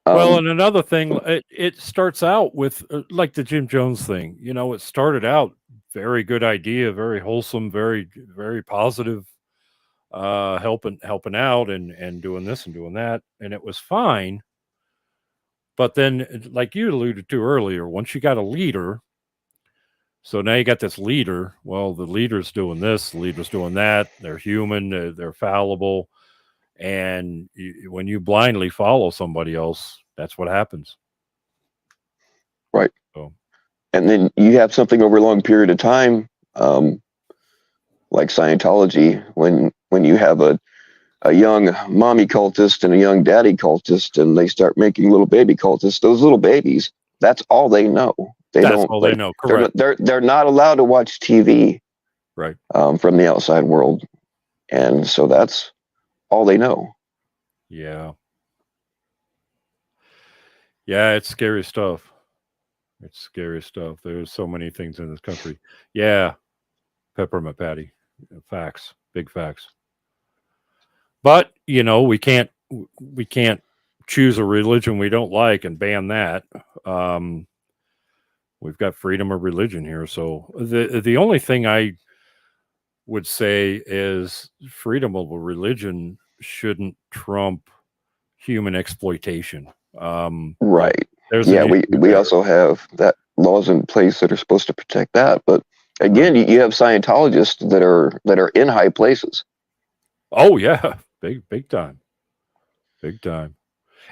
Well, and another thing, it starts out with like the Jim Jones thing. It started out very good idea, very wholesome, very, very positive, helping out and doing this and doing that, and it was fine. But then, like you alluded to earlier, once you got a leader, so now you got this leader. Well, the leader's doing this, the leader's doing that. They're human, they're fallible. And when you blindly follow somebody else, that's what happens. Right. So. And then you have something over a long period of time, like Scientology, when you have a young mommy cultist and a young daddy cultist, and they start making little baby cultists. Those little babies, that's all they know. They know. Correct. They're not allowed to watch TV, right? From the outside world, and so that's all they know. Yeah. Yeah, it's scary stuff. It's scary stuff. There's so many things in this country. Yeah. Peppermint Patty. Facts. Big facts. But, we can't choose a religion we don't like and ban that. We've got freedom of religion here. So the only thing I would say is freedom of a religion shouldn't trump human exploitation. Right. We also have that laws in place that are supposed to protect that. But again, right. You have Scientologists that are in high places. Oh yeah, big time.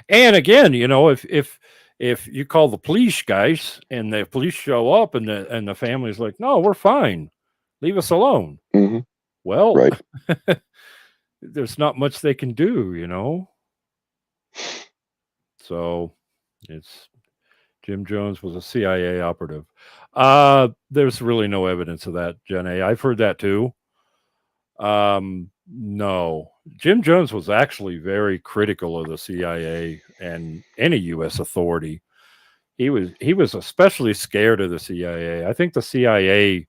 And again, if you call the police guys and the police show up and the family's like, no, we're fine, leave us alone. Mm-hmm. Well, right. There's not much they can do, So it's Jim Jones was a CIA operative. There's really no evidence of that, Jen A. I've heard that too. No, Jim Jones was actually very critical of the CIA and any U.S. authority. He was especially scared of the CIA. I think the CIA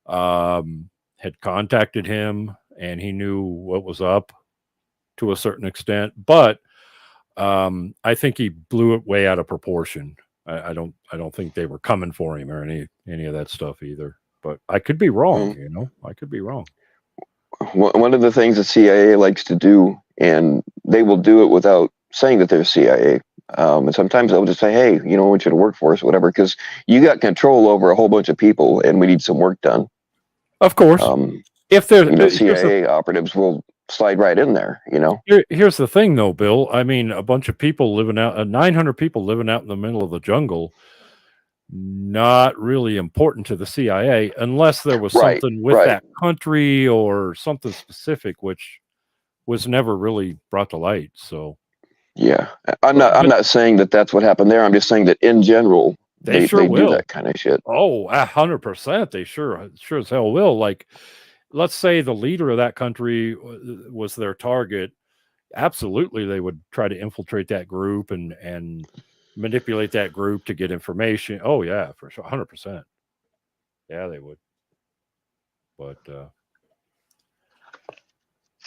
had contacted him and he knew what was up to a certain extent, but I think he blew it way out of proportion. I don't think they were coming for him or any of that stuff either. But I could be wrong, I could be wrong. One of the things the CIA likes to do, and they will do it without saying that they're CIA. And sometimes they'll just say, "Hey, I want you to work for us, whatever," because you got control over a whole bunch of people, and we need some work done. Of course, if there's CIA operatives will slide right in there. Here's the thing, though, Bill. I mean, a bunch of people living out, 900 people living out in the middle of the jungle, not really important to the CIA unless there was something with that country or something specific, which was never really brought to light. So, yeah, I'm not saying that that's what happened there. I'm just saying that in general, they sure will do that kind of shit. Oh, 100%. They sure as hell will. Like, let's say the leader of that country was their target. Absolutely, they would try to infiltrate that group and manipulate that group to get information. Oh yeah, for sure, 100%. Yeah, they would. But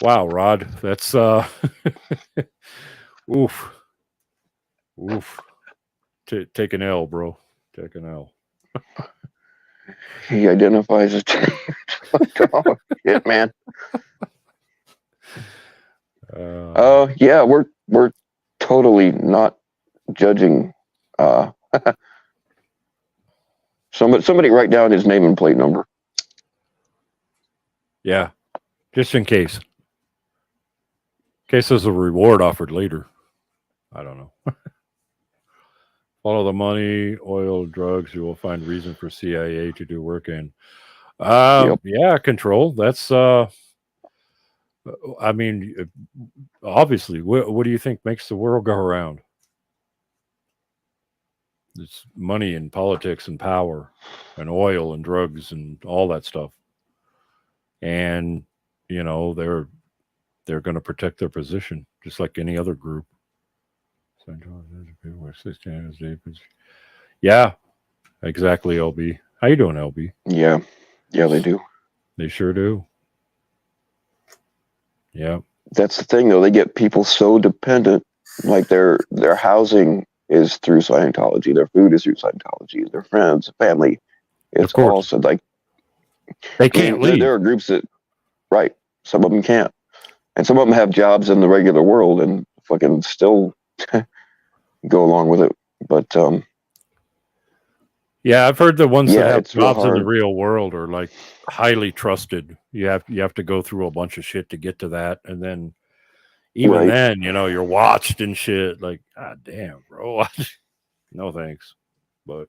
wow, Rod, that's oof. Take an L, bro. Take an L. He identifies as oh shit, man. Yeah, we're totally not judging. Somebody write down his name and plate number. Yeah, just in case. In case there's a reward offered later. I don't know. Follow the money, oil, drugs. You will find reason for CIA to do work in. Yeah, control. That's. I mean, obviously, what do you think makes the world go around? It's money and politics and power and oil and drugs and all that stuff. And, they're going to protect their position just like any other group. Yeah, exactly, LB. How you doing, LB? Yeah, they do. They sure do. Yeah. That's the thing, though. They get people so dependent. Like their housing is through Scientology. Their food is through Scientology. Their friends, family. It's also like they can't leave. There are groups that, some of them can't. And some of them have jobs in the regular world and fucking still go along with it. But yeah, I've heard the ones that have jobs in the hard. real world are like highly trusted. You have to go through a bunch of shit to get to that, and then even then, you're watched and shit. Like, God damn, bro. No thanks. But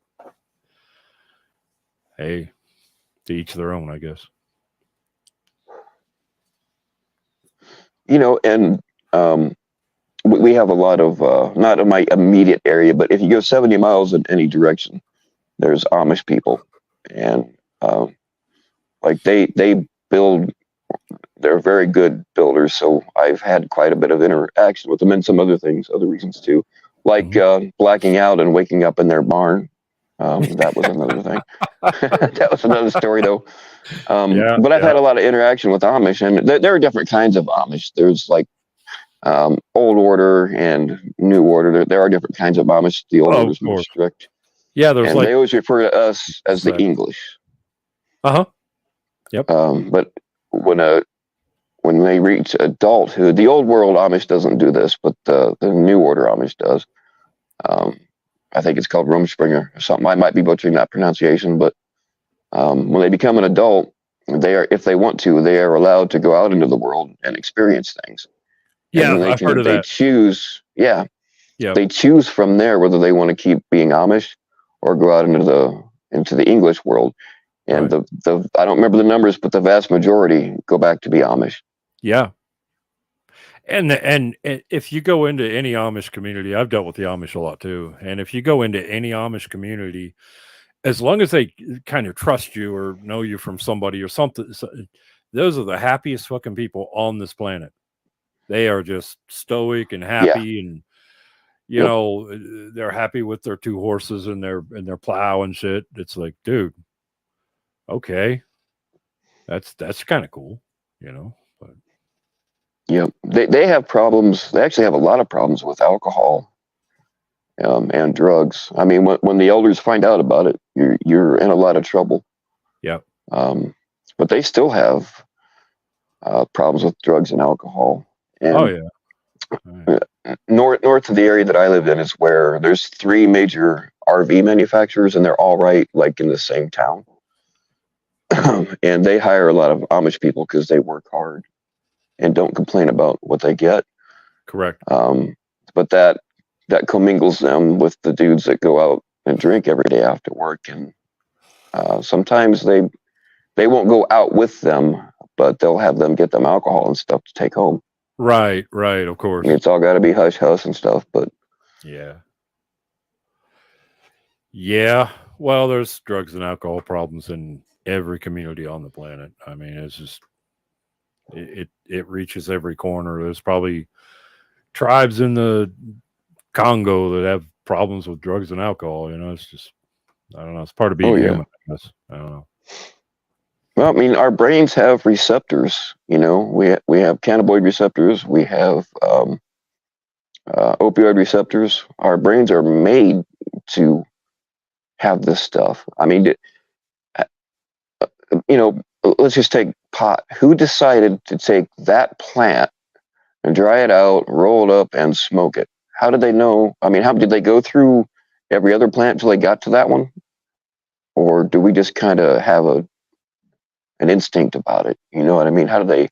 hey, to each their own, I guess. And we have a lot of not in my immediate area, but if you go 70 miles in any direction, there's Amish people, and they build. They're very good builders, so I've had quite a bit of interaction with them, and some other reasons too, like blacking out and waking up in their barn. That was another thing. That was another story, though. But I've had a lot of interaction with Amish, and there are different kinds of Amish. There's like old order and new order. There are different kinds of Amish. The old order is more strict. Yeah, there's they always refer to us as the English. Yep. But when they reach adulthood, the old world Amish doesn't do this, but the new order Amish does. I think it's called Rumspringer or something. I might be butchering that pronunciation, but when they become an adult, if they want to, they are allowed to go out into the world and experience things. Yeah, I've heard of that. They choose from there whether they want to keep being Amish or go out into the English world. And I don't remember the numbers, but the vast majority go back to be Amish. Yeah. And if you go into any Amish community, I've dealt with the Amish a lot too. And if you go into any Amish community, as long as they kind of trust you or know you from somebody or something, those are the happiest fucking people on this planet. They are just stoic and happy, and you know, they're happy with their 2 horses and their plow and shit. It's like, dude, okay, that's kind of cool, you know. But they have problems. They actually have a lot of problems with alcohol and drugs. I mean, when the elders find out about it, you're in a lot of trouble. Yeah. But they still have problems with drugs and alcohol. And oh yeah. North of the area that I live in is where there's 3 major RV manufacturers, and they're all right like in the same town. And they hire a lot of Amish people because they work hard and don't complain about what they get. Correct. But that commingles them with the dudes that go out and drink every day after work, and sometimes they won't go out with them, but they'll have them get them alcohol and stuff to take home. Right, of course. I mean, it's all got to be hush hush and stuff, but yeah. Well, there's drugs and alcohol problems in every community on the planet. I mean, it's just it reaches every corner. There's probably tribes in the Congo that have problems with drugs and alcohol. You know, it's just, I don't know. It's part of being human, I guess. I don't know. Well, I mean, our brains have receptors. You know, we have cannabinoid receptors. We have opioid receptors. Our brains are made to have this stuff. I mean, you know, let's just take pot. Who decided to take that plant and dry it out, roll it up, and smoke it? How did they know? I mean, how did they go through every other plant until they got to that one? Or do we just kind of have an instinct about it? You know what I mean? How did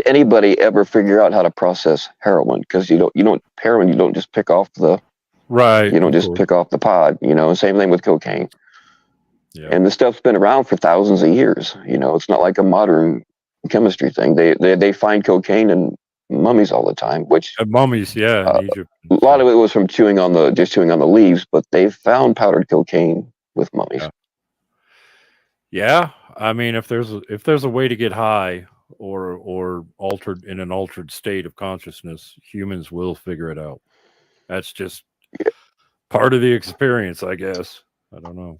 anybody ever figure out how to process heroin? Because heroin, you don't just pick off the you don't just pick off the pod. You know, same thing with cocaine. Yeah. And this stuff's been around for thousands of years. You know, it's not like a modern chemistry thing. They find cocaine in mummies all the time, which mummies, in Egypt. A lot of it was from chewing on the leaves, but they've found powdered cocaine with mummies. Yeah. I mean, if there's a way to get high or altered in an altered state of consciousness, humans will figure it out. That's just part of the experience, I guess. I don't know.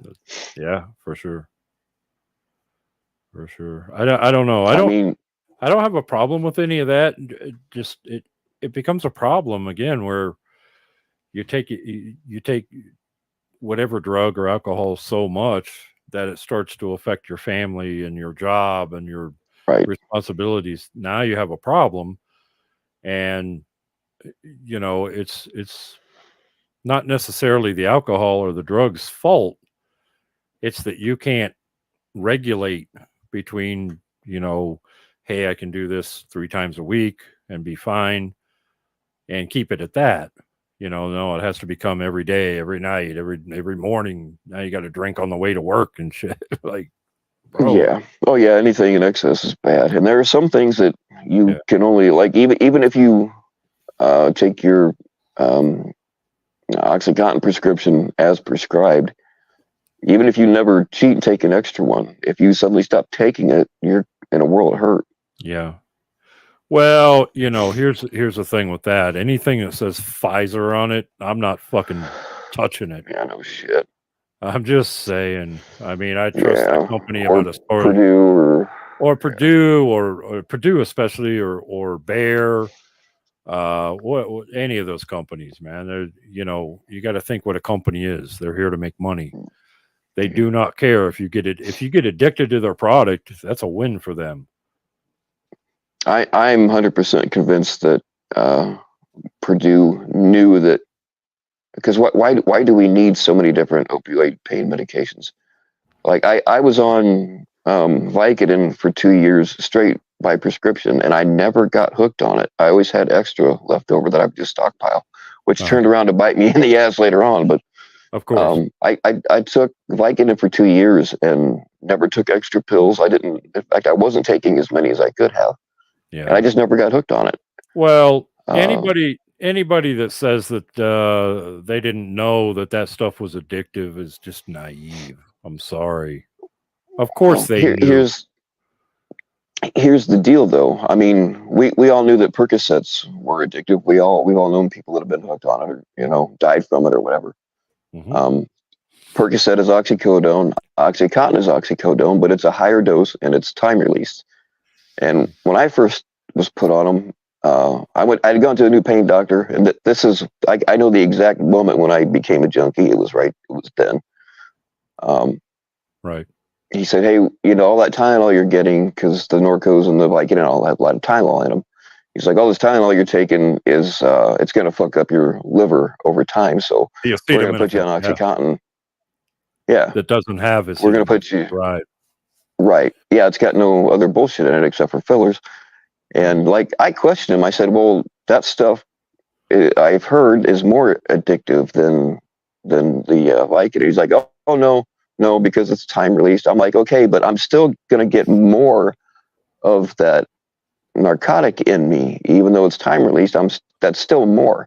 But yeah, for sure. I don't know. I don't have a problem with any of that. It becomes a problem again where you take whatever drug or alcohol so much that it starts to affect your family and your job and your responsibilities. Now you have a problem, and you know, it's not necessarily the alcohol or the drug's fault. It's that you can't regulate between, you know, hey, I can do this 3 times a week and be fine and keep it at that. You know, no, it has to become every day, every night, every morning. Now you got to drink on the way to work and shit. Like, bro. Yeah. Oh yeah. Anything in excess is bad. And there are some things that you can only, like, even if you take your OxyContin prescription as prescribed, even if you never cheat and take an extra one, if you suddenly stop taking it, you're in a world of hurt. Yeah. Well, you know, here's the thing with that. Anything that says Pfizer on it, I'm not fucking touching it. Yeah, no shit. I'm just saying. I mean, I trust that company about a story. Purdue or Purdue especially, or Bayer, what any of those companies, man. They're, you know, you got to think what a company is. They're here to make money. They do not care if you get it. If you get addicted to their product, that's a win for them. I'm 100% convinced that Purdue knew that, because why do we need so many different opioid pain medications? Like I was on Vicodin for 2 years straight by prescription, and I never got hooked on it. I always had extra left over that I would just stockpile, which turned around to bite me in the ass later on. But of course, I took Vicodin for 2 years and never took extra pills. In fact, I wasn't taking as many as I could have. Yeah. And I just never got hooked on it. Well, anybody that says that they didn't know that stuff was addictive is just naive. I'm sorry. Of course they knew. Here's the deal, though. I mean, we all knew that Percocets were addictive. We've all known people that have been hooked on it, or died from it, or whatever. Mhm. Percocet is oxycodone. OxyContin is oxycodone, but it's a higher dose and it's time released. And when I first was put on them, I'd gone to a new pain doctor, and this is I know the exact moment when I became a junkie. It was then. Right. He said, "Hey, all that Tylenol you're getting, because the Norcos and the Vicodin and all have a lot of Tylenol in them." He's like, "All this Tylenol you're taking is it's going to fuck up your liver over time. So we're going to put you on OxyContin." Yeah, that doesn't have acetaminophen. We're going to put you right. Yeah, it's got no other bullshit in it except for fillers. And I questioned him. I said, "Well, that stuff I've heard is more addictive than the Vicodin." He's like, "Oh no, because it's time released." I'm like, "Okay, but I'm still gonna get more of that narcotic in me, even though it's time released. That's still more."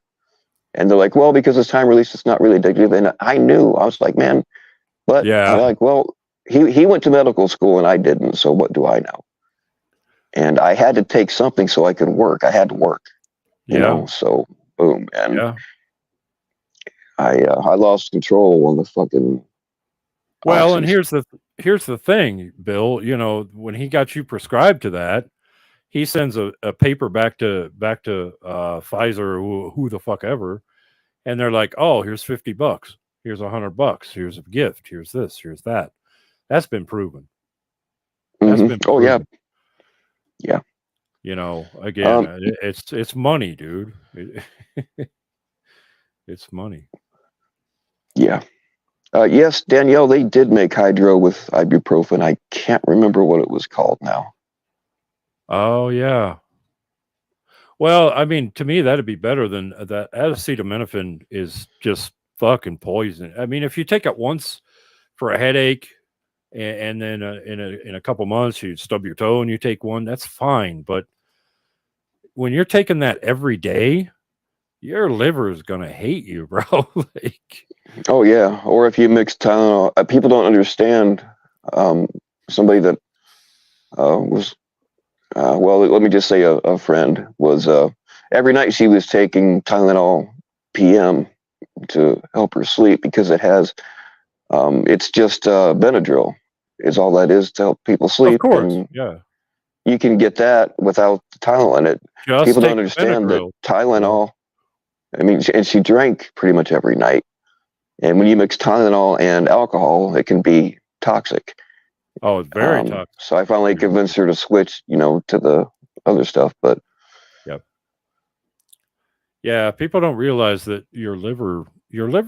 And they're like, "Well, because it's time released, it's not really addictive." And I knew. I was like, "Man," but I'm like, "Well, he went to medical school and I didn't, so what do I know?" And I had to take something so I could work. I had to work, so boom. And I lost control on the fucking. Well, and here's the thing, Bill. When he got you prescribed to that, he sends a paper back to Pfizer or who the fuck ever, and they're like, "Oh, here's $50. Here's $100. Here's a gift. Here's this. Here's that." That's been proven. That's been proven. Yeah. Again, it's money, dude. It's money. Yeah. Yes, Danielle, they did make hydro with ibuprofen. I can't remember what it was called now. Oh, yeah. Well, I mean, to me, that'd be better than that. Acetaminophen is just fucking poison. I mean, if you take it once for a headache, and then in a couple months you stub your toe and you take one, that's fine. But when you're taking that every day, your liver is gonna hate you, bro. Oh yeah, or if you mix Tylenol, people don't understand. Somebody that was, well, let me just say a friend was, every night she was taking Tylenol PM to help her sleep because it has, it's just Benadryl is all that is to help people sleep. Of course, and yeah. You can get that without Tylenol in it. People don't understand that Tylenol. I mean, and she drank pretty much every night. And when you mix Tylenol and alcohol, it can be toxic. Oh, it's very toxic. So I finally convinced her to switch, to the other stuff. But yeah, people don't realize that your liver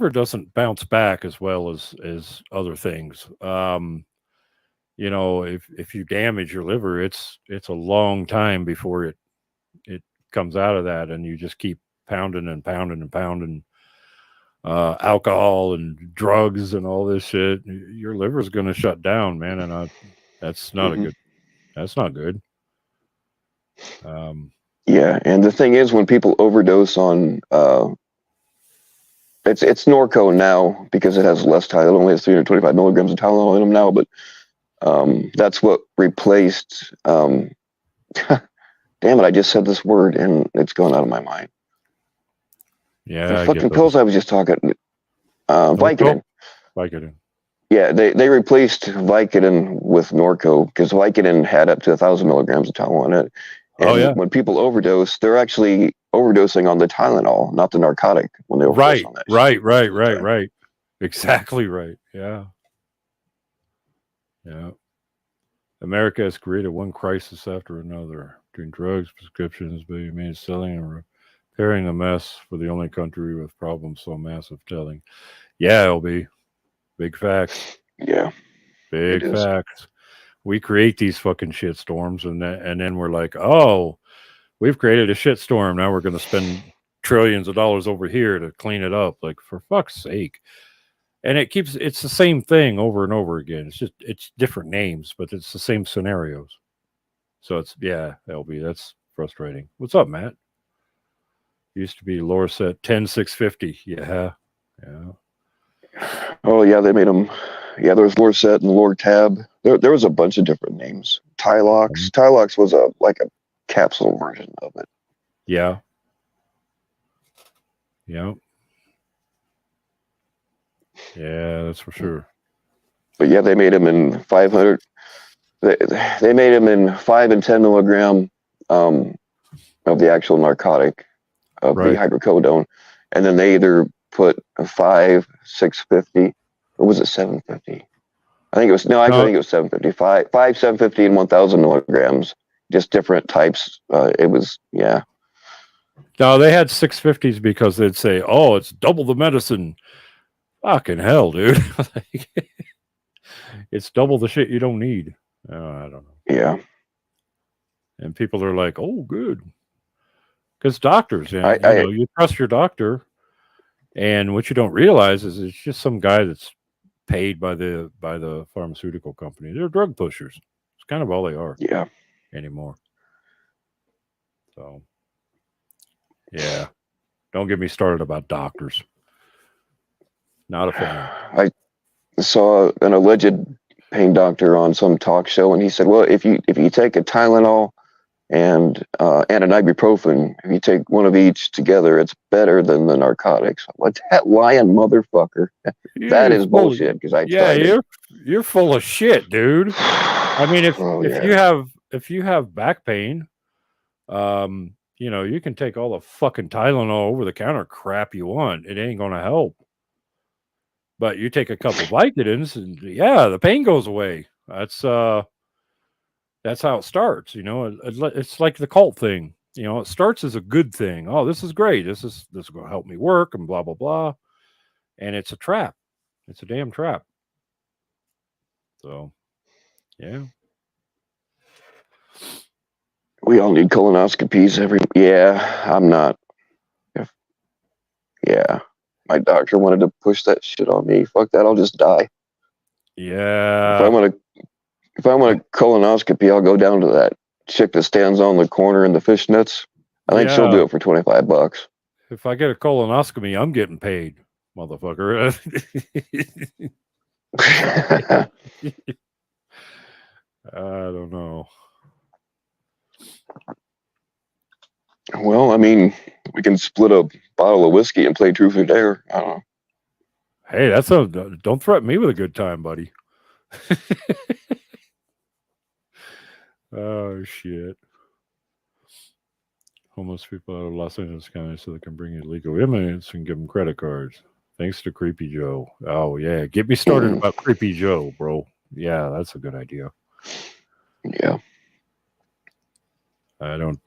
doesn't bounce back as well as other things. If you damage your liver, it's a long time before it comes out of that, and you just keep pounding and pounding and pounding alcohol and drugs and all this shit. Your liver's going to shut down, man, and that's not that's not good. Yeah, and the thing is, when people overdose on it's Norco now because it has less Tylenol. It only has 325 milligrams of Tylenol in them now, but that's what replaced. Damn it! I just said this word and it's gone out of my mind. Yeah, the fucking pills I was just talking. Vicodin. Vicodin. Yeah, they replaced Vicodin with Norco because Vicodin had up to 1,000 milligrams of Tylenol in it. And when people overdose, they're actually overdosing on the Tylenol, not the narcotic. When they overdose on that. Right. Exactly right. Yeah. America has created one crisis after another between drugs, prescriptions, being made, selling, and repairing the mess for the only country with problems so massive. Telling, it'll be big facts. Yeah, big facts. We create these fucking shit storms, and then we're like, oh, we've created a shit storm. Now we're going to spend trillions of dollars over here to clean it up. Like, for fuck's sake. And it's the same thing over and over again. It's different names, but it's the same scenarios. So it's, LB, that's frustrating. What's up, Matt? Used to be Lorset 10650. Yeah. Oh yeah, they made them. Yeah, there was Lorset and Lortab. There was a bunch of different names. Tylox. Tylox was a capsule version of it. Yeah. Yeah, that's for sure. But yeah, they made them in 500. They made them in 5 and 10 milligram of the actual narcotic of the hydrocodone, and then they either put a 5, 650, or was it 750? I think it was I think it was 750. 5, 750, and 1,000 milligrams. Just different types. It was No, they had 650s because they'd say, "Oh, it's double the medicine." Fucking hell, dude! It's double the shit you don't need. I don't know. Yeah. And people are like, "Oh, good," because doctors, you trust your doctor, and what you don't realize is it's just some guy that's paid by the pharmaceutical company. They're drug pushers. It's kind of all they are. Yeah. Anymore. So, yeah. Don't get me started about doctors. Not a fan. I saw an alleged pain doctor on some talk show, and he said, "Well, if you take a Tylenol and an ibuprofen, if you take one of each together, it's better than the narcotics." What's that lying motherfucker? That is bullshit. Because you're full of shit, dude. I mean, if you have back pain, you can take all the fucking Tylenol over the counter crap you want. It ain't gonna help. But you take a couple Vicodins, and the pain goes away. That's how it starts. It's like the cult thing. It starts as a good thing. Oh, this is great. This is going to help me work, and blah blah blah. And it's a trap. It's a damn trap. So, yeah. We all need colonoscopies I'm not. My doctor wanted to push that shit on me. Fuck that, I'll just die. Yeah. If I want a colonoscopy, I'll go down to that chick that stands on the corner in the fishnets. I think she'll do it for $25. If I get a colonoscopy, I'm getting paid, motherfucker. I don't know. Well, I mean, we can split a bottle of whiskey and play truth or dare. I don't know. Hey, don't threaten me with a good time, buddy. Oh, shit. Homeless people out of Los Angeles County so they can bring illegal immigrants and give them credit cards. Thanks to Creepy Joe. Oh, yeah. Get me started about Creepy Joe, bro. Yeah, that's a good idea. Yeah. I don't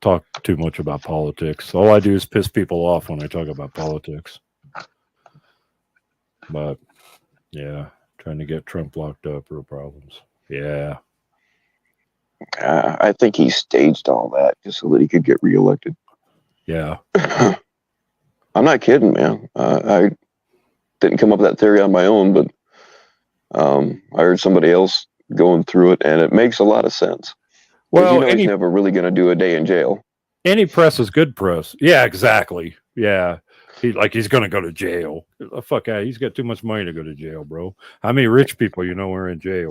talk too much about politics. All I do is piss people off when I talk about politics. But yeah, trying to get Trump locked up, real problems. Yeah. I think he staged all that just so that he could get reelected. Yeah. I'm not kidding, man. I didn't come up with that theory on my own, but I heard somebody else going through it, and it makes a lot of sense. Well, he's never really going to do a day in jail. Any press is good press. Yeah, exactly. Yeah. He's going to go to jail. Fuck out. He's got too much money to go to jail, bro. How many rich people are in jail?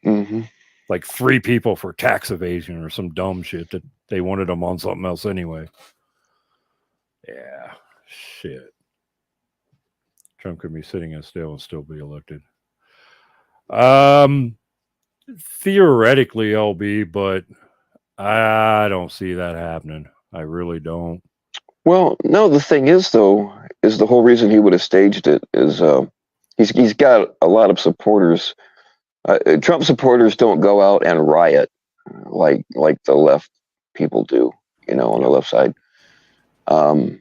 Mm-hmm. Like 3 people for tax evasion or some dumb shit that they wanted them on something else anyway. Yeah. Shit. Trump could be sitting in jail and still be elected. Theoretically, LB, but I don't see that happening. I really don't. Well, no, the thing is, though, is the whole reason he would have staged it is he's got a lot of supporters. Trump supporters don't go out and riot like the left people do, on the left side. And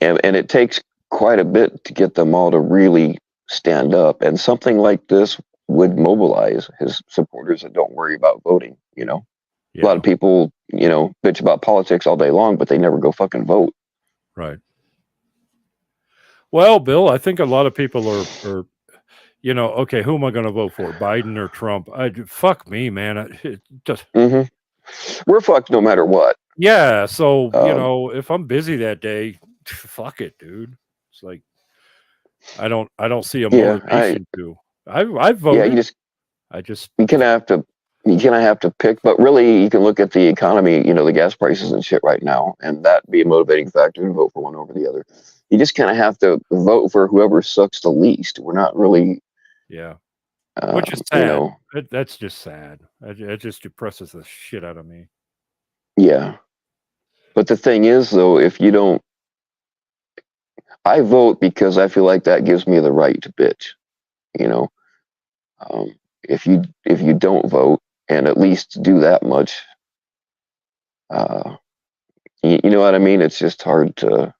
it takes quite a bit to get them all to really stand up. And something like this would mobilize his supporters that don't worry about voting, Yeah. A lot of people, bitch about politics all day long, but they never go fucking vote. Right. Well, Bill, I think a lot of people are you know, okay, who am I going to vote for, Biden or Trump? Fuck me, man. It just, We're fucked no matter what. yeah. So you Um, know, if I'm busy that day, fuck it, dude. It's like I don't see a yeah, motivation to. I yeah, voted. I just you kind of have to pick, but really you can look at the economy, you know, the gas prices and shit right now, and that be a motivating factor to vote for one over the other. You just kind of have to vote for whoever sucks the least. We're not really, yeah, which is you sad. know, That's just sad. It just depresses the shit out of me. yeah. But the thing is, though, if you don't, I vote because I feel like that gives me the right to bitch. You know, if you don't vote and at least do that much, uh, you know what I mean? It's just hard to.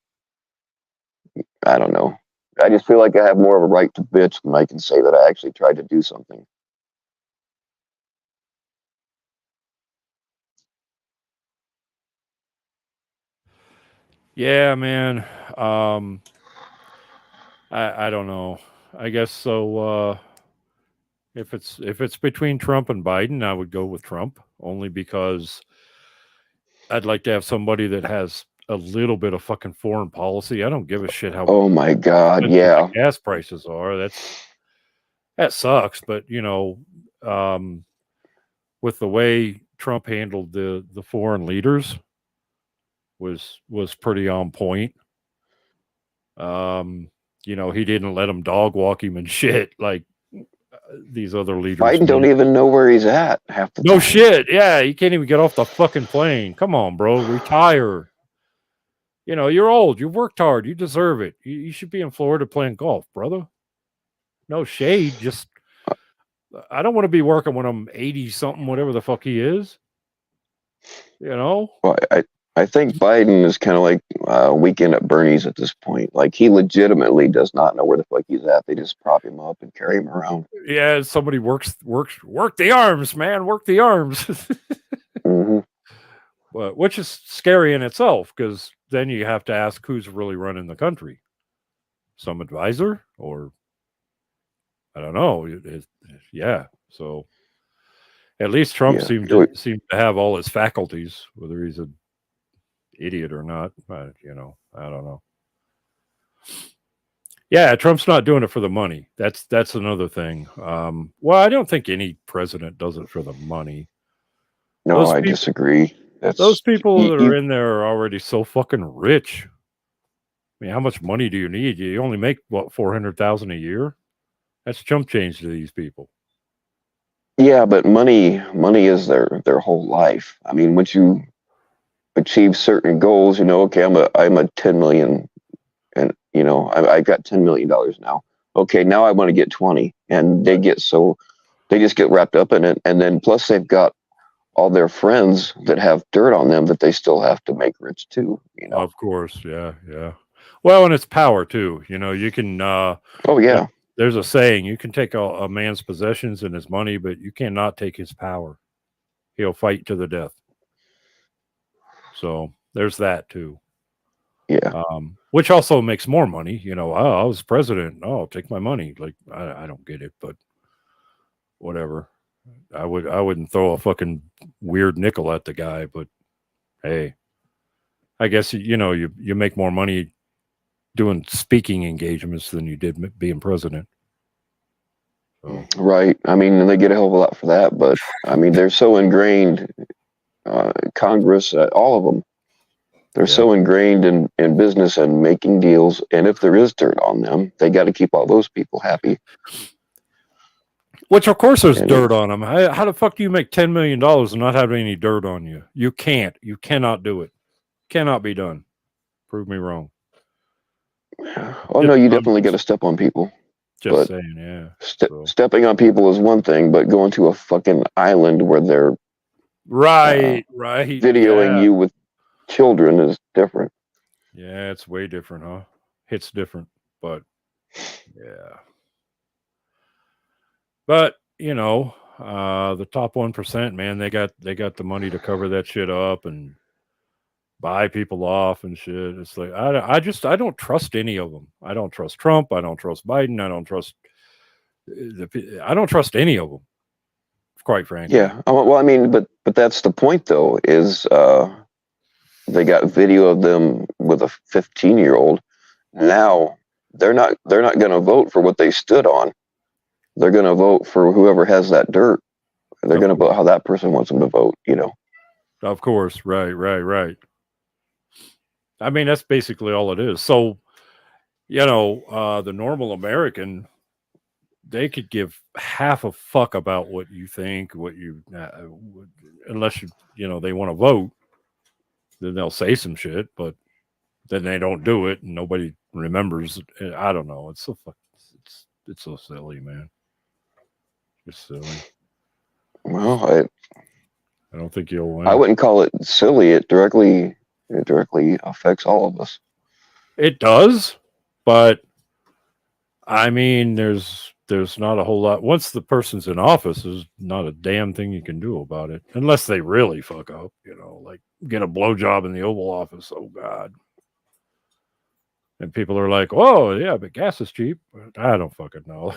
I don't know. I just feel like I have more of a right to bitch than I can say that I actually tried to do something. Yeah, man. I don't know. I guess so. If it's between Trump and Biden, I would go with Trump only because I'd like to have somebody that has a little bit of fucking foreign policy. I don't give a shit how Oh my God, expensive yeah. the gas prices are. That sucks, but you know, with the way Trump handled the foreign leaders was pretty on point. Um, you know, he didn't let them dog walk him and shit like these other leaders. Biden don't even know where he's at half the No time. shit. Yeah, you can't even get off the fucking plane. Come on, bro. Retire. You know, you're old. You worked hard. You deserve it. You should be in Florida playing golf, brother. No shade. Just, I don't want to be working when I'm 80 something, whatever the fuck he is. You know? Well, I think Biden is kind of like Weekend at Bernie's at this point. Like he legitimately does not know where the fuck he's at. They just prop him up and carry him around. Yeah, somebody work the arms, man. Work the arms. Mm-hmm. But which is scary in itself because then you have to ask who's really running the country. Some advisor or I don't know. Yeah. So at least Trump Yeah. seemed to have all his faculties, whether he's an idiot or not. You know, I don't know. Yeah, Trump's not doing it for the money. That's another thing. Well, I don't think any president does it for the money. No, I disagree. Those people that are in there are already so fucking rich. I mean, how much money do you need? You only make what, 400,000 a year? That's chump change to these people. Yeah, but money is their whole life. I mean, once you achieve certain goals, you know, okay, I'm a 10 million, and you know, I got $10 million now. Okay, now I want to get 20, and they just get wrapped up in it, and then plus they've got all their friends that have dirt on them that they still have to make rich too. You know, of course, yeah. Well, and it's power too. You know, you can. Oh yeah. There's a saying: you can take a man's possessions and his money, but you cannot take his power. He'll fight to the death. So there's that too. Yeah. Which also makes more money. You know, oh, I was president. Oh, I'll take my money. Like I don't get it, but whatever. I wouldn't throw a fucking weird nickel at the guy, but hey, I guess you know you make more money doing speaking engagements than you did being president. So. Right. I mean, they get a hell of a lot for that, but I mean, they're so ingrained. Congress, all of them, they're so ingrained in business and making deals. And if there is dirt on them, they got to keep all those people happy. Which, of course, there's dirt on them. How the fuck do you make $10 million and not have any dirt on you? You can't. You cannot do it. Cannot be done. Prove me wrong. Oh no, you definitely got to step on people. Just saying, yeah. Stepping on people is one thing, but going to a fucking island where they're right videoing you with children is different. Yeah, it's way different, huh? It's different, but yeah. But you know, the top 1%, man, they got the money to cover that shit up and buy people off and shit. It's like I don't trust any of them. I don't trust Trump. I don't trust Biden. I don't trust I don't trust any of them, quite frankly. Yeah. Well, I mean, but that's the point, though. Is they got video of them with a 15-year-old. Now they're not going to vote for what they stood on. They're going to vote for whoever has that dirt. They're going to vote how that person wants them to vote. Of course, right. I mean, that's basically all it is. So, the normal American, they could give half a fuck about what you think, unless they want to vote, then they'll say some shit, but then they don't do it, and nobody remembers. I don't know. It's so it's so silly, man. Just silly. Well, I don't think you'll win. I wouldn't call it silly. It directly affects all of us. It does, but I mean, there's not a whole lot. Once the person's in office, there's not a damn thing you can do about it, unless they really fuck up. Like get a blowjob in the Oval Office. Oh God. And people are like, "Oh yeah, but gas is cheap." But I don't fucking know.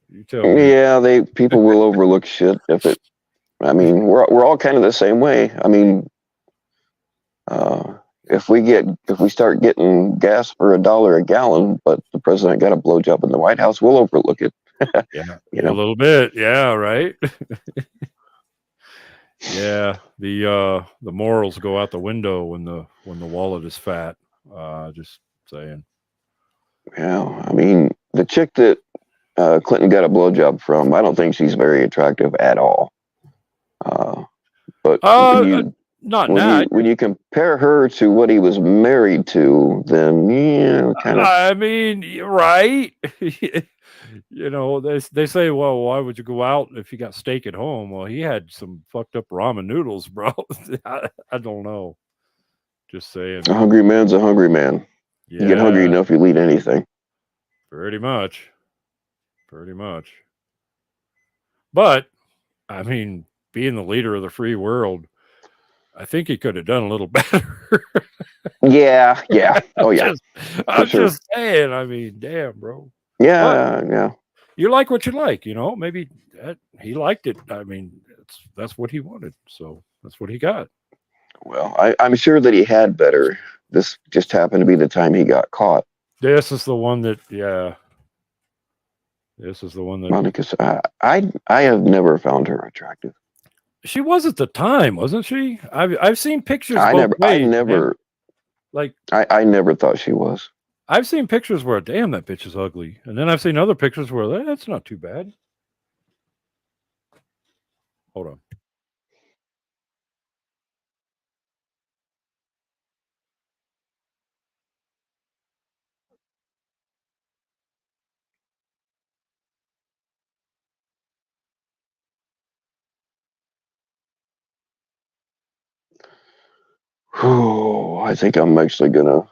You tell me. Yeah, people will overlook shit if it. I mean, we're all kind of the same way. I mean, if we start getting gas for $1 a gallon, but the president got a blowjob in the White House, we'll overlook it. Yeah, a little bit. Yeah, right. Yeah, the morals go out the window when the wallet is fat. Just saying. Yeah, I mean, the chick that Clinton got a blowjob from, I don't think she's very attractive at all. But when you compare her to what he was married to, then kind of. I mean, right? They say, well, why would you go out if you got steak at home? Well, he had some fucked up ramen noodles, bro. I don't know. Just saying. A hungry man's a hungry man. Yeah, you get hungry enough, you'll eat anything. Pretty much. But I mean, being the leader of the free world, I think he could have done a little better. Yeah. Oh yeah. I'm just saying. I mean, damn, bro. Yeah, but yeah. You like what you like, Maybe he liked it. I mean, that's what he wanted, so that's what he got. Well, I'm sure that he had better. This just happened to be the time he got caught. This is the one that, yeah. This is the one that. Monica's. I have never found her attractive. She was at the time, wasn't she? I've seen pictures. I never. Like I never thought she was. I've seen pictures where, damn, that bitch is ugly, and then I've seen other pictures where that's not too bad. Hold on. I think I'm actually gonna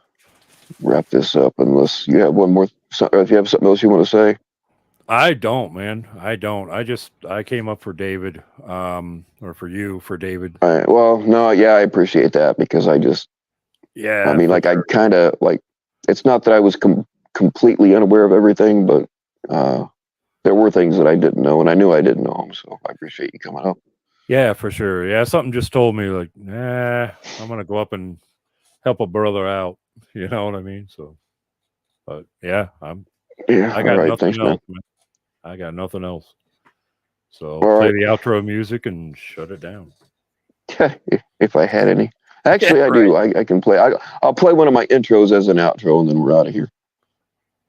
wrap this up unless you have one more. If you have something else you want to say. I don't, man. I don't. I came up for David, or for you, for David. All right. Well, no, yeah, I appreciate that because I just. Yeah. I mean, like, sure. I kind of like. It's not that I was completely unaware of everything, but there were things that I didn't know, and I knew I didn't know them. So I appreciate you coming up. Yeah, for sure. Yeah, something just told me like, nah, I'm gonna go up and help a brother out. You know what I mean? So, but yeah, I got nothing else, man. I got nothing else. So play the outro music and shut it down. If I had any. Actually, I do. I can play. I'll play one of my intros as an outro, and then we're out of here.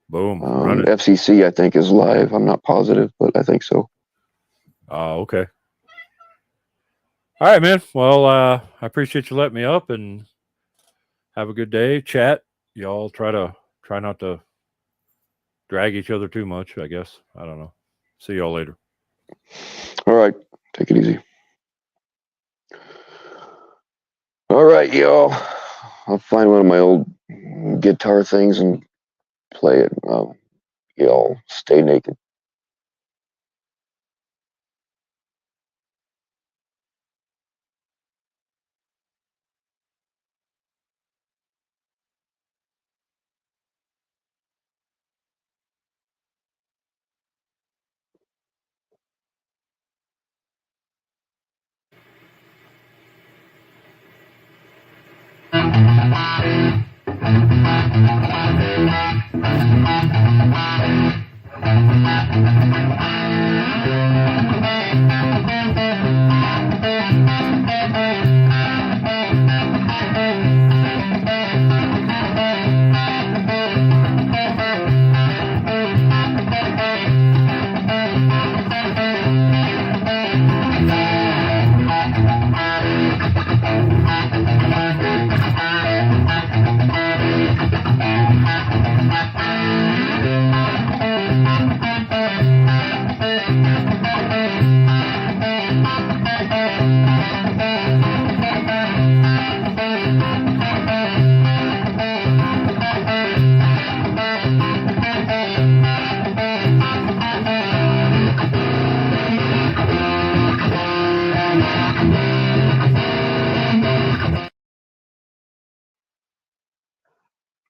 Boom. FCC, I think, is live. I'm not positive, but I think so. Oh, okay. All right, man. Well, I appreciate you letting me up, and have a good day. Chat. Y'all try not to drag each other too much, I guess. I don't know. See y'all later. All right. Take it easy. All right, y'all. I'll find one of my old guitar things and play it. Y'all stay naked.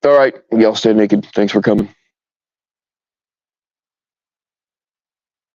All right, y'all stay naked. Thanks for coming.